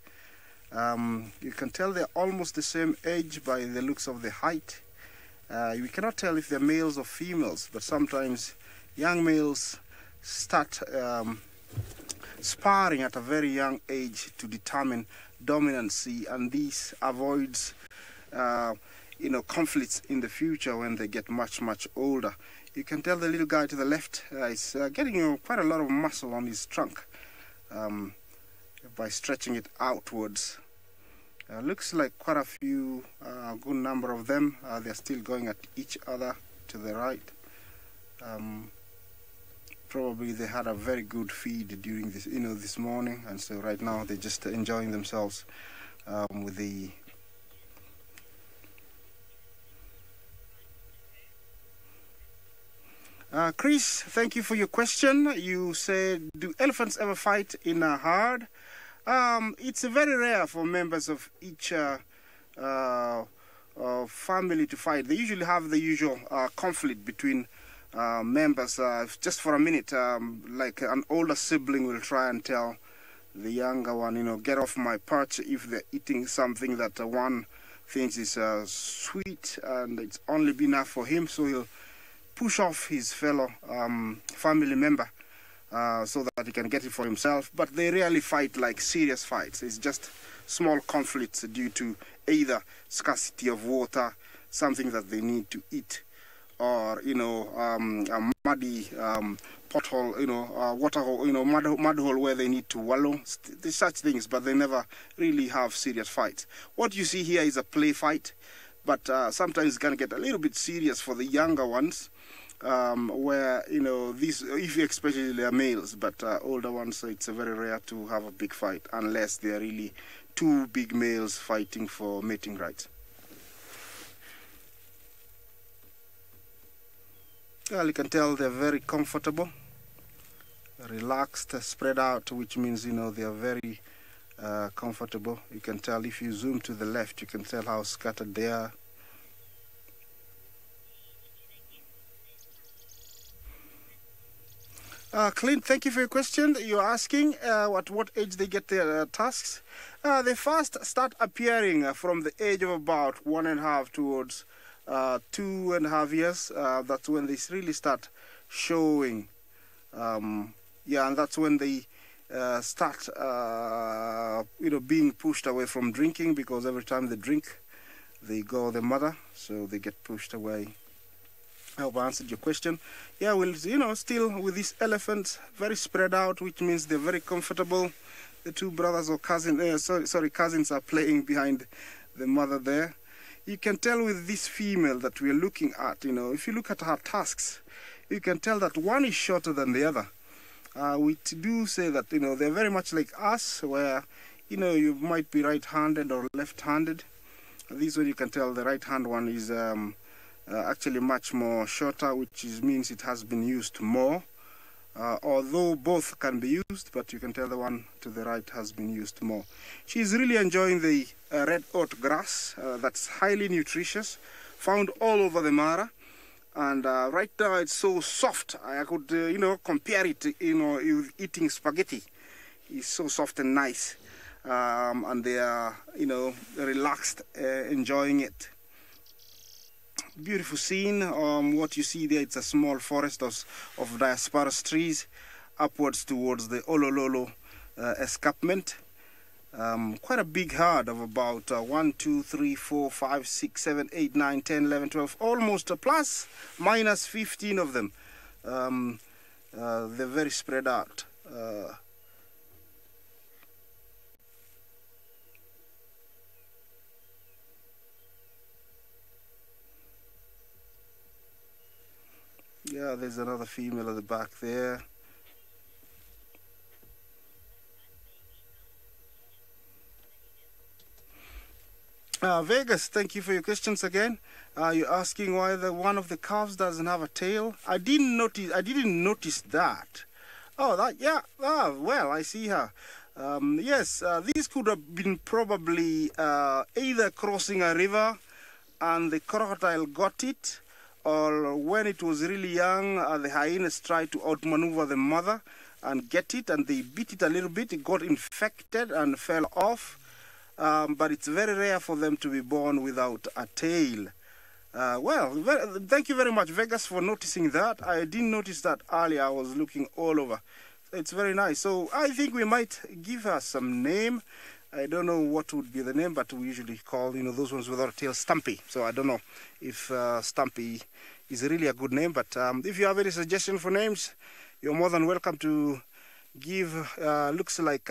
You can tell they're almost the same age by the looks of the height. We cannot tell if they're males or females, but sometimes young males start sparring at a very young age to determine dominancy, and this avoids conflicts in the future when they get much older. You can tell the little guy to the left is getting quite a lot of muscle on his trunk by stretching it outwards. Looks like quite a few, good number of them. They're still going at each other to the right. Probably they had a very good feed during this, this morning, and so right now they're just enjoying themselves with the. Chris, thank you for your question. You said, do elephants ever fight in a herd? It's very rare for members of each family to fight. They usually have the usual conflict between members. Just for a minute, like an older sibling will try and tell the younger one, get off my perch, if they're eating something that one thinks is sweet and it's only been enough for him, so he'll push off his fellow family member. so that he can get it for himself. But they rarely fight like serious fights. It's just small conflicts due to either scarcity of water, something that they need to eat, or a muddy pothole, water hole, mud hole where they need to wallow. There's such things, but they never really have serious fights. What you see here is a play fight, but sometimes it's gonna get a little bit serious for the younger ones, where these, if especially they are males, but older ones, it's very rare to have a big fight unless they are really two big males fighting for mating rights. Well, you can tell they're very comfortable, relaxed, spread out, which means they are very comfortable. You can tell if you zoom to the left, you can tell how scattered they are. Clint, thank you for your question. You're asking at what age they get their tusks. They first start appearing from the age of about 1.5 towards 2.5 years. That's when they really start showing. Yeah, and that's when they start, being pushed away from drinking, because every time they drink, they go the mother, so they get pushed away. I hope I answered your question. Yeah, well, still with these elephants, very spread out, which means they're very comfortable. The two brothers or cousins, cousins are playing behind the mother there. You can tell with this female that we are looking at, if you look at her tusks, you can tell that one is shorter than the other. We do say that, they're very much like us, where, you might be right-handed or left-handed. This one you can tell the right-hand one is actually much more shorter, which means it has been used more. Although both can be used, but you can tell the one to the right has been used more. She's really enjoying the red oat grass that's highly nutritious, found all over the Mara. And right now it's so soft. I could, compare it, with eating spaghetti. It's so soft and nice. And they are, relaxed, enjoying it. Beautiful scene. What you see there, it's a small forest of diasparus trees upwards towards the Olololo escarpment. Quite a big herd of about 1, 2, 3, 4, 5, 6, 7, 8, 9, 10, 11, 12, almost plus minus 15 of them. They're very spread out. Yeah, there's another female at the back there. Vegas, thank you for your questions again. You're asking why one of the calves doesn't have a tail. I didn't notice that. Oh, that, yeah. Well, I see her. Yes, these could have been probably either crossing a river and the crocodile got it, or when it was really young, the hyenas tried to outmaneuver the mother and get it, and they beat it a little bit. It got infected and fell off. But it's very rare for them to be born without a tail. Thank you very much, Vegas, for noticing that. I didn't notice that earlier. I was looking all over. It's very nice. So I think we might give her some name. I don't know what would be the name, but we usually call, those ones without a tail, Stumpy. So I don't know if Stumpy is really a good name. But if you have any suggestion for names, you're more than welcome to give. Looks like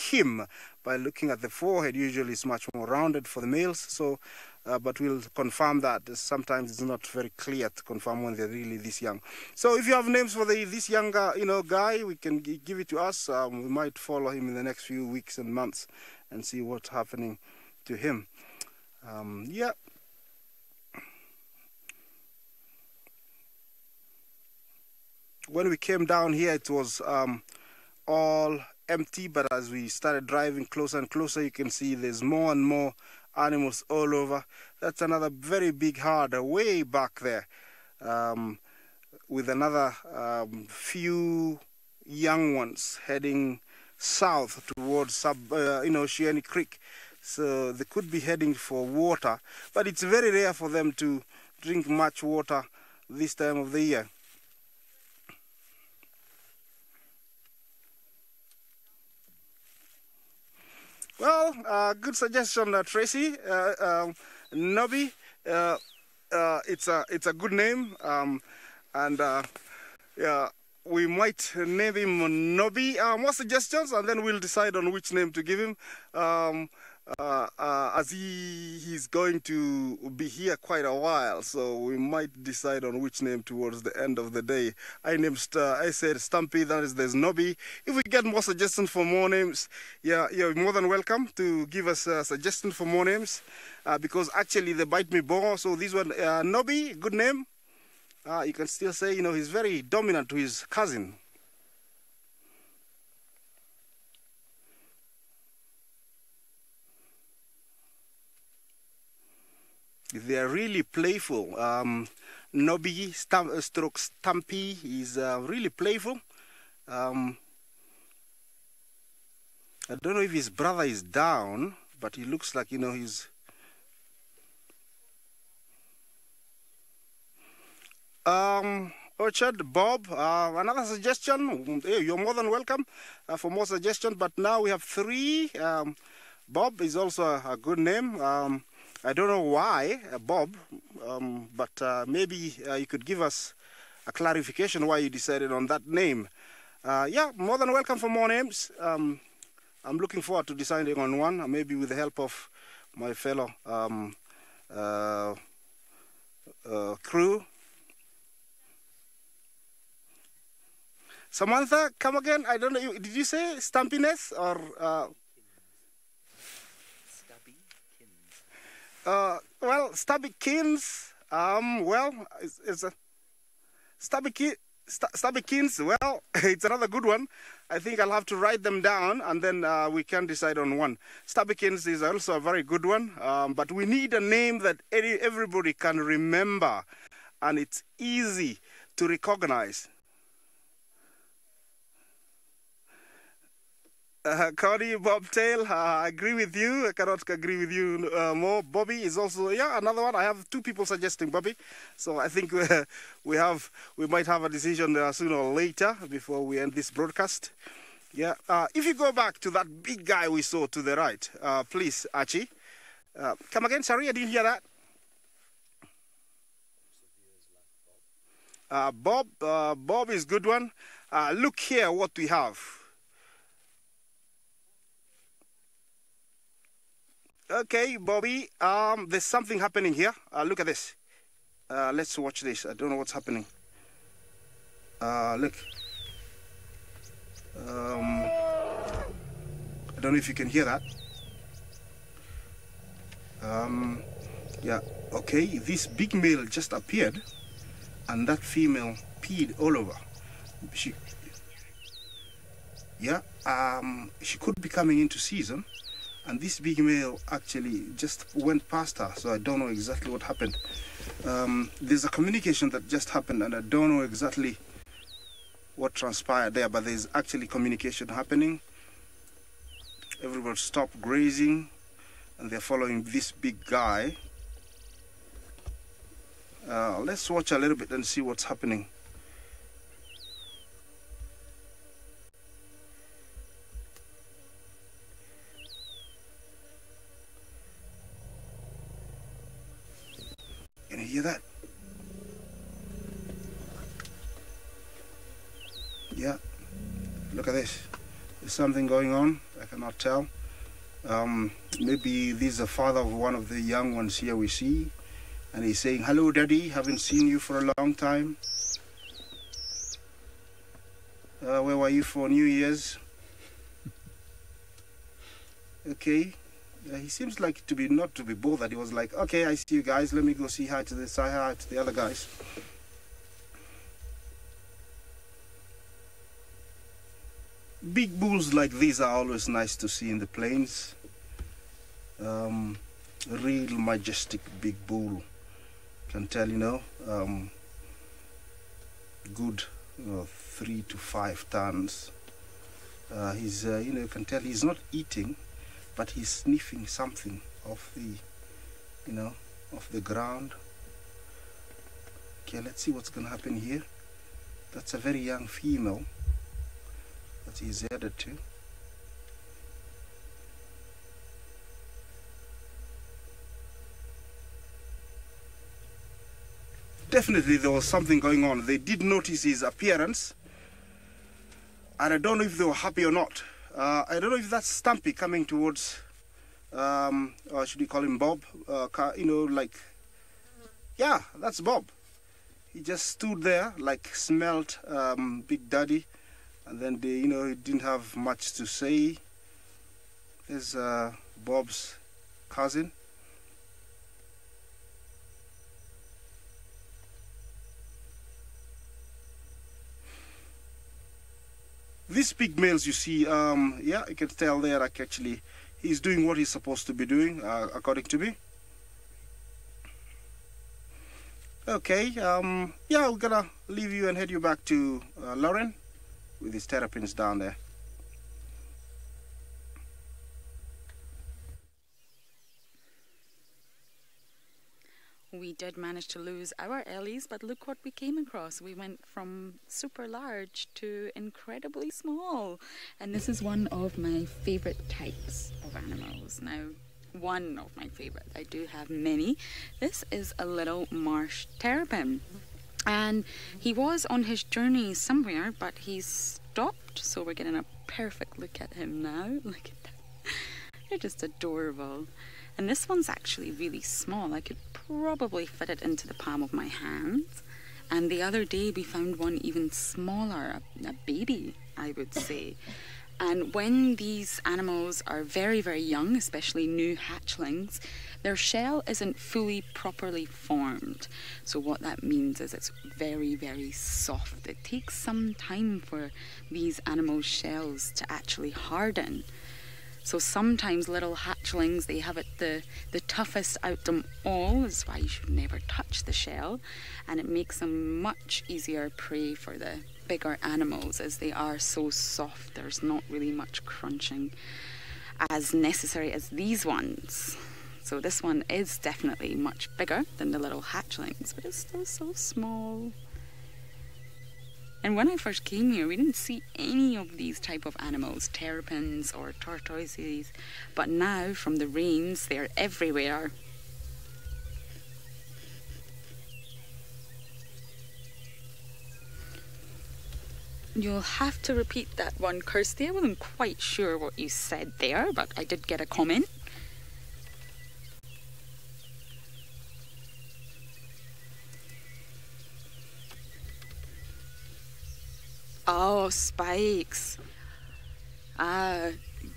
him by looking at the forehead. Usually it's much more rounded for the males. So, but we'll confirm that. Sometimes it's not very clear to confirm when they're really this young. So if you have names for this younger, guy, we can give it to us. We might follow him in the next few weeks and months and see what's happening to him. Yeah. When we came down here, it was all empty, but as we started driving closer and closer, you can see there's more and more animals all over. That's another very big herd way back there, with another few young ones heading south towards Shieni Creek. So they could be heading for water, but it's very rare for them to drink much water this time of the year. Well, good suggestion, Tracy. Nobby, it's a good name, and yeah, we might name him Nobby. More suggestions, and then we'll decide on which name to give him. As he's going to be here quite a while, so we might decide on which name towards the end of the day. I said Stumpy, that is, there's Nobby. If we get more suggestions for more names, yeah, you're more than welcome to give us a suggestion for more names, because actually they bite me more. So this one, Nobby, good name. You can still say, you know, he's very dominant to his cousin. They're really playful. Nobby stroke Stumpy is really playful. I don't know if his brother is down, but he looks like, you know, he's... Orchard, Bob, another suggestion. Hey, you're more than welcome for more suggestions, but now we have 3. Bob is also a good name. I don't know why, Bob, but maybe you could give us a clarification why you decided on that name. Yeah, more than welcome for more names. I'm looking forward to deciding on one, maybe with the help of my fellow crew. Samantha, come again. I don't know. Did you say Stumpiness or... well, Stubbykins, well, it's a Stubbykins, well, it's another good one. I think I'll have to write them down, and then we can decide on one. Stubbykins is also a very good one, but we need a name that everybody can remember, and it's easy to recognize. Cody, Bobtail, I agree with you. I cannot agree with you more. Bobby is also, yeah, another one. I have 2 people suggesting Bobby. So I think we might have a decision sooner or later before we end this broadcast. Yeah. If you go back to that big guy we saw to the right, please, Archie. Come again, sorry, I didn't hear that. Bob is good one. Look here what we have. Okay, Bobby, there's something happening here. Look at this. Let's watch this. I don't know what's happening. Look. I don't know if you can hear that. Yeah, okay, this big male just appeared, and that female peed all over. She could be coming into season. And this big male actually just went past her, so I don't know exactly what happened. There's a communication that just happened, and I don't know exactly what transpired there, but there's actually communication happening. Everybody stopped grazing, and they're following this big guy. Let's watch a little bit and see what's happening. Can you hear that? Yeah, look at this. There's something going on. I cannot tell. Maybe this is the father of one of the young ones here we see, and he's saying, "Hello, Daddy. Haven't seen you for a long time. Where were you for New Year's?" Okay. He seems like not to be bothered. He was like, "Okay, I see you guys. Let me go say hi to the other guys." Big bulls like these are always nice to see in the plains. Real majestic big bull. Can tell, you know, good 3 to 5 tons. He's, you know, you can tell he's not eating, but he's sniffing something off the, you know, off the ground. Okay, let's see what's gonna happen here. That's a very young female that he's headed to. definitely there was something going on. They did notice his appearance, and I don't know if they were happy or not. I don't know if that's Stumpy coming towards, or should we call him Bob? You know, like, yeah, that's Bob. He just stood there, like, smelled Big Daddy, and then they, you know, he didn't have much to say. There's Bob's cousin. These big males you see, yeah, you can tell there, like, actually, he's doing what he's supposed to be doing, according to me. Okay, yeah, we're gonna leave you and head you back to Lauren with his terrapins down there. We did manage to lose our Ellies, but look what we came across. We went from super large to incredibly small. And this is one of my favourite types of animals. Now, one of my favourite. I do have many. This is a little marsh terrapin. And he was on his journey somewhere, but he's stopped. So we're getting a perfect look at him now. Look at that. They're just adorable. And this one's actually really small. I could probably fit it into the palm of my hand. And the other day we found one even smaller, a baby, I would say. And when these animals are very, very young, especially new hatchlings, their shell isn't fully properly formed. So what that means is it's very, very soft. It takes some time for these animals' shells to actually harden. So sometimes little hatchlings, they have it the toughest out them all. Is why you should never touch the shell. And it makes them much easier prey for the bigger animals, as they are so soft. There's not really much crunching as necessary as these ones. So this one is definitely much bigger than the little hatchlings, but it's still so small. And when I first came here, we didn't see any of these type of animals, terrapins or tortoises. But now, from the rains, they're everywhere. You'll have to repeat that one, Kirsty. I wasn't quite sure what you said there, but I did get a comment. Oh, spikes. Ah,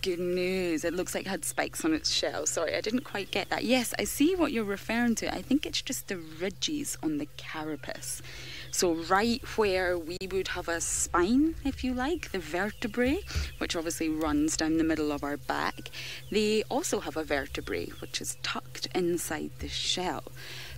good news. It looks like it had spikes on its shell. Sorry, I didn't quite get that. Yes, I see what you're referring to. I think it's just the ridges on the carapace. So right where we would have a spine, if you like, the vertebrae, which obviously runs down the middle of our back, they also have a vertebrae, which is tucked inside the shell.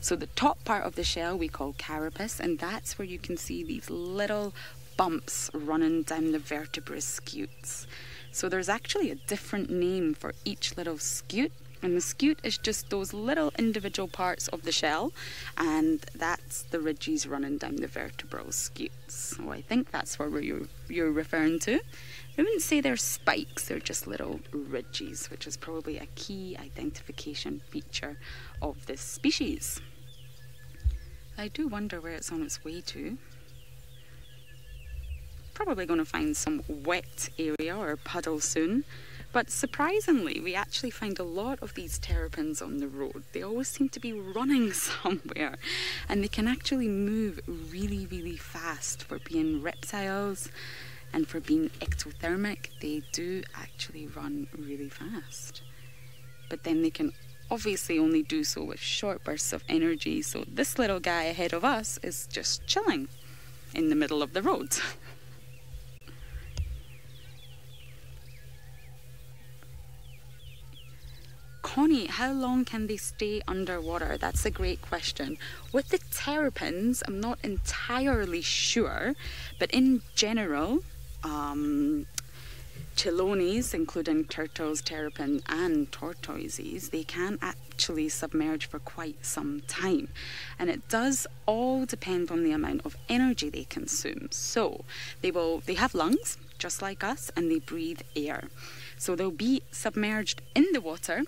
So the top part of the shell we call carapace, and that's where you can see these little bumps running down the vertebrae scutes. So there's actually a different name for each little scute, and the scute is just those little individual parts of the shell, and that's the ridges running down the vertebral scutes. So I think that's what you're referring to. I wouldn't say they're spikes, they're just little ridges, which is probably a key identification feature of this species. I do wonder where it's on its way to. Probably going to find some wet area or puddle soon, but surprisingly we actually find a lot of these terrapins on the road. They always seem to be running somewhere, and they can actually move really, really fast. For being reptiles and for being ectothermic, they do actually run really fast, but then they can obviously only do so with short bursts of energy. So this little guy ahead of us is just chilling in the middle of the road. Connie, how long can they stay underwater? That's a great question. With the terrapins, I'm not entirely sure, but in general, chelones, including turtles, terrapin and tortoises, they can actually submerge for quite some time. And it does all depend on the amount of energy they consume. So they have lungs, just like us, and they breathe air. So they'll be submerged in the water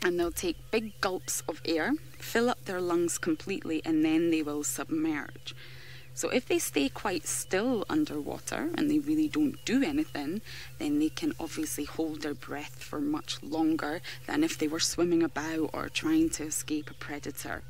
and they'll take big gulps of air, fill up their lungs completely, and then they will submerge. So if they stay quite still underwater and they really don't do anything, then they can obviously hold their breath for much longer than if they were swimming about or trying to escape a predator.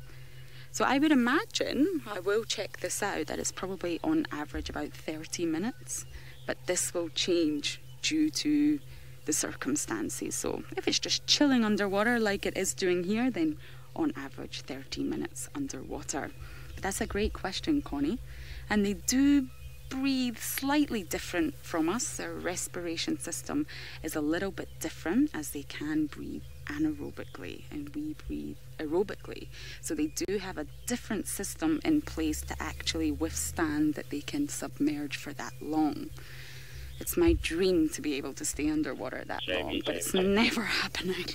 So I would imagine, I will check this out, that it's probably on average about 30 minutes, but this will change due to the circumstances. So if it's just chilling underwater like it is doing here, then on average 30 minutes underwater. But that's a great question, Connie. And they do breathe slightly different from us. Their respiration system is a little bit different, as they can breathe anaerobically and we breathe aerobically. So they do have a different system in place to actually withstand that they can submerge for that long. It's my dream to be able to stay underwater that long, but it's never happening.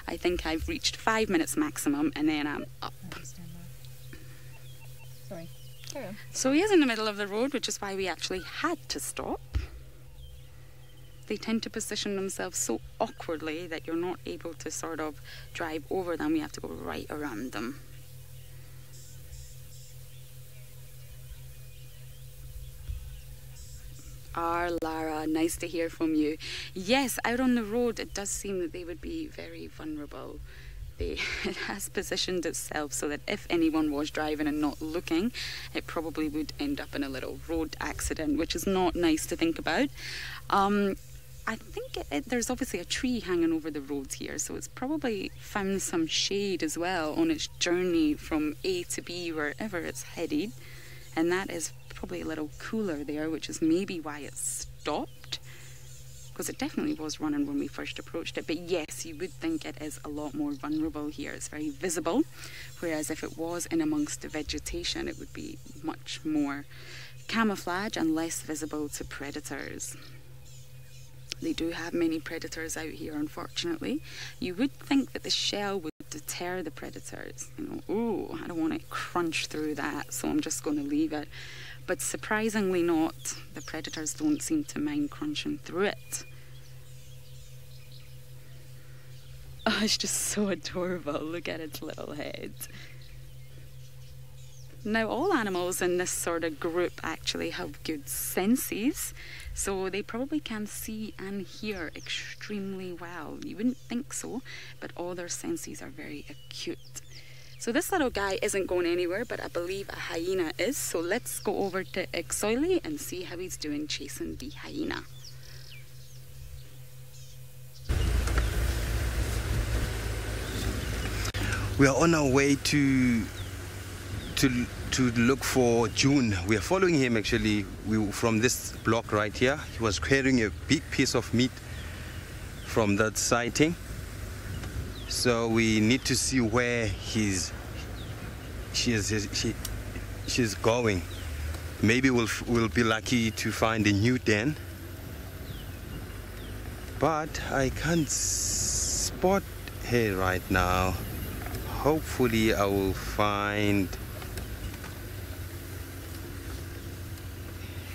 I think I've reached 5 minutes maximum and then I'm up. Sorry. Carry on. So he is in the middle of the road, which is why we actually had to stop. They tend to position themselves so awkwardly that you're not able to sort of drive over them. You have to go right around them. Lara, nice to hear from you. Yes, out on the road, it does seem that they would be very vulnerable. It has positioned itself so that if anyone was driving and not looking, it probably would end up in a little road accident, which is not nice to think about. I think there's obviously a tree hanging over the roads here, so it's probably found some shade as well on its journey from A to B, wherever it's headed. And that is probably a little cooler there, which is maybe why it stopped, because it definitely was running when we first approached it. But yes, you would think it is a lot more vulnerable here. It's very visible, whereas if it was in amongst the vegetation, it would be much more camouflage and less visible to predators. They do have many predators out here, unfortunately. You would think that the shell would deter the predators. You know, oh, I don't want to crunch through that, so I'm just going to leave it. But surprisingly not. The predators don't seem to mind crunching through it. Oh, it's just so adorable. Look at its little head. Now, all animals in this sort of group actually have good senses, so they probably can see and hear extremely well. You wouldn't think so, but all their senses are very acute. So this little guy isn't going anywhere, but I believe a hyena is, so let's go over to Exoili and see how he's doing chasing the hyena. We are on our way to look for June. We are following him actually from this block right here. He was carrying a big piece of meat from that sighting. So we need to see where she's going. Maybe we'll be lucky to find a new den. But I can't spot her right now. Hopefully I will find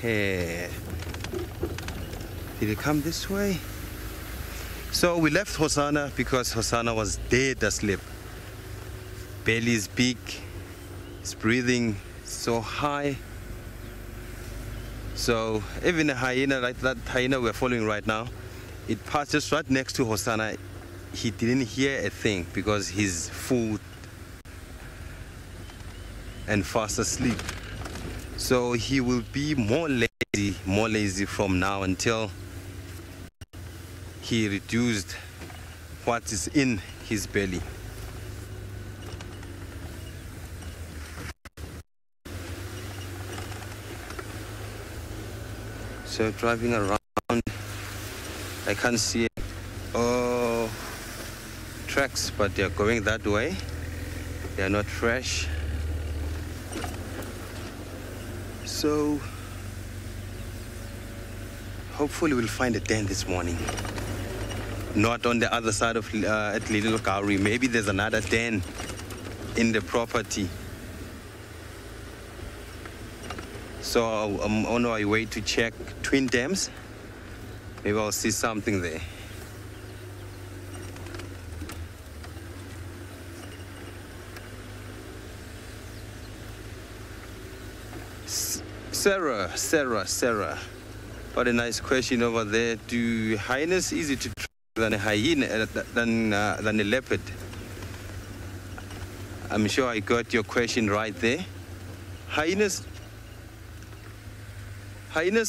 her. Did it come this way? So we left Hosanna because Hosanna was dead asleep. Belly is big, it's breathing so high. So even a hyena, like that hyena we're following right now, it passed just right next to Hosanna. He didn't hear a thing because he's full and fast asleep. So he will be more lazy from now until he reduced what is in his belly. So driving around, I can't see tracks, but they're going that way. They're not fresh. So hopefully we'll find a den this morning. Not on the other side of at Little Kauri. Maybe there's another den in the property. So I'm on my way to check Twin Dams. Maybe I'll see something there. Sarah. What a nice question over there. Do hyenas easy to track than a hyena, than a leopard? I'm sure I got your question right there. Hyenas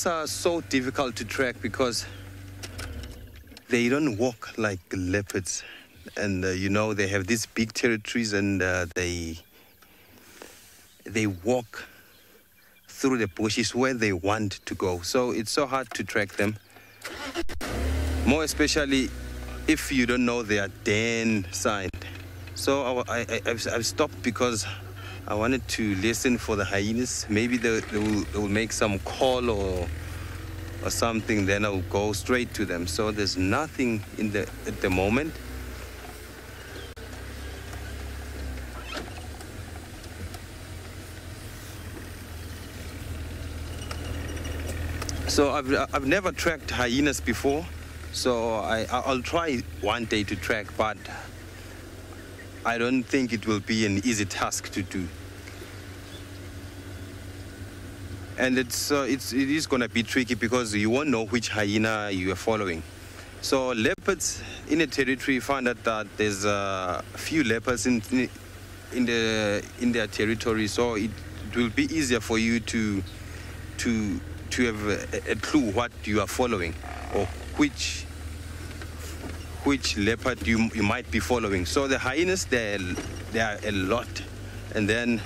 are so difficult to track because they don't walk like leopards. And you know, they have these big territories, and they walk through the bushes where they want to go. So it's so hard to track them. More especially if you don't know their den sign. So I've stopped because I wanted to listen for the hyenas. Maybe they will make some call or something, then I'll go straight to them. So there's nothing at the moment. So I've never tracked hyenas before, so I'll try one day to track, but I don't think it will be an easy task to do. And it is going to be tricky because you won't know which hyena you are following. So leopards in a territory find that there's a few leopards in their territory, so it will be easier for you to have a clue what you are following, or which leopard you might be following. So the hyenas, there are a lot, and then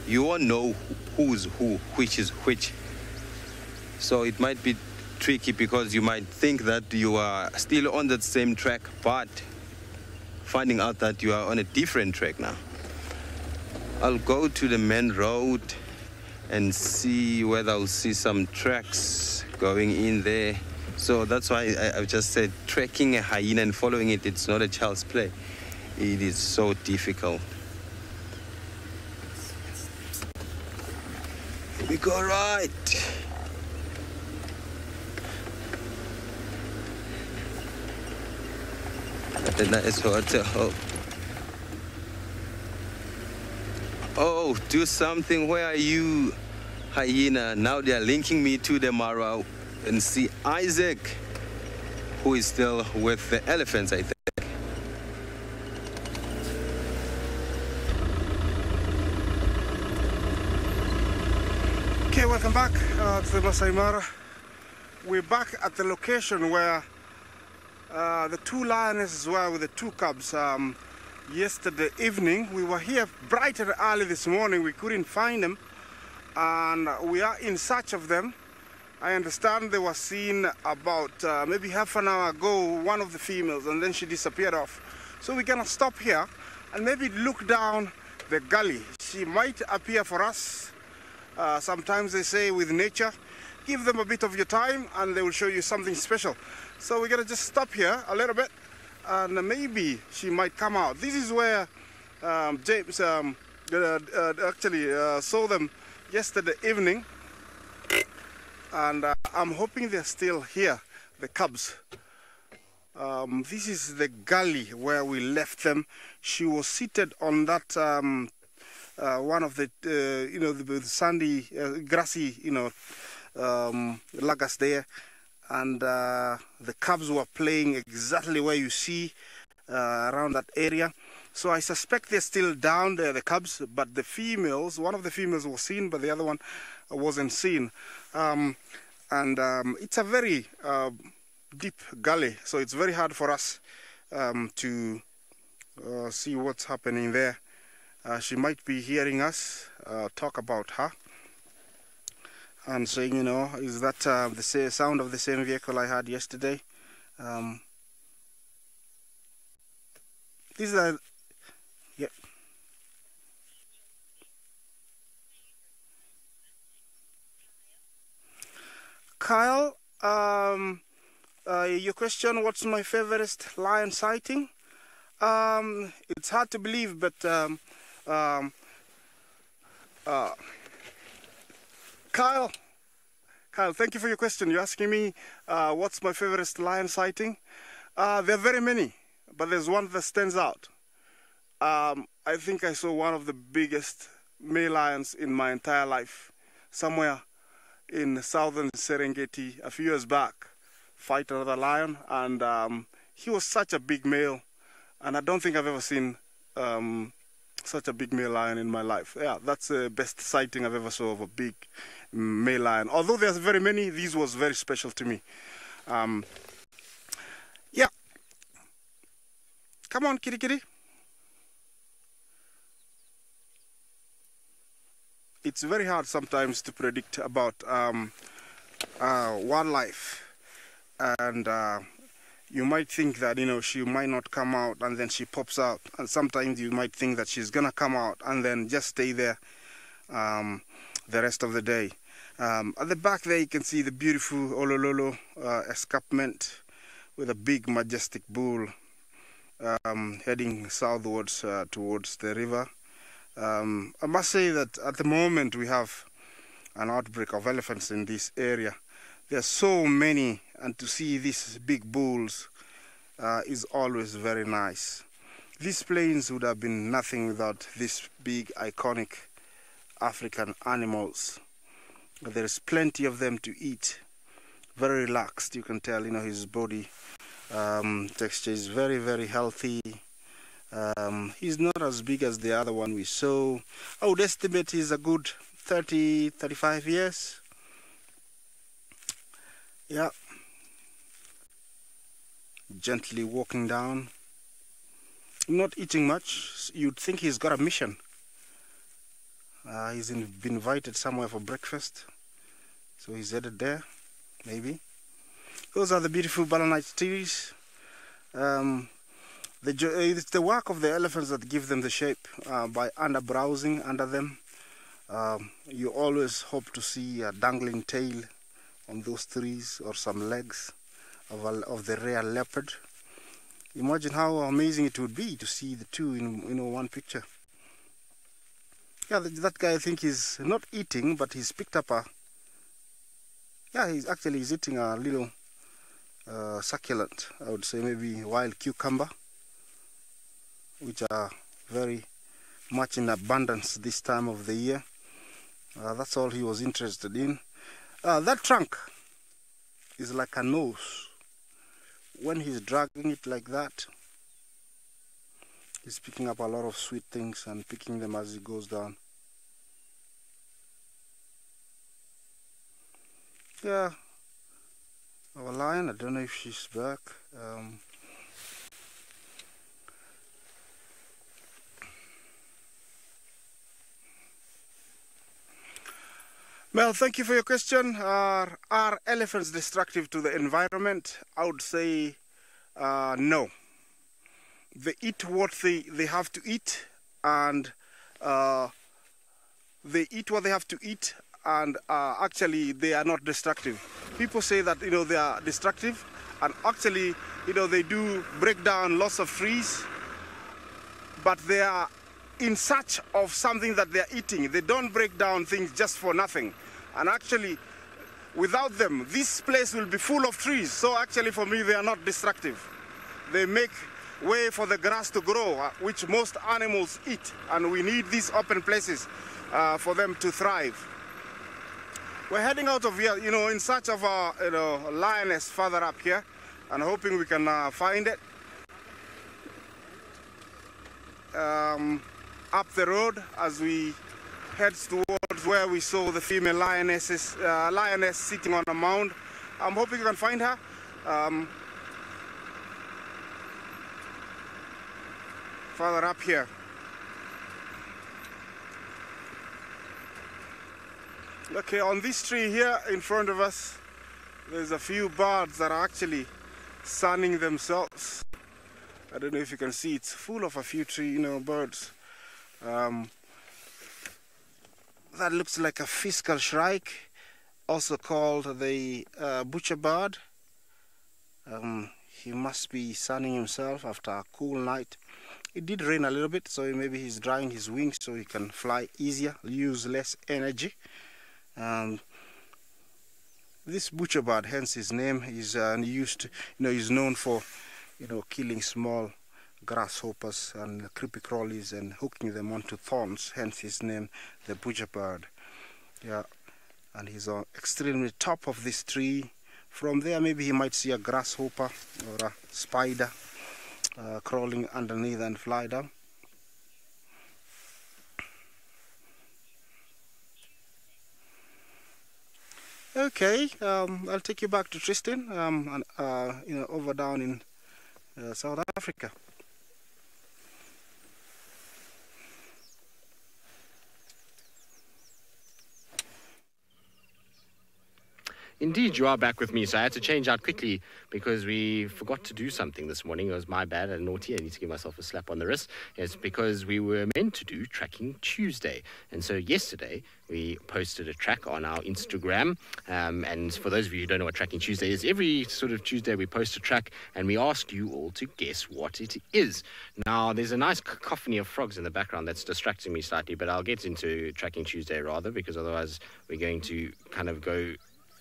you won't know who's who, which is which. So it might be tricky because you might think that you are still on that same track, but finding out that you are on a different track now. I'll go to the main road and see whether I'll see some tracks going in there. So that's why I've just said tracking a hyena and following it, it's not a child's play. It is so difficult. We go right. At the nice hotel. Oh, do something. Where are you, hyena? Now they are linking me to the Mara and see Isaac, who is still with the elephants, I think. Okay, welcome back to the Masai Mara. We're back at the location where the two lionesses were with the two cubs. Yesterday evening, we were here bright and early this morning. We couldn't find them, and we are in search of them. I understand they were seen about maybe half an hour ago, one of the females, and then she disappeared off. So we're gonna stop here and maybe look down the gully. She might appear for us. Sometimes they say with nature, give them a bit of your time and they will show you something special. So we're gonna just stop here a little bit, and maybe she might come out. This is where James actually saw them yesterday evening, and I'm hoping they're still here, the cubs. This is the gully where we left them. She was seated on that one of the the sandy grassy lagas there, and the cubs were playing exactly where you see around that area. So I suspect they're still down there, the cubs, but the females, one of the females was seen, but the other one wasn't seen. It's a very deep gully, so it's very hard for us to see what's happening there. She might be hearing us talk about her and saying, is that the sound of the same vehicle I had yesterday? These are, yeah. Kyle, your question, what's my favorite lion sighting? It's hard to believe, but Kyle, thank you for your question. You're asking me what's my favorite lion sighting? There are very many, but there's one that stands out. I think I saw one of the biggest male lions in my entire life, somewhere in southern Serengeti a few years back, fight another lion, and he was such a big male, and I don't think I've ever seen such a big male lion in my life. Yeah, that's the best sighting I've ever saw of a big male lion. Although there's very many, this was very special to me. Yeah. Come on, kitty kitty. It's very hard sometimes to predict about wildlife, and you might think that, you know, she might not come out and then she pops out, and sometimes you might think that she's gonna come out and then just stay there the rest of the day. At the back there you can see the beautiful Olololo escarpment with a big majestic bull heading southwards towards the river. I must say that at the moment we have an outbreak of elephants in this area. There are so many, and to see these big bulls is always very nice. These plains would have been nothing without these big iconic African animals. There is plenty of them to eat. Very relaxed, you can tell, you know, his body texture is very, very healthy. He's not as big as the other one we saw. I would estimate he's a good 30-35 years. Yeah. Gently walking down. Not eating much. You'd think he's got a mission. He's been invited somewhere for breakfast, so he's headed there, maybe. Those are the beautiful balanite trees. It's the work of the elephants that give them the shape by underbrowsing under them. You always hope to see a dangling tail on those trees, or some legs of the rare leopard. Imagine how amazing it would be to see the two in, you know, one picture. Yeah, that guy, I think he's not eating, but he's picked up a... Yeah, he's eating a little succulent, I would say, maybe wild cucumber, which are very much in abundance this time of the year. That's all he was interested in. That trunk is like a nose. When he's dragging it like that, he's picking up a lot of sweet things and picking them as he goes down. Yeah, our lion, I don't know if she's back. Well, thank you for your question. Are elephants destructive to the environment? I would say no. They eat what they have to eat, and they eat what they have to eat, and actually they are not destructive. People say that, you know, they are destructive, and actually, you know, they do break down lots of trees, but they are in search of something that they are eating. They don't break down things just for nothing. And actually, without them, this place will be full of trees. So actually, for me, they are not destructive. They make way for the grass to grow, which most animals eat. And we need these open places for them to thrive. We're heading out of here, you know, in search of a, you know, lioness further up here, and hoping we can find it. Up the road as we head towards where we saw the female lioness sitting on a mound. I'm hoping you can find her. Further up here. Okay, on this tree here in front of us, there's a few birds that are actually sunning themselves. I don't know if you can see, it's full of a few birds. That looks like a fiscal shrike, also called the butcher bird. He must be sunning himself after a cool night. It did rain a little bit, so maybe he's drying his wings so he can fly easier, use less energy. This butcher bird, hence his name, is used. He's known for, killing small grasshoppers and creepy crawlies and hooking them onto thorns. Hence his name, the butcher bird. Yeah, and he's on extremely top of this tree. From there, maybe he might see a grasshopper or a spider crawling underneath and fly down. Okay, I'll take you back to Tristan, over down in South Africa. Indeed, you are back with me, so I had to change out quickly because we forgot to do something this morning. It was my bad and naughty. I need to give myself a slap on the wrist. It's because we were meant to do Tracking Tuesday. And so yesterday, we posted a track on our Instagram. And for those of you who don't know what Tracking Tuesday is, every sort of Tuesday we post a track and we ask you all to guess what it is. Now, there's a nice cacophony of frogs in the background that's distracting me slightly, but I'll get into Tracking Tuesday rather, because otherwise we're going to kind of go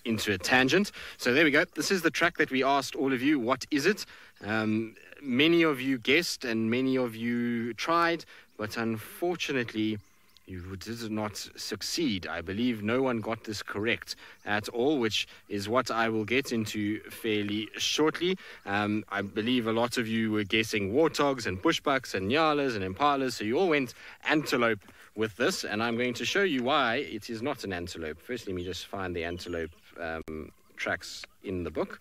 into a tangent. So there we go. This is the track that we asked all of you. What is it? Many of you guessed and many of you tried, but unfortunately you did not succeed. I believe no one got this correct at all, which is what I will get into fairly shortly. I believe a lot of you were guessing warthogs and bushbucks and nyalas and impalas, so you all went antelope with this, and I'm going to show you why it is not an antelope. First, let me just find the antelope tracks in the book.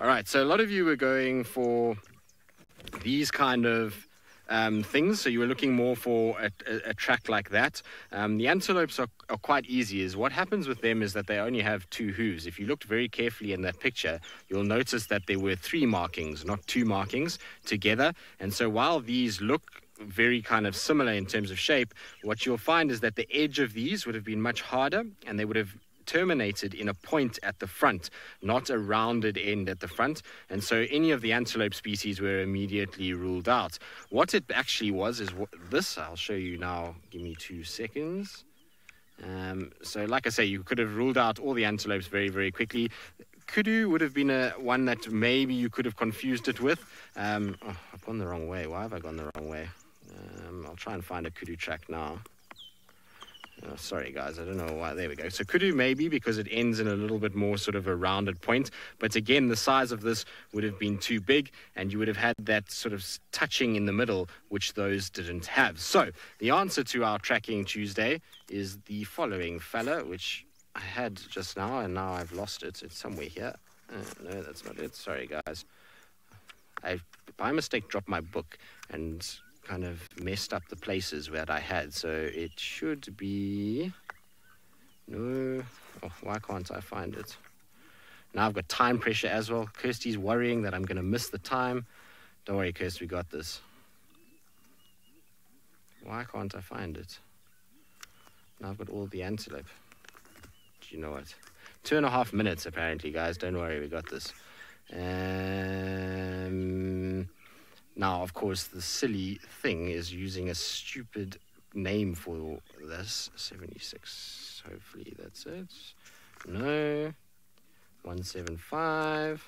All right, so a lot of you were going for these kind of things, so you were looking more for a track like that. The antelopes are quite easy. Is what happens with them is that they only have two hooves. If you looked very carefully in that picture, you'll notice that there were 3 markings, not 2 markings together. And so while these look very kind of similar in terms of shape, what you'll find is that the edge of these would have been much harder, and they would have terminated in a point at the front, not a rounded end at the front. And so any of the antelope species were immediately ruled out. What it actually was is this. I'll show you now. Give me 2 seconds. So like I say, you could have ruled out all the antelopes very, very quickly. Kudu would have been one that maybe you could have confused it with. I've gone the wrong way. Why have I gone the wrong way? I'll try and find a kudu track now. Oh, sorry guys, I don't know why. There we go. So kudu maybe because it ends in a little bit more sort of a rounded point, but again the size of this would have been too big, and you would have had that sort of touching in the middle, which those didn't have. So the answer to our Tracking Tuesday is the following fella, which I had just now and now I've lost it. It's somewhere here. No, that's not it. Sorry guys, I by mistake dropped my book and kind of messed up the places that I had. So it should be... No. Oh, why can't I find it? Now I've got time pressure as well. Kirsty's worrying that I'm going to miss the time. Don't worry, Kirsty, we got this. Why can't I find it? Now I've got all the antelope. Do you know what? 2.5 minutes, apparently, guys. Don't worry, we got this. Now, of course, the silly thing is using a stupid name for this. 76. Hopefully that's it. No. 175.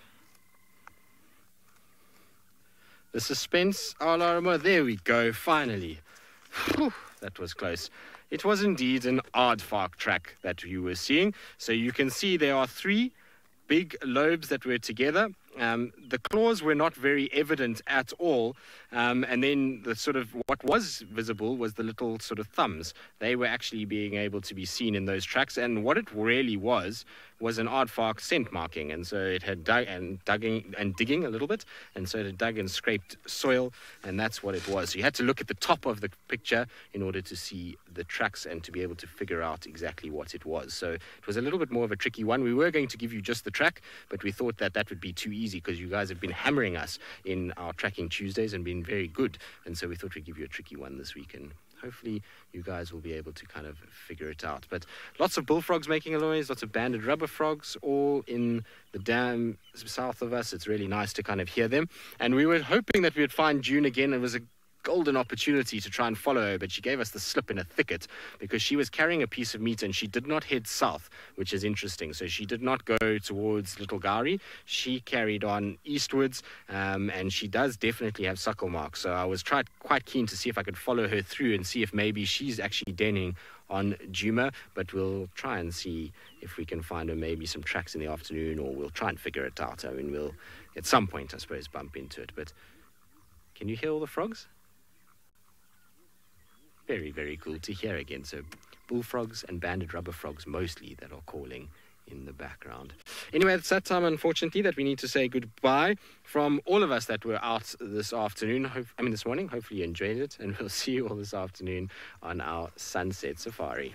The suspense alarm. There we go, finally. Whew, that was close. It was indeed an aardvark track that you were seeing. So you can see there are 3 big lobes that were together. The claws were not very evident at all, and then the sort of what was visible was the little sort of thumbs. They were actually being able to be seen in those tracks, and what it really was an aardvark scent marking, and so it had dug and digging a little bit, and so it had dug and scraped soil, and that's what it was. So you had to look at the top of the picture in order to see the tracks and to be able to figure out exactly what it was. So it was a little bit more of a tricky one. We were going to give you just the track, but we thought that would be too easy because you guys have been hammering us in our Tracking Tuesdays and been very good, and so we thought we'd give you a tricky one this week, and hopefully you guys will be able to kind of figure it out. But lots of bullfrogs making a noise, lots of banded rubber frogs, all in the dam south of us. It's really nice to kind of hear them, and we were hoping that we would find June again. It was a golden opportunity to try and follow her, but she gave us the slip in a thicket because she was carrying a piece of meat and she did not head south, which is interesting. So she did not go towards Little Gowrie. She carried on eastwards, and she does definitely have suckle marks. So I was quite keen to see if I could follow her through and see if maybe she's actually denning on Djuma, but we'll try and see if we can find her maybe some tracks in the afternoon, or we'll try and figure it out. I mean, we'll at some point, I suppose, bump into it. But can you hear all the frogs? Very, very cool to hear again. So bullfrogs and banded rubber frogs mostly that are calling in the background. Anyway, it's that time, unfortunately, that we need to say goodbye from all of us that were out this afternoon. This morning. Hopefully you enjoyed it, and we'll see you all this afternoon on our Sunset Safari.